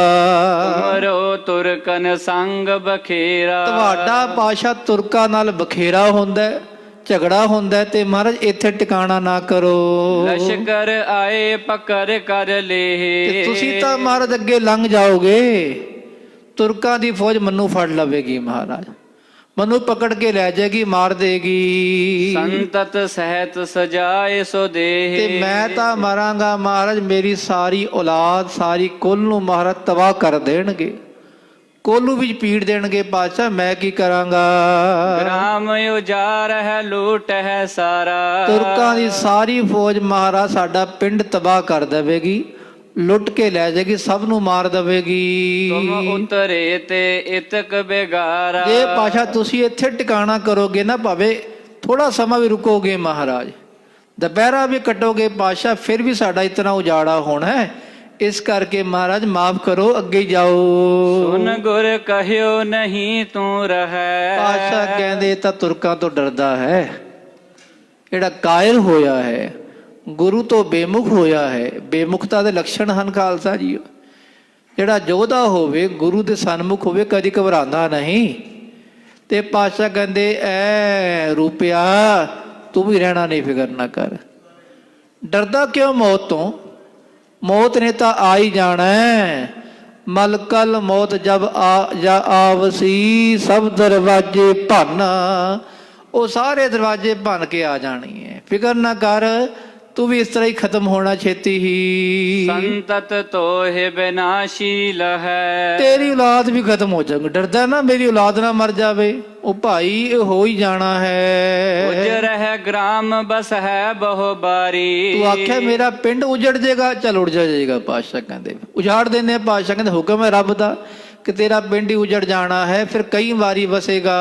ਤੁਮਰੋ ਤੁਰਕਨ ਸੰਗ ਬਖੇਰਾ, ਤੁਹਾਡਾ ਪਾਤਸ਼ਾਹ ਤੁਰਕਾਂ ਨਾਲ ਬਖੇਰਾ ਹੁੰਦਾ, ਝਗੜਾ ਹੁੰਦਾ। ਤੇ ਮਹਾਰਾਜ ਇੱਥੇ ਟਿਕਾਣਾ ਨਾ ਕਰੋ। ਲਸ਼ਕਰ ਆਏ ਪਕੜ ਕਰ ਲੇ, ਤੁਸੀਂ ਤਾਂ ਮਹਾਰਾਜ ਅੱਗੇ ਲੰਘ ਜਾਓਗੇ। ਤੁਰਕਾਂ ਦੀ ਫੌਜ ਮੈਨੂੰ ਫੜ ਲਵੇਗੀ ਮਹਾਰਾਜ, ਮੈਨੂੰ ਪਕੜ ਕੇ ਲੈ ਜਾਏਗੀ, ਮਾਰ ਦੇਗੀ। ਸੰਤਤ ਸਹਿਤ ਸਜਾਏ ਸੋ ਦੇਹ, ਤੇ ਮੈਂ ਤਾਂ ਮਰਾਂਗਾ ਮਹਾਰਾਜ। ਮੇਰੀ ਸਾਰੀ ਔਲਾਦ ਸਾਰੀ ਕੁੱਲ ਨੂੰ ਮਹਾਰਾਜ ਤਬਾਹ ਕਰ ਦੇਣਗੇ। ਕੋਲੂ ਵਿੱਚ ਪੀੜ ਦੇਣਗੇ ਪਾਤਸ਼ਾਹ। ਮੈਂ ਕੀ ਕਰਾਂਗਾ। ਗ੍ਰਾਮ ਉਜਾਰ ਹੈ ਲੂਟ ਹੈ ਸਾਰਾ, ਤੁਰਕਾਂ ਦੀ ਸਾਰੀ ਫੌਜ ਮਹਾਰਾਜ ਸਾਡਾ ਪਿੰਡ ਤਬਾਹ ਕਰ ਦੇਵੇਗੀ, ਲੁੱਟ ਕੇ ਲੈ ਜਾਏਗੀ, ਸਭ ਨੂੰ ਮਾਰ ਦੇਵੇਗੀ। ਤੁਮ ਉਤਰੇ ਤੇ ਇਤਕ ਬੇਗਾਰਾ, ਜੇ ਪਾਸ਼ਾ ਤੁਸੀਂ ਇੱਥੇ ਟਿਕਾਣਾ ਕਰੋਗੇ ਨਾ, ਭਾਵੇਂ ਥੋੜਾ ਸਮਾਂ ਵੀ ਰੁਕੋਗੇ ਮਹਾਰਾਜ, ਦੁਪਹਿਰਾ ਵੀ ਕੱਟੋਗੇ ਪਾਸ਼ਾ, ਫਿਰ ਵੀ ਸਾਡਾ ਇਤਨਾ ਉਜਾੜਾ ਹੋਣਾ ਹੈ। ਇਸ ਕਰਕੇ ਮਹਾਰਾਜ ਮਾਫ ਕਰੋ, ਅੱਗੇ ਜਾਓ। ਸੁਨ ਗੁਰ ਕਹਿਓ ਨਹੀਂ ਤੂੰ ਰਹੈ, ਪਾਸ਼ਾ ਕਹਿੰਦੇ ਤਾਂ ਤੁਰਕਾਂ ਤੋਂ ਡਰਦਾ ਹੈ। ਜਿਹੜਾ ਕਾਇਰ ਹੋਇਆ ਹੈ, ਗੁਰੂ ਤੋਂ ਬੇਮੁਖ ਹੋਇਆ ਹੈ। ਬੇਮੁਖਤਾ ਦੇ ਲੱਛਣ ਹਨ ਖਾਲਸਾ ਜੀ। ਜਿਹੜਾ ਯੋਧਾ ਹੋਵੇ, ਗੁਰੂ ਦੇ ਸਨਮੁਖ ਹੋਵੇ, ਕਦੀ ਘਬਰਾਉਂਦਾ ਨਹੀਂ। ਤੇ ਪਾਤਸ਼ਾਹ ਕਹਿੰਦੇ ਐ ਰੂਪਿਆ ਤੂੰ ਵੀ ਰਹਿਣਾ ਨਹੀਂ, ਫਿਕਰ ਨਾ ਕਰ। ਡਰਦਾ ਕਿਉਂ ਮੌਤ ਤੋਂ? ਮੌਤ ਨੇ ਤਾਂ ਆ ਹੀ ਜਾਣਾ। ਮਲਕਲ ਮੌਤ ਜਬ ਆਵਸੀ ਸਭ ਦਰਵਾਜੇ ਭੰਨ, ਉਹ ਸਾਰੇ ਦਰਵਾਜੇ ਭੰਨ ਕੇ ਆ ਜਾਣੀ ਹੈ। ਫਿਕਰ ਨਾ ਕਰ, ਤੂੰ ਵੀ ਇਸ ਤਰ੍ਹਾਂ ਹੀ ਖਤਮ ਹੋਣਾ ਛੇਤੀ ਹੀ। ਸੰਤਤ ਤੋਹਿ ਬਿਨਾਸ਼ੀਲ ਹੈ, ਤੇਰੀ ਔਲਾਦ ਵੀ ਖਤਮ ਹੋ ਜਾਊਗੀ। ਡਰਦਾ ਨਾ ਮੇਰੀ ਔਲਾਦ ਨਾ ਮਰ ਜਾਵੇ। ਉਹ ਭਾਈ ਇਹ ਹੋ ਹੀ ਜਾਣਾ ਹੈ। ਉਜਰ ਹੈ ਗ੍ਰਾਮ ਬਸ ਹੈ ਬਹੁ ਬਾਰੀ, ਤੂੰ ਆਖਿਆ ਮੇਰਾ ਪਿੰਡ ਉਜੜ ਜਾਏਗਾ, ਚੱਲ ਉੜ ਜਾਏਗਾ। ਪਾਤਸ਼ਾਹ ਕਹਿੰਦੇ ਉਜਾੜ ਦਿੰਦੇ। ਪਾਤਸ਼ਾਹ ਕਹਿੰਦੇ ਹੁਕਮ ਹੈ ਰੱਬ ਦਾ ਕਿ ਤੇਰਾ ਪਿੰਡ ਹੀ ਉਜੜ ਜਾਣਾ ਹੈ, ਫਿਰ ਕਈ ਵਾਰੀ ਵਸੇਗਾ।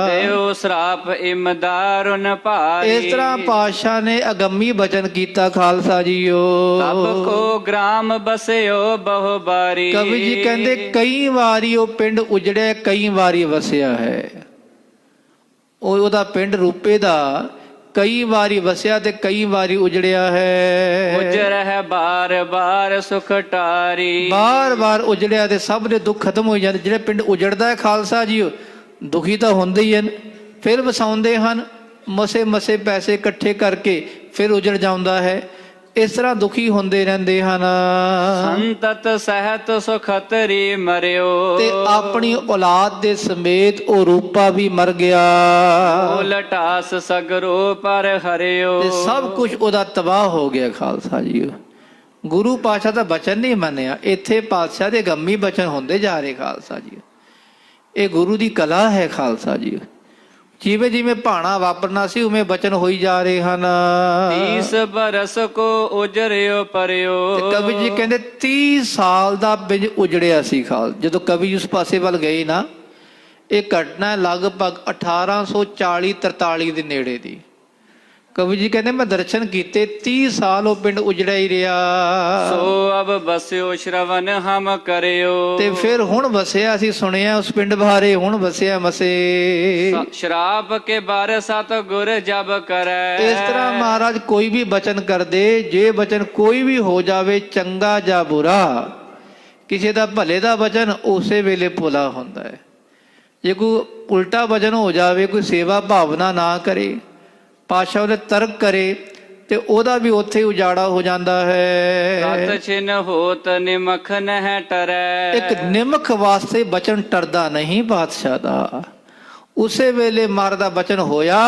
ਦੇਉ ਸਰਾਪ ਇਮਦਾਰਨ ਭਾਰੀ, ਇਸ ਤਰ੍ਹਾਂ ਪਾਤਸ਼ਾਹ ਨੇ ਅਗੰਮੀ ਬਚਨ ਕੀਤਾ ਖਾਲਸਾ ਜੀਓ। ਸਭ ਕੋ ਗ੍ਰਾਮ ਬਸਿਓ ਬਹੁ ਬਾਰੀ, ਕਵੀ ਜੀ ਕਹਿੰਦੇ ਕਈ ਵਾਰੀ ਉਹ ਪਿੰਡ ਉਜੜਿਆ, ਕਈ ਵਾਰੀ ਵਸਿਆ ਹੈ। ਉਹਦਾ ਪਿੰਡ ਰੂਪੇ ਦਾ ਕਈ ਵਾਰੀ ਵਸਿਆ ਤੇ ਕਈ ਵਾਰੀ ਉਜੜਿਆ ਹੈ। ਉਜਰ ਹੈ ਬਾਰ ਬਾਰ ਸੁਖ ਟਾਰੀ, ਬਾਰ ਬਾਰ ਉਜੜਿਆ ਤੇ ਸਭ ਦੇ ਦੁੱਖ ਖਤਮ ਹੋ ਜਾਂਦੇ। ਜਿਹੜੇ ਪਿੰਡ ਉਜੜਦਾ ਹੈ ਖਾਲਸਾ ਜੀ, ਦੁਖੀ ਤਾਂ ਹੁੰਦੇ ਹੀ ਹਨ, ਫਿਰ ਵਸਾਉਂਦੇ ਹਨ। ਮਸੇ ਮਸੇ ਪੈਸੇ ਇਕੱਠੇ ਕਰਕੇ ਫਿਰ ਉਜੜ ਜਾਂਦਾ ਹੈ। ਇਸ ਤਰ੍ਹਾਂ ਦੁਖੀ ਹੁੰਦੇ ਰਹਿੰਦੇ ਹਨ। ਸੰਤਤ ਸਹਿਤ ਸੁਖਤਰੀ ਮਰਿਓ, ਤੇ ਆਪਣੀ ਔਲਾਦ ਦੇ ਸਮੇਤ ਉਹ ਰੂਪਾ ਵੀ ਮਰ ਗਿਆ। ਉਲਟਾਸ ਸਗਰੋ ਪਰ ਹਰਿਓ, ਤੇ ਸਭ ਕੁਝ ਉਹਦਾ ਤਬਾਹ ਹੋ ਗਿਆ ਖਾਲਸਾ ਜੀ। ਗੁਰੂ ਪਾਤਸ਼ਾਹ ਦਾ ਬਚਨ ਨਹੀਂ ਮੰਨਿਆ। ਇੱਥੇ ਪਾਤਸ਼ਾਹ ਦੇ ਗੰਮੀ ਬਚਨ ਹੁੰਦੇ ਜਾ ਰਹੇ ਖਾਲਸਾ ਜੀ। ਇਹ ਗੁਰੂ ਦੀ ਕਲਾ ਹੈ ਖਾਲਸਾ ਜੀ। ਜਿਵੇਂ ਜਿਵੇਂ ਭਾਣਾ ਵਾਪਰਨਾ ਸੀ ਉਵੇਂ ਬਚਨ ਹੋਈ ਜਾ ਰਹੇ ਹਨ। 30 ਬਰਸ ਕੋ ਉਜਰਿਓ ਪਰਿਓ, ਤੇ ਕਵੀ ਜੀ ਕਹਿੰਦੇ 30 ਸਾਲ ਦਾ ਬਿਜ ਉਜੜਿਆ ਸੀ ਖਾਲ। ਜਦੋਂ ਕਵੀ ਉਸ ਪਾਸੇ ਵੱਲ ਗਏ ਨਾ, ਇਹ ਘਟਨਾ ਲਗਭਗ 1840-43 ਦੇ ਨੇੜੇ ਦੀ। ਕਵੀ ਜੀ ਕਹਿੰਦੇ ਮੈਂ ਦਰਸ਼ਨ ਕੀਤੇ 30 ਸਾਲ ਉਹ ਪਿੰਡ ਉਜੜਿਆ ਹੀ ਰਿਹਾ। ਸੋ ਅਬ ਬਸਿਓ ਸ਼ਰਵਨ ਹਮ ਕਰਿਓ। ਤੇ ਫਿਰ ਹੁਣ ਵਸਿਆ, ਅਸੀਂ ਸੁਣਿਆ ਉਸ ਪਿੰਡ ਬਾਰੇ, ਹੁਣ ਵਸਿਆ ਮਸੇ। ਸ਼ਰਾਬ ਕੇ ਬਾਰ ਸਤ ਗੁਰ ਜਬ ਕਰੈ। ਇਸ ਤਰ੍ਹਾਂ ਮਹਾਰਾਜ ਕੋਈ ਵੀ ਬਚਨ ਕਰਦੇ, ਜੇ ਬਚਨ ਕੋਈ ਵੀ ਹੋ ਜਾਵੇ ਚੰਗਾ ਜਾਂ ਬੁਰਾ, ਕਿਸੇ ਦਾ ਭਲੇ ਦਾ ਬਚਨ ਉਸੇ ਵੇਲੇ ਭੁਲਾ ਹੁੰਦਾ ਹੈ। ਜੇ ਕੋਈ ਉਲਟਾ ਬਚਨ ਹੋ ਜਾਵੇ, ਕੋਈ ਸੇਵਾ ਭਾਵਨਾ ਨਾ ਕਰੇ, ਪਾਤਸ਼ਾਹ ਉਹਦੇ ਤਰਕ ਕਰੇ, ਤੇ ਉਹਦਾ ਵੀ ਉੱਥੇ ਉਜਾੜਾ ਹੋ ਜਾਂਦਾ ਹੈ। ਤਤ ਛਿਨ ਹੋਤ ਨਿਮਖ ਨਹਿ ਟਰੈ। ਇੱਕ ਨਿਮਖ ਵਾਸਤੇ ਬਚਨ ਟਰਦਾ ਨਹੀਂ ਪਾਤਸ਼ਾਹ ਦਾ। ਉਸੇ ਵੇਲੇ ਮਹਾਰਾਜ ਦਾ ਬਚਨ ਹੋਇਆ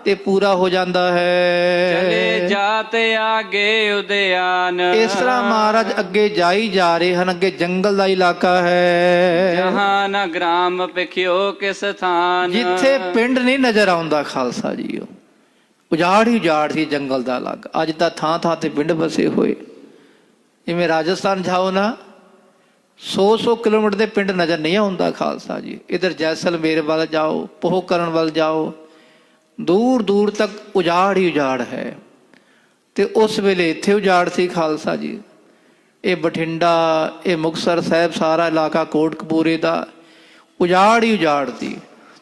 ਤੇ ਪੂਰਾ ਹੋ ਜਾਂਦਾ ਹੈ। ਚਲੇ ਜਾਤ ਆਗੇ ਉਦਿਆਨ। ਇਸ ਤਰ੍ਹਾਂ ਮਹਾਰਾਜ ਅੱਗੇ ਜਾਈ ਜਾ ਰਹੇ ਹਨ। ਅੱਗੇ ਜੰਗਲ ਦਾ ਇਲਾਕਾ ਹੈ, ਜਹਾਂ ਨ ਗ੍ਰਾਮ ਪਿਖਿਓ ਕਿਸ ਥਾਨ। ਜਿੱਥੇ ਪਿੰਡ ਨਹੀਂ ਨਜ਼ਰ ਆਉਂਦਾ ਖਾਲਸਾ ਜੀਓ। ਉਜਾੜ ਹੀ ਉਜਾੜ ਸੀ ਜੰਗਲ ਦਾ ਅਲੱਗ। ਅੱਜ ਤਾਂ ਥਾਂ ਥਾਂ ਤੇ ਪਿੰਡ ਵਸੇ ਹੋਏ। ਜਿਵੇਂ ਰਾਜਸਥਾਨ ਜਾਓ ਨਾ, 100 ਕਿਲੋਮੀਟਰ ਦੇ ਪਿੰਡ ਨਜ਼ਰ ਨਹੀਂ ਆਉਂਦਾ ਖਾਲਸਾ ਜੀ। ਇਧਰ ਜੈਸਲਮੇਰ ਵੱਲ ਜਾਓ, ਪੋਖਰਨ ਵੱਲ ਜਾਓ, ਦੂਰ ਦੂਰ ਤੱਕ ਉਜਾੜ ਹੀ ਉਜਾੜ ਹੈ। ਤੇ ਉਸ ਵੇਲੇ ਇੱਥੇ ਉਜਾੜ ਸੀ ਖਾਲਸਾ ਜੀ। ਇਹ ਬਠਿੰਡਾ, ਇਹ ਮੁਕਤਸਰ ਸਾਹਿਬ, ਸਾਰਾ ਇਲਾਕਾ ਕੋਟਕਪੂਰੇ ਦਾ ਉਜਾੜ ਹੀ ਉਜਾੜ ਸੀ।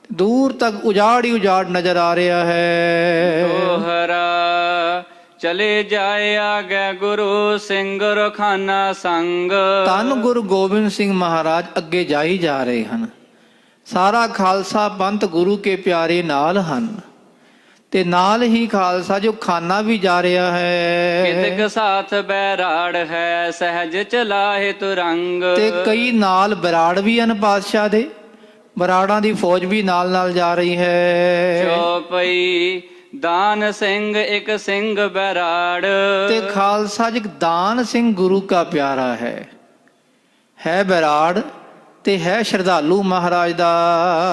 ਦੂਰ ਤੱਕ ਉਜਾੜ ਹੀ ਉਜਾੜ ਨਜ਼ਰ ਆ ਰਿਹਾ ਹੈ। ਦੋਹਰਾ ਚਲੇ ਜਾਏ ਆਗੇ ਗੁਰੂ ਸਿੰਘ ਰਖਾਨਾ ਸੰਗ। ਧੰਨ ਗੁਰੂ ਗੋਬਿੰਦ ਸਿੰਘ ਮਹਾਰਾਜ ਅੱਗੇ ਜਾਈ ਜਾ ਰਹੇ ਹਨ। ਸਾਰਾ ਖਾਲਸਾ ਪੰਥ ਗੁਰੂ ਕੇ ਪਿਆਰੇ ਨਾਲ ਹਨ, ਤੇ ਨਾਲ ਹੀ ਖਾਲਸਾ ਜੋ ਖਾਨਾ ਵੀ ਜਾ ਰਿਹਾ ਹੈ। ਕਿਤਕ ਸਾਥ ਬੈਰਾੜ ਹੈ ਸਹਿਜ ਚਲਾਹੇ ਤੁਰੰਗ। ਤੇ ਕਈ ਨਾਲ ਬਰਾੜ ਵੀ ਹਨ ਪਾਤਸ਼ਾਹ ਦੇ। ਬਰਾੜਾਂ ਦੀ ਫੌਜ ਵੀ ਨਾਲ ਨਾਲ ਜਾ ਰਹੀ ਹੈ। ਚੌਪਈ ਦਾਨ ਸਿੰਘ ਇੱਕ ਸਿੰਘ ਬੈਰਾੜ। ਤੇ ਖਾਲਸਾ ਜੀ ਦਾਨ ਸਿੰਘ ਗੁਰੂ ਕਾ ਪਿਆਰਾ ਹੈ ਬੈਰਾੜ, ਤੇ ਹੈ ਸ਼ਰਧਾਲੂ ਮਹਾਰਾਜ ਦਾ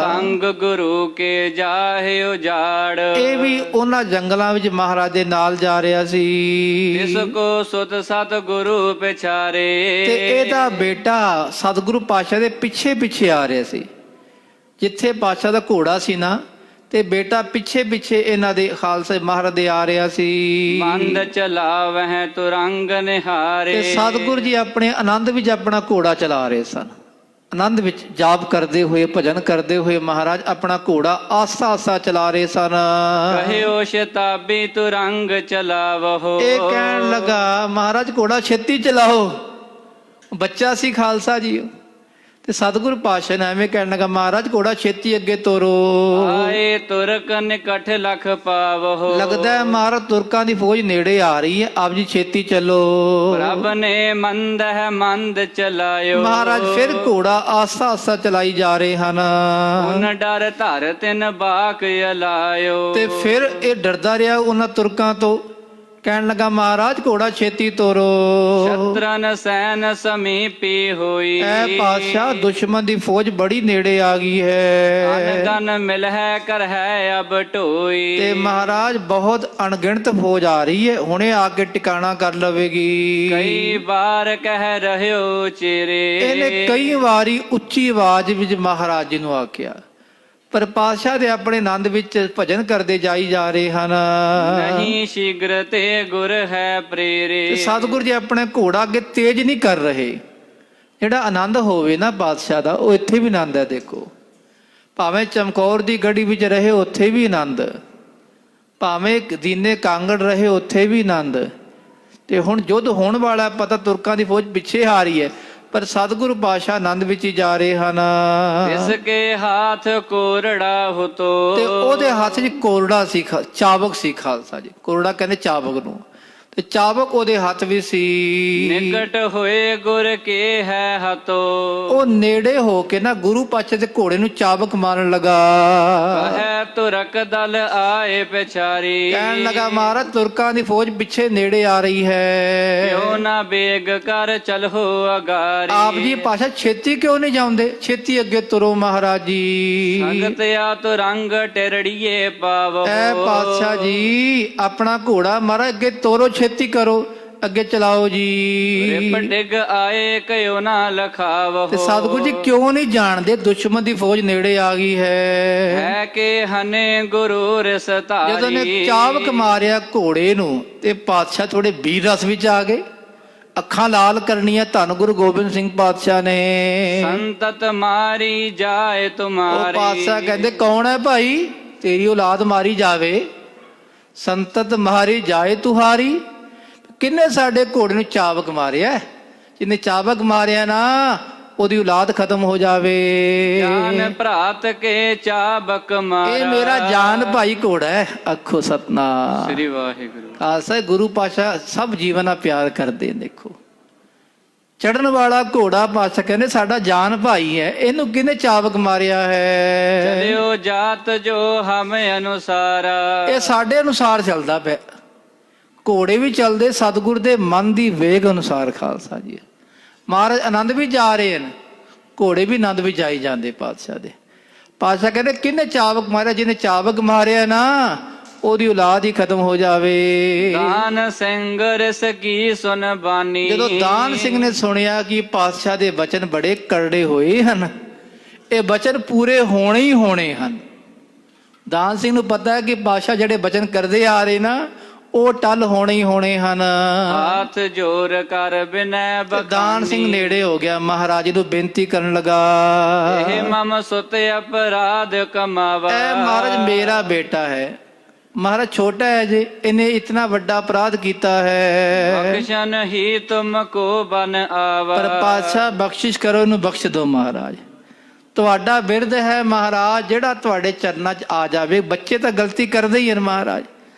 ਸੰਗ ਗੁਰੂ ਕੇ ਜਾਹੇ ਉਜਾੜ। ਇਹ ਵੀ ਉਹਨਾਂ ਜੰਗਲਾਂ ਵਿੱਚ ਮਹਾਰਾਜ ਦੇ ਨਾਲ ਜਾ ਰਿਹਾ ਸੀ। ਇਸ ਕੋ ਸੁਤ ਸਤ ਗੁਰੂ ਪਿਛਾਰੇ। ਤੇ ਇਹਦਾ ਬੇਟਾ ਸਤਿਗੁਰੂ ਪਾਤਸ਼ਾਹ ਦੇ ਪਿੱਛੇ ਪਿੱਛੇ ਆ ਰਿਹਾ ਸੀ। ਜਿੱਥੇ ਪਾਤਸ਼ਾਹ ਦਾ ਘੋੜਾ ਸੀ ਨਾ, ਤੇ ਬੇਟਾ ਪਿੱਛੇ ਪਿੱਛੇ ਇਹਨਾਂ ਦੇ ਖਾਲਸੇ ਮਹਾਰਾਜ ਦੇ ਆ ਰਿਹਾ ਸੀ। ਮੰਦ ਚਲਾਵਹਿ ਤੁਰੰਗ ਨਿਹਾਰੇ। ਤੇ ਸਤਿਗੁਰੂ ਜੀ ਆਪਣੇ ਆਨੰਦ ਵਿੱਚ ਆਪਣਾ ਘੋੜਾ ਚਲਾ ਰਹੇ ਸਨ। ਆਨੰਦ ਵਿੱਚ ਜਾਪ ਕਰਦੇ ਹੋਏ, ਭਜਨ ਕਰਦੇ ਹੋਏ ਮਹਾਰਾਜ ਆਪਣਾ ਘੋੜਾ ਆਸਾ ਆਸਾ ਚਲਾ ਰਹੇ ਸਨ। ਕਹਿਓ ਸ਼ਤਾਬੀ ਤੁਰੰਗ ਚਲਾਵਹੋ। ਇਹ ਕਹਿਣ ਲੱਗਾ ਮਹਾਰਾਜ ਘੋੜਾ ਛੇਤੀ ਚਲਾਓ। ਬੱਚਾ ਸੀ ਖਾਲਸਾ ਜੀ। ਤੇ ਸਤਿਗੁਰੂ ਪਾਤਸ਼ਾਹ ਨੇ ਐਵੇਂ ਕਹਿਣ ਲੱਗਾ ਮਹਾਰਾਜ ਘੋੜਾ ਛੇਤੀ ਅੱਗੇ ਤੋਰੋ। ਆਏ ਤੁਰਕ ਨਿਕਟ ਲਖ ਪਾਵਹੋ। ਲੱਗਦਾ ਹੈ ਮਹਾਰਾਜ ਤੁਰਕਾਂ ਦੀ ਫੌਜ ਨੇੜੇ ਆ ਰਹੀ ਹੈ, ਆਪ ਜੀ ਛੇਤੀ ਚੱਲੋ। ਪ੍ਰਭ ਨੇ ਮੰਦ ਹੈ ਮੰਦ ਚਲਾਇਓ। ਮਹਾਰਾਜ ਫਿਰ ਘੋੜਾ ਆਸਾ ਆਸਾ ਚਲਾਈ ਜਾ ਰਹੇ ਹਨ। ਉਨ ਡਰ ਧਰ ਤਿਨ ਬਾਕ ਅਲਾਇਓ। ਤੇ ਫਿਰ ਇਹ ਡਰਦਾ ਰਿਹਾ ਉਹਨਾਂ ਤੁਰਕਾਂ ਤੋਂ। ਕਹਿਣ ਲੱਗਾ ਮਹਾਰਾਜ ਘੋੜਾ ਛੇਤੀ ਤੋਰੋ। ਸ਼ਤਰਨ ਸੈਨ ਸਮੀਪੀ ਹੋਈ। ਐ ਪਾਤਸ਼ਾਹ ਦੁਸ਼ਮਣ ਦੀ ਫੌਜ ਬੜੀ ਨੇੜੇ ਆ ਗਈ ਹੈ। ਅਨਗਨ ਮਿਲ ਹੈ ਕਰ ਹੈ ਅਬ ਢੋਈ। ਤੇ ਮਹਾਰਾਜ ਬਹੁਤ ਅਣਗਿਣਤ ਫੌਜ ਆ ਰਹੀ ਹੈ, ਹੁਣੇ ਆ ਕੇ ਟਿਕਾਣਾ ਕਰ ਲਵੇਗੀ। ਕਈ ਵਾਰ ਕਹਿ ਰਹਿਓ ਚਿਰੇ। ਇਹਨੇ ਕਈ ਵਾਰੀ ਉੱਚੀ ਆਵਾਜ਼ ਵਿੱਚ ਮਹਾਰਾਜ ਜੀ ਨੂੰ ਆਖਿਆ, ਪਰ ਪਾਤਸ਼ਾਹ ਦੇ ਆਪਣੇ ਆਨੰਦ ਵਿੱਚ ਭਜਨ ਕਰਦੇ ਜਾਈ ਜਾ ਰਹੇ ਹਨ। ਨਹੀਂ ਸ਼ੀਘਰ ਤੇ ਗੁਰ ਹੈ ਪ੍ਰੇਰੇ। ਸਤਿਗੁਰੂ ਜੀ ਆਪਣੇ ਘੋੜਾ ਅੱਗੇ ਤੇਜ਼ ਨਹੀਂ ਕਰ ਰਹੇ। ਜਿਹੜਾ ਆਨੰਦ ਹੋਵੇ ਨਾ ਪਾਤਸ਼ਾਹ ਦਾ, ਉਹ ਇੱਥੇ ਵੀ ਆਨੰਦ ਹੈ। ਦੇਖੋ, ਭਾਵੇਂ ਚਮਕੌਰ ਦੀ ਗੜੀ ਵਿੱਚ ਰਹੇ ਉੱਥੇ ਵੀ ਆਨੰਦ, ਭਾਵੇਂ ਦੀਨੇ ਕਾਂਗੜ ਰਹੇ ਉੱਥੇ ਵੀ ਆਨੰਦ। ਤੇ ਹੁਣ ਯੁੱਧ ਹੋਣ ਵਾਲਾ, ਪਤਾ ਤੁਰਕਾਂ ਦੀ ਫੌਜ ਪਿੱਛੇ ਆ ਰਹੀ ਹੈ, ਪਰ ਸਤਿਗੁਰੂ ਪਾਤਸ਼ਾਹ ਆਨੰਦ ਵਿੱਚ ਹੀ ਜਾ ਰਹੇ ਹਨ। ਇਸ ਕੇ ਹਾਥ ਕੋਰੜਾ ਹੁਤੋ। ਤੇ ਉਹਦੇ ਹੱਥ 'ਚ ਕੋਰੜਾ ਸੀ, ਚਾਬਕ ਸੀ ਖਾਲਸਾ ਜੀ। ਕੋਰੜਾ ਕਹਿੰਦੇ ਚਾਬਕ ਨੂੰ, ਤੇ ਚਾਬਕ ਉਹਦੇ ਹੱਥ ਵੀ ਸੀ। ਨਿਕਟ ਹੋਏ ਗੁਰ ਕੇ ਹੈ ਹਤੋ। ਉਹ ਨੇੜੇ ਹੋ ਕੇ ਨਾ ਗੁਰੂ ਪਾਤਸ਼ਾਹ ਦੇ ਘੋੜੇ ਨੂੰ ਚਾਬਕ ਮਾਰਨ ਲਗਾ। ਕਹੈ ਤੁਰਕ ਦਲ ਆਏ ਪਿਛਾਰੀ। ਕਹਿਣ ਲਗਾ ਮਹਾਰਾਜ ਤੁਰਕਾਂ ਦੀ ਫੌਜ ਪਿੱਛੇ ਨੇੜੇ ਆ ਰਹੀ ਹੈ। ਕਿਉ ਨਾ ਬੇਗ ਕਰ ਚਲੋ ਅਗਾਰੀ। ਆਪ ਜੀ ਪਾਤਸ਼ਾਹ ਛੇਤੀ ਕਿਉਂ ਨਹੀਂ ਜਾਂਦੇ? ਛੇਤੀ ਅੱਗੇ ਤੁਰੋ ਮਹਾਰਾਜ ਜੀ। ਸੰਗਤ ਆ ਤੁਰੰਗ ਟਿਰੜੀਏ ਪਾਵੋ। ਐ ਪਾਤਸ਼ਾਹ ਜੀ ਆਪਣਾ ਘੋੜਾ ਮਹਾਰਾਜ ਅੱਗੇ ਤੋਰੋ, ਛੇਤੀ ਕਰੋ, ਅੱਗੇ ਚਲਾਓ ਜੀ। ਰਿਪ ਡਿਗ ਆਏ ਕਯੋ ਨਾ ਲਖਾਵਹੋ। ਤੇ ਸਤਿਗੁਰੂ ਜੀ ਕਿਉਂ ਨਹੀਂ ਜਾਣਦੇ ਦੁਸ਼ਮਣ ਦੀ ਫੌਜ ਨੇੜੇ ਆ ਗਈ ਹੈ ਕਿ ਹਨੇ ਗੁਰੂ ਰਿਸ ਧਾਰੀ। ਜਦੋਂ ਨੇ ਚਾਬਕ ਮਾਰਿਆ ਘੋੜੇ ਨੂੰ ਤੇ ਪਾਤਸ਼ਾਹ ਥੋੜੇ ਵੀਰ ਰਸ ਵਿੱਚ ਆ ਗਏ, ਅੱਖਾਂ ਲਾਲ ਕਰਨੀਆਂ ਧੰਨ ਗੁਰੂ ਗੋਬਿੰਦ ਸਿੰਘ ਪਾਤਸ਼ਾਹ ਨੇ। ਸੰਤਤ ਮਾਰੀ ਜਾਏ ਉਹ ਤੁਮਾਰੀ। ਪਾਤਸ਼ਾਹ ਕਹਿੰਦੇ ਕੌਣ ਹੈ ਭਾਈ, ਤੇਰੀ ਔਲਾਦ ਮਾਰੀ ਜਾਵੇ। ਸੰਤਤ ਮਾਰੀ ਜਾਏ ਤੁਹਾਰੀ, ਕਿੰਨੇ ਸਾਡੇ ਘੋੜੇ ਨੂੰ ਚਾਬਕ ਮਾਰਿਆ, ਜਿਹਨੇ ਚਾਬਕ ਮਾਰਿਆ ਨਾ ਉਹਦੀ ਔਲਾਦ ਖਤਮ ਹੋ ਜਾਵੇ। ਜਾਨ ਭਰਾਤ ਕੇ ਚਾਬਕ ਮਾਰਾ। ਇਹ ਮੇਰਾ ਜਾਨ ਭਾਈ ਘੋੜਾ ਹੈ। ਆਖੋ ਸਤਨਾਮ ਸ੍ਰੀ ਵਾਹਿਗੁਰੂ। ਖਾਲਸਾ ਗੁਰੂ ਪਾਤਸ਼ਾਹ ਸਭ ਜੀਵਨ ਨਾਲ ਪਿਆਰ ਕਰਦੇ। ਦੇਖੋ ਚੜਨ ਵਾਲਾ ਘੋੜਾ ਪਾਤਸ਼ਾਹ ਕਹਿੰਦੇ ਸਾਡਾ ਜਾਨ ਭਾਈ ਹੈ, ਇਹਨੂੰ ਕਿਹਨੇ ਚਾਬਕ ਮਾਰਿਆ ਹੈ। ਚਲਿਓ ਜਾਤ ਜੋ ਹਮ ਅਨੁਸਾਰਾ। ਇਹ ਸਾਡੇ ਅਨੁਸਾਰ ਚੱਲਦਾ ਪਿਆ, ਘੋੜੇ ਵੀ ਚੱਲਦੇ ਸਤਿਗੁਰ ਦੇ ਮਨ ਦੀ ਵੇਗ ਅਨੁਸਾਰ। ਖਾਲਸਾ ਜੀ ਮਹਾਰਾਜ ਆਨੰਦ ਵੀ ਜਾ ਰਹੇ ਹਨ, ਘੋੜੇ ਵੀ ਆਨੰਦ ਵੀ ਜਾਈ ਜਾਂਦੇ ਪਾਤਸ਼ਾਹ ਦੇ। ਪਾਤਸ਼ਾਹ ਕਹਿੰਦੇ ਕਿਹਨੇ ਚਾਬਕ ਮਾਰਿਆ, ਜਿਹਨੇ ਚਾਬਕ ਮਾਰਿਆ ਨਾ ਉਹਦੀ ਔਲਾਦ ਹੀ ਖਤਮ ਹੋ ਜਾਵੇ। ਦਾਨ ਸਿੰਘ ਰਿਸ ਕੀ ਸੁਨ ਬਾਨੀ। ਜਦੋਂ ਦਾਨ ਸਿੰਘ ਨੇ ਸੁਣਿਆ ਕਿ ਪਾਤਸ਼ਾਹ ਦੇ ਬਚਨ ਬੜੇ ਕਰੜੇ ਹੋਏ ਹਨ, ਇਹ ਬਚਨ ਪੂਰੇ ਹੋਣੇ ਹੀ ਹੋਣੇ ਹਨ। ਦਾਨ ਸਿੰਘ ਨੂੰ ਪਤਾ ਹੈ ਕਿ ਪਾਤਸ਼ਾਹ ਜਿਹੜੇ ਬਚਨ ਕਰਦੇ ਆ ਰਹੇ ਨਾ ਉਹ ਟਲ ਹੋਣੇ ਹੀ ਹੋਣੇ ਹਨ। ਹੱਥ ਜੋਰ ਕਰ ਬਿਨੈ ਬਖਾਨੀ। ਦਾਨ ਸਿੰਘ ਨੇੜੇ ਹੋ ਗਿਆ, ਮਹਾਰਾਜ ਨੂੰ ਬੇਨਤੀ ਕਰਨ ਲੱਗਾ, ਇਹ ਮਮ ਸੁਤ ਅਪਰਾਧ ਕਮਾਵਾ। ਇਹ ਮਹਾਰਾਜ ਮੇਰਾ ਬੇਟਾ ਹੈ, ਮਹਾਰਾਜ ਛੋਟਾ ਹੈ ਜੀ, ਇਹਨੇ ਇਤਨਾ ਵੱਡਾ ਅਪਰਾਧ ਕੀਤਾ ਹੈ, ਬਖਸ਼ਨ ਹੀ ਤੁਮ ਕੋ ਬਨ ਆਵਾ। ਪਰ ਪਾਤਸ਼ਾਹ ਬਖਸ਼ਿਸ਼ ਕਰੋ, ਇਹਨੂੰ ਬਖਸ਼ ਦਿਓ ਮਹਾਰਾਜ। ਤੁਹਾਡਾ ਬਿਰਧ ਹੈ ਮਹਾਰਾਜ ਜਿਹੜਾ ਤੁਹਾਡੇ ਚਰਨਾਂ 'ਚ ਆ ਜਾਵੇ। ਬੱਚੇ ਤਾਂ ਗਲਤੀ ਕਰਦੇ ਹੀ ਹਨ ਮਹਾਰਾਜ,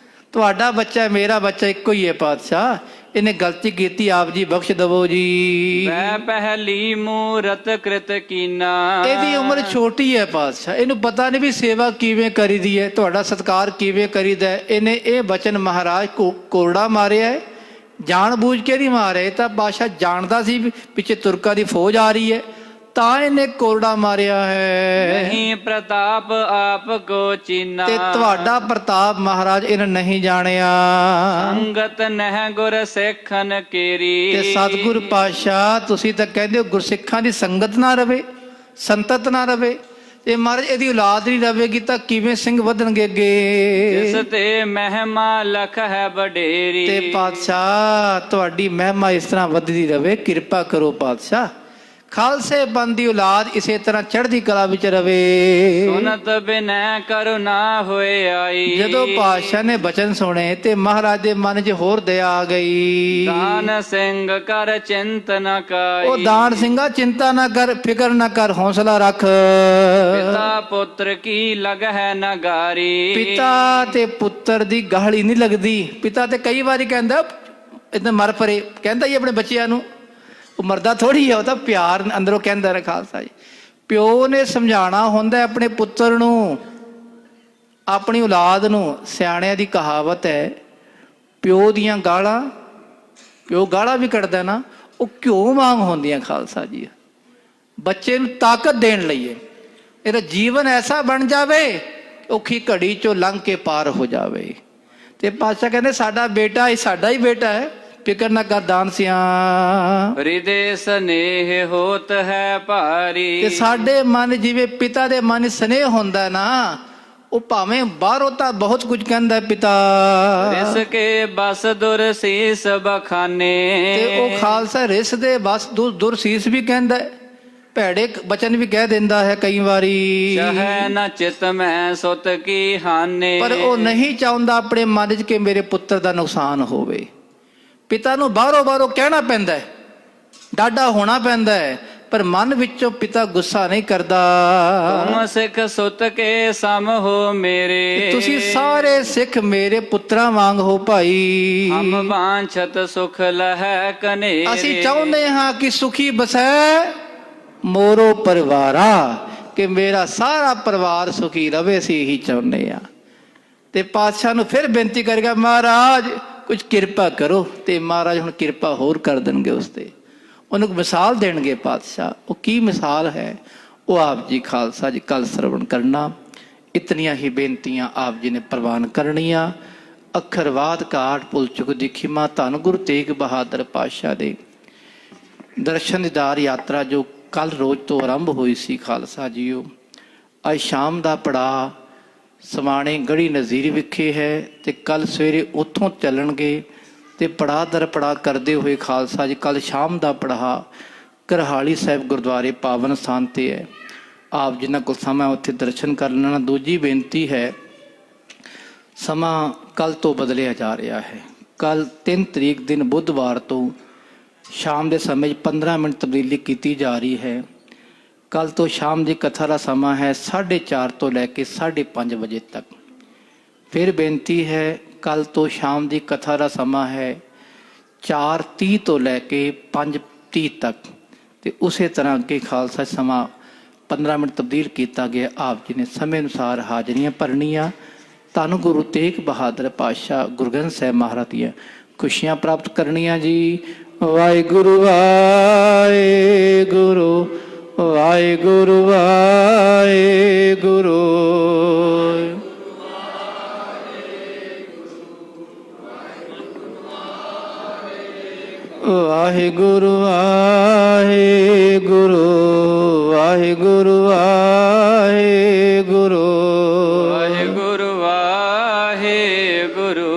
ਤੁਹਾਡਾ ਬੱਚਾ ਮੇਰਾ ਬੱਚਾ ਇੱਕੋ ਹੀ ਹੈ ਪਾਤਸ਼ਾਹ, ਇਹਨੇ ਗਲਤੀ ਕੀਤੀ, ਆਪ ਜੀ ਬਖਸ਼ ਦਵੋ ਜੀ। ਮੈਂ ਪਹਿਲੀ ਮੂਰਤ ਕ੍ਰਿਤ ਕੀਨਾ। ਇਹਦੀ ਉਮਰ ਛੋਟੀ ਹੈ ਪਾਤਸ਼ਾਹ, ਇਹਨੂੰ ਪਤਾ ਨਹੀਂ ਵੀ ਸੇਵਾ ਕਿਵੇਂ ਕਰੀਦੀ ਹੈ, ਤੁਹਾਡਾ ਸਤਿਕਾਰ ਕਿਵੇਂ ਕਰੀਦਾ। ਇਹਨੇ ਇਹ ਬਚਨ ਮਹਾਰਾਜ ਕੋਰੜਾ ਮਾਰਿਆ ਹੈ, ਜਾਣ ਬੂਝ ਕੇ ਨਹੀਂ ਮਾਰਿਆ। ਤਾਂ ਪਾਤਸ਼ਾਹ ਜਾਣਦਾ ਸੀ ਵੀ ਪਿੱਛੇ ਤੁਰਕਾਂ ਦੀ ਫੌਜ ਆ ਰਹੀ ਹੈ, ਤਾਂ ਇਹਨੇ ਕੋਰੜਾ ਮਾਰਿਆ ਹੈ। ਨਹੀਂ ਪ੍ਰਤਾਪ ਆਪ ਕੋ ਚੀਨਾ। ਤੇ ਤੁਹਾਡਾ ਪ੍ਰਤਾਪ ਮਹਾਰਾਜ ਇਹਨੇ ਨਹੀਂ ਜਾਣਿਆ। ਸੰਗਤ ਨਹਿ ਗੁਰ ਸਿੱਖਨ ਕੀਰੀ। ਤੇ ਸਤਿਗੁਰ ਪਾਤਸ਼ਾਹ ਤੁਸੀਂ ਤਾਂ ਕਹਿੰਦੇ ਹੋ ਗੁਰਸਿੱਖਾਂ ਦੀ ਸੰਗਤ ਨਾ ਰਵੇ, ਸੰਤਤ ਨਾ ਰਵੇ। ਤੇ ਮਹਾਰਾਜ ਇਹਦੀ ਔਲਾਦ ਨਹੀਂ ਰਵੇਗੀ ਤਾਂ ਕਿਵੇਂ ਸਿੰਘ ਵਧਣਗੇ ਅੱਗੇ। ਜਿਸ ਤੇ ਮਹਿਮਾ ਲਖ ਹੈ ਵਡੇਰੀ। ਤੇ ਪਾਤਸ਼ਾਹ ਤੁਹਾਡੀ ਮਹਿਮਾ ਇਸ ਤਰ੍ਹਾਂ ਵੱਧਦੀ ਰਵੇ, ਕਿਰਪਾ ਕਰੋ ਪਾਤਸ਼ਾਹ। ਖਾਲਸੇ ਪੰਥ ਦੀ ਔਲਾਦ ਇਸੇ ਤਰ੍ਹਾਂ ਚੜ੍ਹਦੀ ਕਲਾ ਵਿੱਚ ਰਵੇ। ਸੁਨਤ ਬਿਨੈ ਕਰੁਣਾ ਹੋਏ ਆਈ। ਜਦੋਂ ਪਾਤਸ਼ਾਹ ਨੇ ਬਚਨ ਸੁਣੇ ਤੇ ਮਹਾਰਾਜ ਦੇ ਮਨ 'ਚ ਹੋਰ ਦਇਆ ਆ ਗਈ। ਦਾਨ ਸਿੰਘ ਕਰ ਚਿੰਤ ਨ ਕਾਈ। ਉਹ ਦਾਨ ਸਿੰਘਾ ਚਿੰਤਾ ਨਾ ਕਰ, ਫਿਕਰ ਨਾ ਕਰ, ਹੌਸਲਾ ਰੱਖ। ਪਿਤਾ ਪੁੱਤਰ ਕੀ ਲਗ ਹੈ ਨਗਾਰੀ। ਪਿਤਾ ਤੇ ਪੁੱਤਰ ਦੀ ਗਾਹਲੀ ਨਹੀਂ ਲੱਗਦੀ। ਪਿਤਾ ਤੇ ਕਈ ਵਾਰੀ ਕਹਿੰਦਾ ਇਦਾਂ ਮਰ ਪਰੇ, ਕਹਿੰਦਾ ਹੀ ਆਪਣੇ ਬੱਚਿਆਂ ਨੂੰ, ਉਹ ਮਰਦਾ ਥੋੜੀ ਹੈ, ਉਹ ਤਾਂ ਪਿਆਰ ਅੰਦਰੋਂ ਕਹਿੰਦਾ ਹੈ। ਖਾਲਸਾ ਜੀ ਪਿਓ ਨੇ ਸਮਝਾਉਣਾ ਹੁੰਦਾ ਆਪਣੇ ਪੁੱਤਰ ਨੂੰ, ਆਪਣੀ ਔਲਾਦ ਨੂੰ। ਸਿਆਣਿਆਂ ਦੀ ਕਹਾਵਤ ਹੈ ਪਿਓ ਦੀਆਂ ਗਾਲਾਂ, ਪਿਓ ਗਾਲਾਂ ਵੀ ਕੱਢਦਾ ਨਾ, ਉਹ ਘਿਓ ਵਾਂਗ ਹੁੰਦੀਆਂ। ਖਾਲਸਾ ਜੀ ਬੱਚੇ ਨੂੰ ਤਾਕਤ ਦੇਣ ਲਈ ਇਹਦਾ ਜੀਵਨ ਐਸਾ ਬਣ ਜਾਵੇ ਔਖੀ ਘੜੀ ਚੋਂ ਲੰਘ ਕੇ ਪਾਰ ਹੋ ਜਾਵੇ। ਤੇ ਪਾਤਸ਼ਾਹ ਕਹਿੰਦੇ ਸਾਡਾ ਬੇਟਾ ਇਹ ਸਾਡਾ ਹੀ ਬੇਟਾ ਹੈ, ਫਿਕਰ ਨਾ ਕਰ ਦਾਨਸਿਆ। ਹਿਰਦੇ ਸਨੇਹ ਹੋਤ ਹੈ ਭਾਰੀ। ਤੇ ਸਾਡੇ ਮਨ ਜਿਵੇਂ ਪਿਤਾ ਦੇ ਮਨ ਸਨੇਹ ਹੁੰਦਾ ਨਾ, ਉਹ ਭਾਵੇਂ ਬਾਹਰੋਂ ਤਾਂ ਬਹੁਤ ਕੁਝ ਕਹਿੰਦਾ ਪਿਤਾ, ਰਿਸ ਕੇ ਬਸ ਦੁਰ ਸੀਸ ਬਖਾਨੇ। ਤੇ ਉਹ ਖਾਲਸਾ ਰਿਸ ਦੇ ਬਸ ਦੁਰ ਸੀਸ ਵੀ ਕਹਿੰਦਾ, ਭੈੜੇ ਬਚਨ ਵੀ ਕਹਿ ਦਿੰਦਾ ਹੈ ਕਈ ਵਾਰੀ। ਚਹੈ ਨ ਚਿਤ ਮੈਂ ਸੁਤ ਕੀ ਹਾਨੇ। ਪਰ ਉਹ ਨਹੀਂ ਚਾਹੁੰਦਾ ਆਪਣੇ ਮਨ 'ਚ ਕਿ ਮੇਰੇ ਪੁੱਤਰ ਦਾ ਨੁਕਸਾਨ ਹੋਵੇ। ਪਿਤਾ ਨੂੰ ਬਾਹਰੋਂ ਕਹਿਣਾ ਪੈਂਦਾ ਹੈ, ਡਾਢਾ ਹੋਣਾ ਪੈਂਦਾ ਹੈ, ਪਰ ਮਨ ਵਿੱਚੋਂ ਪਿਤਾ ਗੁੱਸਾ ਨਹੀਂ ਕਰਦਾ। ਤੁਮ ਸਿੱਖ ਸੁਤ ਕੇ ਸਮ ਹੋ ਮੇਰੇ। ਤੁਸੀਂ ਸਾਰੇ ਸਿੱਖ ਮੇਰੇ ਪੁੱਤਰਾਂ ਵਾਂਗ ਹੋ ਭਾਈ। ਹਮ ਵਾਂਛਤ ਸੁਖ ਲਹੈ ਕਨੇਰੇ। ਅਸੀਂ ਚਾਹੁੰਦੇ ਹਾਂ ਕਿ ਸੁਖੀ ਬਸੈ ਮੋਰੋ ਪਰਿਵਾਰਾ, ਕਿ ਮੇਰਾ ਸਾਰਾ ਪਰਿਵਾਰ ਸੁਖੀ ਰਵੇ, ਅਸੀਂ ਇਹੀ ਚਾਹੁੰਦੇ ਹਾਂ। ਤੇ ਪਾਤਸ਼ਾਹ ਨੂੰ ਫਿਰ ਬੇਨਤੀ ਕਰੇਗਾ ਮਹਾਰਾਜ ਕੁਝ ਕਿਰਪਾ ਕਰੋ। ਤੇ ਮਹਾਰਾਜ ਹੁਣ ਕਿਰਪਾ ਹੋਰ ਕਰ ਦੇਣਗੇ ਉਸ ਤੇ, ਉਹਨੂੰ ਮਿਸਾਲ ਦੇਣਗੇ ਪਾਤਸ਼ਾਹ। ਉਹ ਕੀ ਮਿਸਾਲ ਹੈ ਉਹ ਆਪ ਜੀ ਖਾਲਸਾ ਜੀ ਕੱਲ ਸਰਵਣ ਕਰਨਾ। ਇਤਨੀਆਂ ਹੀ ਬੇਨਤੀਆਂ ਆਪ ਜੀ ਨੇ ਪ੍ਰਵਾਨ ਕਰਨੀਆਂ। ਅੱਖਰਵਾਦ ਘਾਟ ਭੁੱਲ ਚੁੱਕ ਦੀ ਖਿਮਾ। ਧੰਨ ਗੁਰੂ ਤੇਗ ਬਹਾਦਰ ਪਾਤਸ਼ਾਹ ਦੇ ਦਰਸ਼ਨ ਦੀਦਾਰ ਯਾਤਰਾ ਜੋ ਕੱਲ ਰੋਜ਼ ਤੋਂ ਆਰੰਭ ਹੋਈ ਸੀ ਖਾਲਸਾ ਜੀਓ, ਅੱਜ ਸ਼ਾਮ ਦਾ ਪੜਾਅ ਸਮਾਣੇ ਗੜੀ ਨਜ਼ੀਰ ਵਿਖੇ ਹੈ ਤੇ ਕੱਲ ਸਵੇਰੇ ਉੱਥੋਂ ਚੱਲਣਗੇ ਤੇ ਪੜਾਅ ਦਰ ਪੜਾਅ ਕਰਦੇ ਹੋਏ ਖਾਲਸਾ ਜੀ ਕੱਲ ਸ਼ਾਮ ਦਾ ਪੜਾਅ ਕਰਹਾਲੀ ਸਾਹਿਬ ਗੁਰਦੁਆਰੇ ਪਾਵਨ ਸਥਾਨ ਤੇ ਹੈ। ਆਪ ਜਿਨ੍ਹਾਂ ਕੋਲ ਸਮਾਂ ਉੱਥੇ ਦਰਸ਼ਨ ਕਰ ਲੈਣਾ। ਦੂਜੀ ਬੇਨਤੀ ਹੈ, ਸਮਾਂ ਕੱਲ ਤੋਂ ਬਦਲਿਆ ਜਾ ਰਿਹਾ ਹੈ। ਕੱਲ 3 ਤਰੀਕ ਦਿਨ ਬੁੱਧਵਾਰ ਤੋਂ ਸ਼ਾਮ ਦੇ ਸਮੇਂ 'ਚ 15 ਮਿੰਟ ਤਬਦੀਲੀ ਕੀਤੀ ਜਾ ਰਹੀ ਹੈ। ਕੱਲ ਤੋਂ ਸ਼ਾਮ ਦੀ ਕਥਾ ਦਾ ਸਮਾਂ ਹੈ 4:30 ਤੋਂ ਲੈ ਕੇ 5:30 ਵਜੇ ਤੱਕ। ਫਿਰ ਬੇਨਤੀ ਹੈ, ਕੱਲ ਤੋਂ ਸ਼ਾਮ ਦੀ ਕਥਾ ਦਾ ਸਮਾਂ ਹੈ 4:30 ਤੋਂ ਲੈ ਕੇ 5:30 ਤੱਕ ਤੇ ਉਸੇ ਤਰ੍ਹਾਂ ਅੱਗੇ ਖਾਲਸਾ ਸਮਾਂ 15 ਮਿੰਟ ਤਬਦੀਲ ਕੀਤਾ ਗਿਆ। ਆਪ ਜੀ ਨੇ ਸਮੇਂ ਅਨੁਸਾਰ ਹਾਜ਼ਰੀਆਂ ਭਰਨੀਆਂ। ਧੰਨ ਗੁਰੂ ਤੇਗ ਬਹਾਦਰ ਪਾਤਸ਼ਾਹ ਗੁਰੂ ਗ੍ਰੰਥ ਸਾਹਿਬ ਮਹਾਰਾਜ ਦੀਆਂ ਖੁਸ਼ੀਆਂ ਪ੍ਰਾਪਤ ਕਰਨੀਆਂ ਜੀ। ਵਾਹਿਗੁਰੂ ਵਾਹਿਗੁਰੂ ਵਾਹਿਗੁਰੂ ਵਾਹਿਗੁਰੂ। ਵਾਹਿਗੁਰੂ ਵਾਹਿਗੁਰੂ ਵਾਹਿਗੁਰੂ ਵਾਹਿਗੁਰੂ। ਵਾਹਿਗੁਰੂ ਵਾਹਿਗੁਰੂ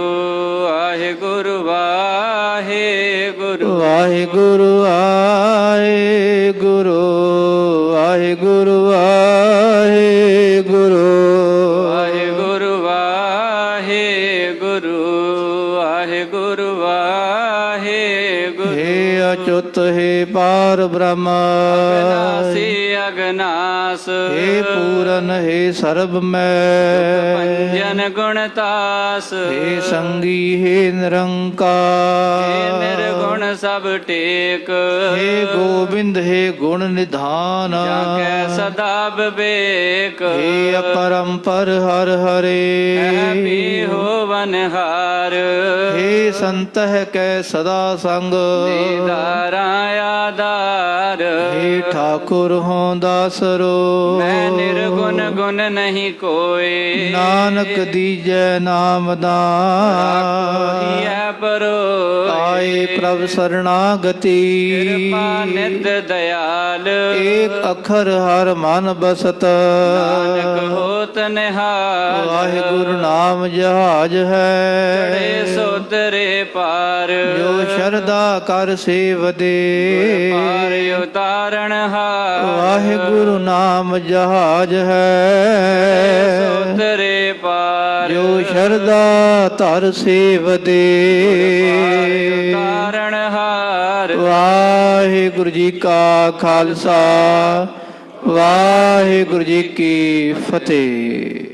ਵਾਹਿਗੁਰੂ ਵਾਹਿਗੁਰੂ। ਵਾਹਿਗੁਰੂ ਵਾਹਿਗੁਰੂ ਵਾਹਿਗੁਰੂ ਵਾਹਿਗੁਰੂ। ਵਾਹਿਗੁਰੂ ਵਾਹਿਗੁਰੂ ਵਾਹਿਗੁਰੂ ਵਾਹਿਗੁਰੂ। ਹੇ ਅਚੁੱਤ ਹੈ ਪਾਰ ਬ੍ਰਹਮ, ਅਗਨਾਸੀ ਅਗਨਾਸ, ਹੇ ਪੂਰਨ ਹੈ ਸਰਬ ਮੈਂ, ਪੰਜਨ ਗੁਣਤਾਸ, ਹੇ ਸੰਗੀ ਹੈ ਨਿਰੰਕਾਰ, ਹੇ ਨਿਰਗੁਣ ਸਭ ਟੇਕ, ਹੇ ਗੋਬਿੰਦ ਹੈ ਗੁਣ ਨਿਧਾਨ, ਜਾਂ ਕੈ ਸਦਾ ਵਿਵੇਕ, ਹੇ ਅਪਰੰਪਰ ਹਰ ਹਰੇ, ਕਹਿ ਵੀ ਹੋਵਨ ਹਾਰ, ਹੇ ਸੰਤ ਹੈ ਕੈ ਸਦਾ ਸੰਗ, ਦੀਦਾਰਾਂ ਆਧਾਰ, ਹੇ ਠਾਕੁਰ ਹੋਂ ਦਾਸਰੋ, ਮੈਂ ਨਿਰਗੁਣ ਗੁਣ ਨਹੀਂ ਕੋਈ, ਨਾਨਕ ਦੀਜੈ ਨਾਮ ਦਾਨ, ਹੈ ਪਰੋ ਆਏ ਪ੍ਰਭ ਸਰਣਾਗਤੀ, ਕਿਰਪਾ ਨਿਤ ਦਿਆਲ, ਏਕ ਅੱਖਰ ਹਰ ਮਨ ਬਸਤ, ਨਾਨਕ ਹੋਤ ਨਿਹਾਲ, ਵਾਹਿਗੁਰੂ ਨਾਮ ਜਹਾਜ ਹੈ, ਚੜੇ ਸੋਤਰੇ ਪਾਰ, ਜੋ ਸ਼ਰਧਾ ਕਰ ਸੇਵਦੇ, ਪਾਰ ਉਤਾਰਨ ਹਾਰ, ਵਾਹਿਗੁਰੂ ਨਾਮ ਜਹਾਜ ਹੈ, ਸੋਤਰੇ ਪਾਰ, ਜੋ ਸ਼ਰਧਾ ਧਰ ਸੇਵਦੇ, ਉਤਾਰਨ ਹਾਰ। ਵਾਹਿਗੁਰੂ ਜੀ ਕਾ ਖਾਲਸਾ, ਵਾਹਿਗੁਰੂ ਜੀ ਕੀ ਫਤਿਹ।